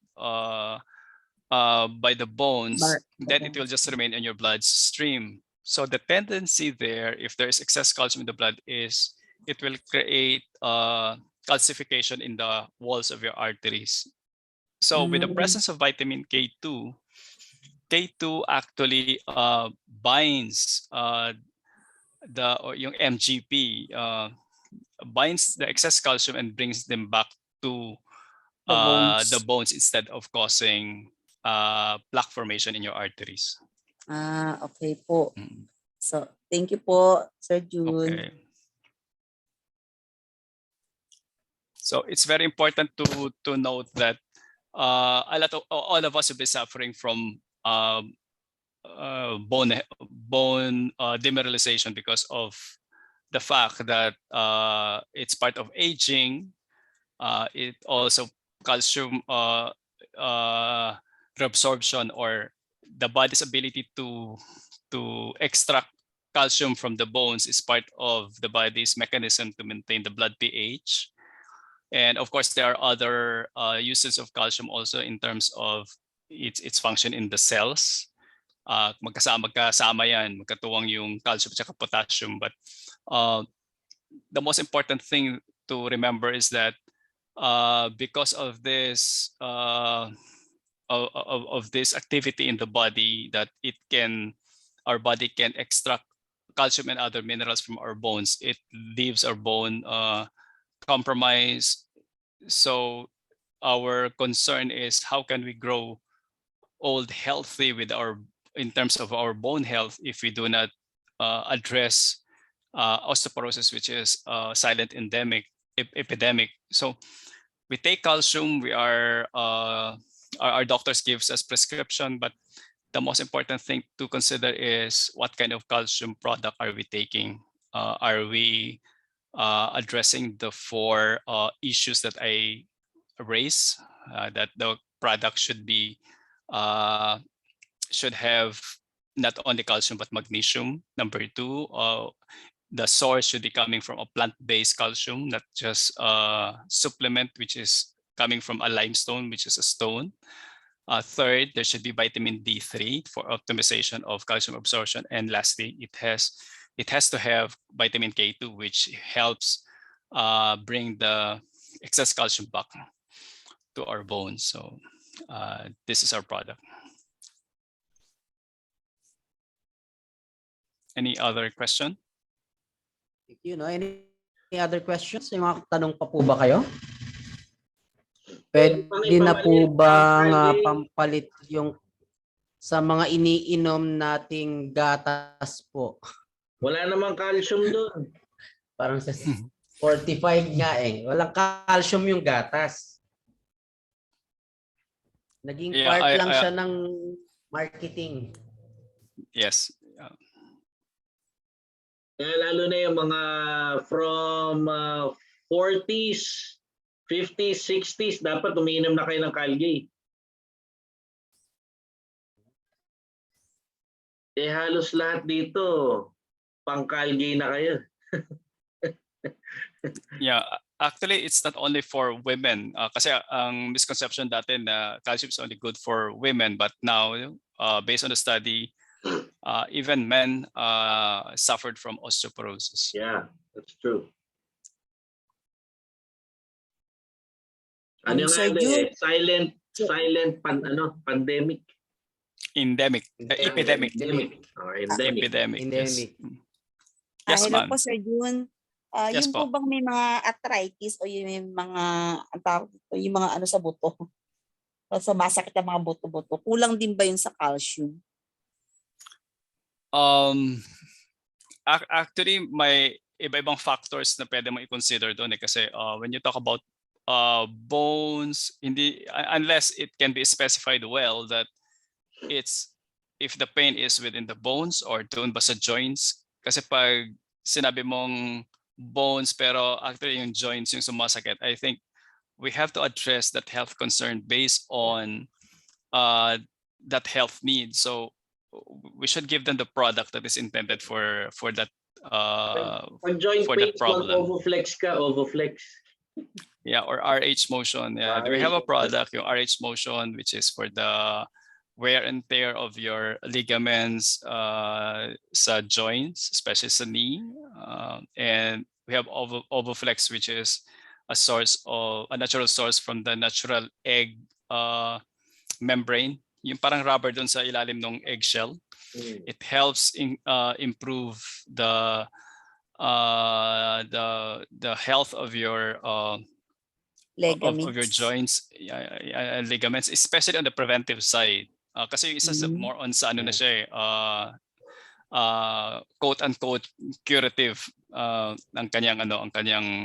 the bones, then it will just remain in your bloodstream. So the tendency there, if there is excess calcium in the blood, is it will create calcification in the walls of your arteries. So with the presence of vitamin K2, K2 actually binds yung MGP, binds the excess calcium and brings them back to the bones instead of causing plaque formation in your arteries. Okay po. So, thank you po, Sir June. Okay. So it's very important to note that all of us will be suffering from bone demineralization because of the fact that it's part of aging. It also calcium reabsorption, or the body's ability to extract calcium from the bones, is part of the body's mechanism to maintain the blood pH. And of course, there are other uses of calcium also in terms of its function in the cells. Magkasama yan, magkatuwang yung calcium at potassium. But the most important thing to remember is that because of this of this activity in the body, that our body can extract calcium and other minerals from our bones, it leaves our bone compromised. So our concern is, how can we grow old healthy in terms of our bone health if we do not address osteoporosis, which is a silent epidemic. So we take calcium. Our doctors gives us prescription, but the most important thing to consider is what kind of calcium product are we taking? Are we addressing the four issues that I raised? That the product should have not only calcium but magnesium. Number two, the source should be coming from a plant-based calcium, not just a supplement which is coming from a limestone, which is a stone. Third, there should be vitamin D3 for optimization of calcium absorption. And lastly, it has to have vitamin K2, which helps bring the excess calcium back to our bones. So this is our product. Any other question? Any other questions? May mga tanong pa po ba kayo? Pwede na po bang pampalit yung sa mga iniinom nating gatas po? Wala namang calcium doon. Parang sa 45 nga eh. Walang calcium yung gatas. Naging part lang siya ng marketing. Yes. Lalo na yung mga from 40s, 50s, 60s, dapat umiinom na kayo ng Calgate. Halos lahat dito, pang Calgate na kayo. Yeah, Actually, it's not only for women. Kasi ang misconception dati na calcium is only good for women, but now, based on the study, even men suffered from osteoporosis. Yeah, that's true. Ano nga Sir Jun, pandemic. Endemic, epidemic, Endemic. Endemic. epidemic. Yes. Endemic. Yes, hello ma'am. po Sir Jun. Yes Yung po. po bang may mga arthritis o yung mga ang tawag dito, yung mga ano sa buto? O sa masakit ang mga buto-buto. Kulang din ba yun sa calcium? Actually, may iba-ibang factors na pwede mo i-consider doon kasi when you talk about bones, hindi unless it can be specified well that it's if the pain is within the bones or doon ba sa joints. Kasi pag sinabi mong bones pero actually yung joints yung sumasakit, I think we have to address that health concern based on that health need. So we should give them the product that is intended for that Pag joint for pain, that problem. Ovoflex ka, Ovoflex. Yeah, or RH motion. Yeah, we have a RH. product, yung RH motion, which is for the wear and tear of your ligaments sa joints, especially sa knee. And we have Ovoflex, which is a natural source from the natural egg membrane. Yung parang rubber dun sa ilalim ng eggshell. It helps improve the health of your Ligaments. joints, ligaments, especially on the preventive side. Kasi yung isa more on sa ano na siya quote unquote curative ang kanyang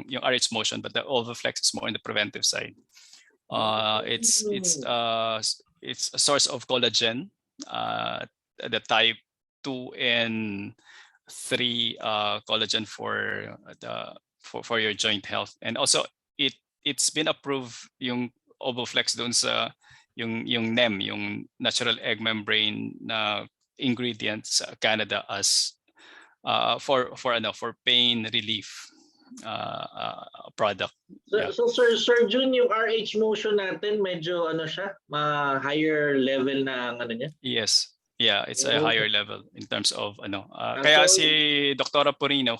yung RH motion, but the Ovoflex is more on the preventive side. It's a source of collagen, the type 2 and 3 collagen for your joint health, and also it's been approved yung Ovoflex doon sa yung NEM, yung natural egg membrane na ingredient sa Canada as for pain relief product. So Sir Jun, yung RH motion natin medyo siya, higher level na ang niya. Yes. Yeah, it's a higher level in terms of So, kaya si Dr. Purino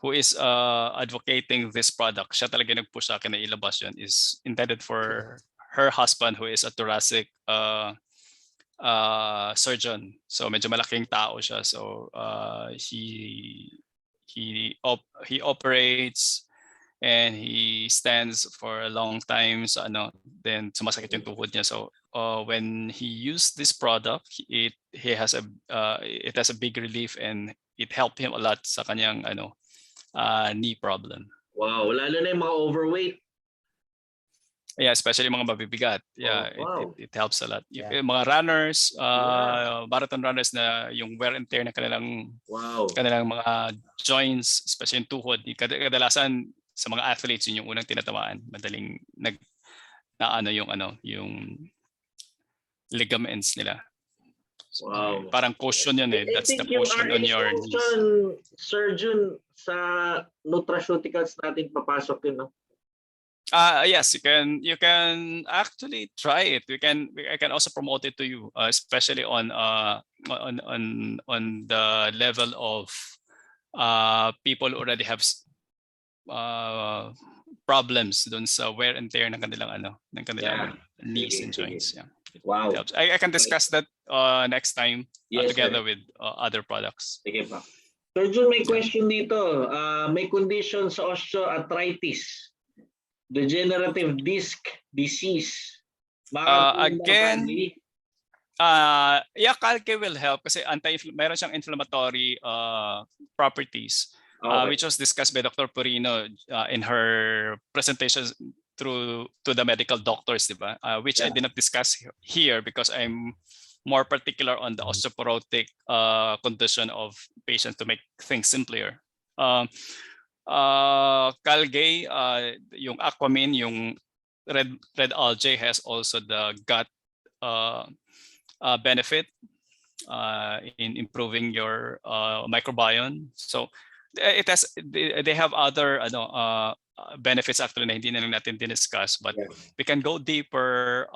who is advocating this product, siya talaga nag-push sa akin na ilabas yun, is intended for her husband who is a thoracic surgeon. So medyo malaking tao siya. So he operates and he stands for a long time, so then sumasakit yung tuhod niya. So when he used this product, it has a big relief, and it helped him a lot sa kanyang knee problem. Wow, lalo na yung mga overweight. Yeah, especially mga mabibigat. Yeah, wow. it helps a lot. Yeah. Yung mga runners, marathon runners na yung wear and tear na kanilang mga joints, especially yung tuhod. Kadalasan sa mga athletes, yun yung unang tinatamaan. Madaling yung ligaments nila. So, wow. Parang cushion yun eh. That's the cushion on your knees. Surgeon, sa nutraceuticals natin papasok yun, no? Yes, you can actually try it. I can also promote it to you, especially on the level of people who already have problems dun sa wear and tear ng kanilang knees and joints. Yeah. Wow. I can discuss that next time together with other products. Sige pa. Sir Jun, may question dito. May condition sa osteoarthritis, degenerative disc disease. Again, Calge will help kasi meron siyang inflammatory properties, which was discussed by Dr. Purino in her presentations to the medical doctors, diba? Which I did not discuss here because I'm more particular on the osteoporotic condition of patients to make things simpler. Calge, yung Aquamin, yung red algae has also the gut benefit in improving your microbiome. So It has they have other benefits actually na hindi na lang natin diniscuss, but Yeah. we can go deeper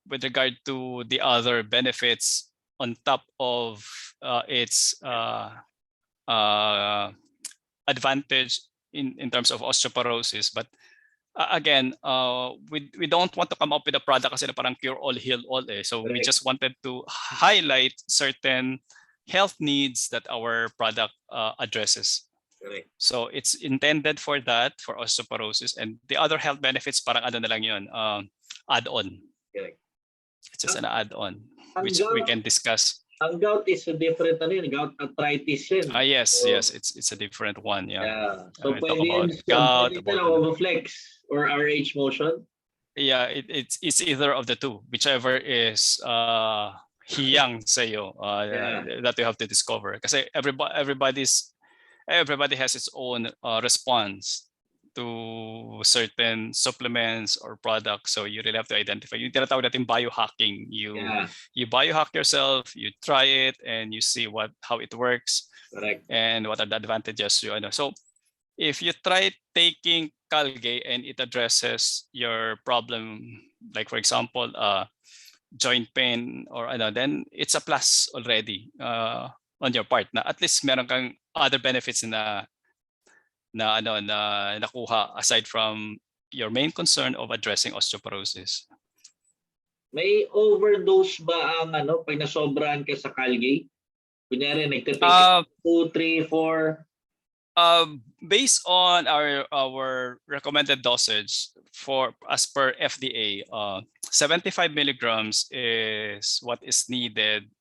with regard to the other benefits on top of its advantage in terms of osteoporosis. But again, we don't want to come up with a product kasi na parang cure all, heal all eh. So we Correct. just wanted to highlight certain health needs that our product addresses. Correct. So it's intended for that, for osteoporosis, and the other health benefits parang ano na lang yun, add-on. Correct. It's just an add-on, Ang which we gout, can discuss. ang gout is a different ano yun, gout arthritis yun. Yes, So, yes, it's a different one, yeah. Yeah. So We talk pwede yun, about gout, pwede about na flex or RH motion. yeah, it's either of the two, whichever is hiyang sa'yo Yeah. that you have to discover. Kasi everybody has its own response to certain supplements or products. So you really have to identify. Yung tinatawag natin biohacking. Yeah. You biohack yourself, you try it, and you see how it works. Correct. And what are the advantages. So if you try taking Calgay and it addresses your problem, like for example, joint pain or then it's a plus already on your part. Na at least meron kang other benefits na nakuha aside from your main concern of addressing osteoporosis. May overdose ba ang pag nasobrahan ka sa Calgay? Kunyari nagtitake 2, 3, 4. Based on our recommended dosage as per FDA, 75 milligrams is what is needed.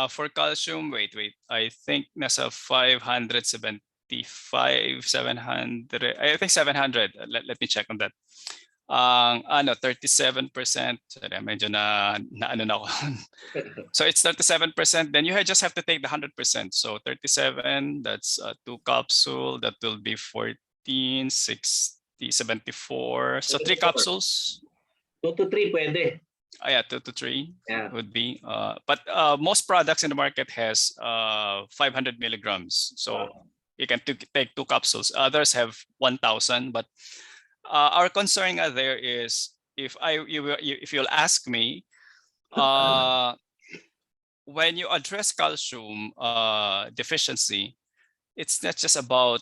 For calcium, wait, I think nasa 575, 700. I think 700. Let me check on that. 37%. Sorry, medyo na ako. So it's 37%. Then you just have to take the 100%. So 37, that's 2 capsule. That will be 14, 60, 74. So 3 capsules. 2 to 3 pwede. Yeah, 2 to 3 Yeah. would be. But most products in the market has 500 milligrams. So you can take 2 capsules. Others have 1,000. But our concern there is if you'll ask me, when you address calcium deficiency, it's not just about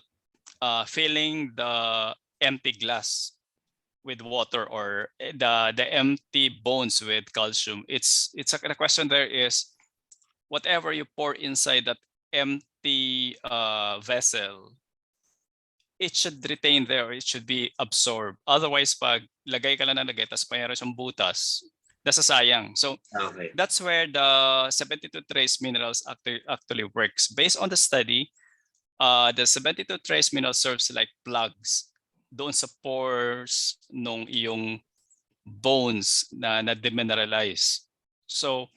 filling the empty glass with water or the empty bones with calcium. The question there is whatever you pour inside that empty vessel, it should retain there. It should be absorbed. Otherwise, pag lagay ka lang ng lagay, tapos mayroon siyang butas, nasasayang. So Okay. that's where the 72 trace minerals actually works. Based on the study, the 72 trace minerals serves like plugs doon sa pores nung iyong bones na demineralize. So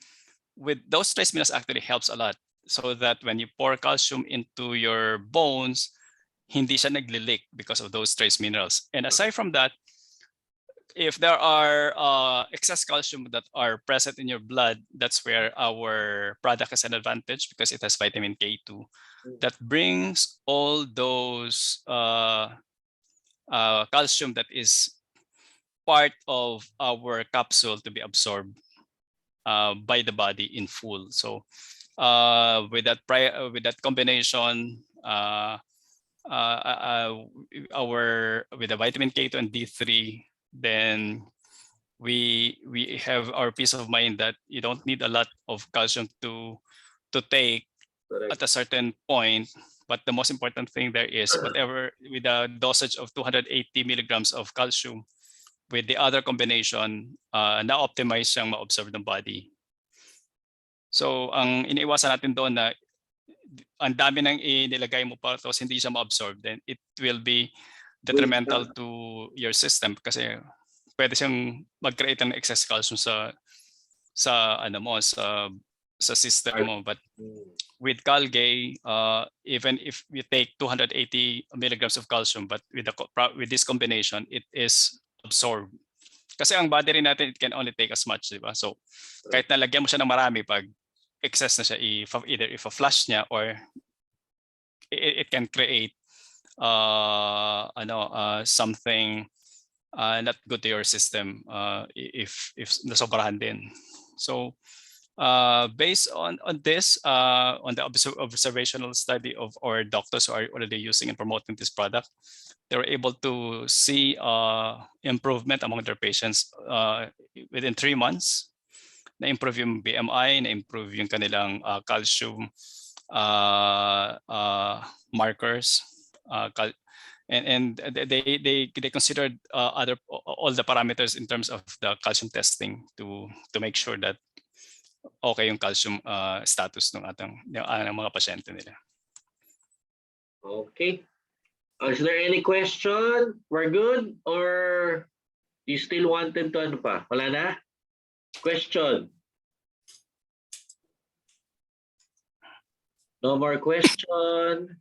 with those trace minerals actually helps a lot so that when you pour calcium into your bones, hindi siya nagli-leak because of those trace minerals. And aside from that, if there are excess calcium that are present in your blood, that's where our product has an advantage because it has vitamin K2 that brings all those calcium that is part of our capsule to be absorbed by the body in full. So with that combination, with the vitamin K2 and D3, then we have our peace of mind that you don't need a lot of calcium to take at a certain point. But the most important thing there is whatever with a dosage of 280 milligrams of calcium, with the other combination, na-optimize siyang ma-observe ng body. So ang iniiwasan natin doon na ang dami nang inilagay mo pa tapos hindi siya ma-absorb, then it will be detrimental to your system kasi pwede siyang mag-create ng excess calcium sa system mo. But with Calgay, even if you take 280 milligrams of calcium, but with this combination, it is absorbed. Kasi ang body rin natin, it can only take as much, di ba? So kahit nalagyan mo siya ng marami, pag excess na siya, either if a flush niya or it can create something not good to your system if nasobrahan din. So based on this, on the observational study of our doctors who are already using and promoting this product, they were able to see improvement among their patients within 3 months. Na-improve yung BMI, na-improve yung kanilang calcium markers, and they considered all the parameters in terms of the calcium testing to make sure that okay yung calcium status ng mga pasyente nila. Okay. Is there any question? We're good? Or you still wanted to ano pa? Wala na? Question? No more question?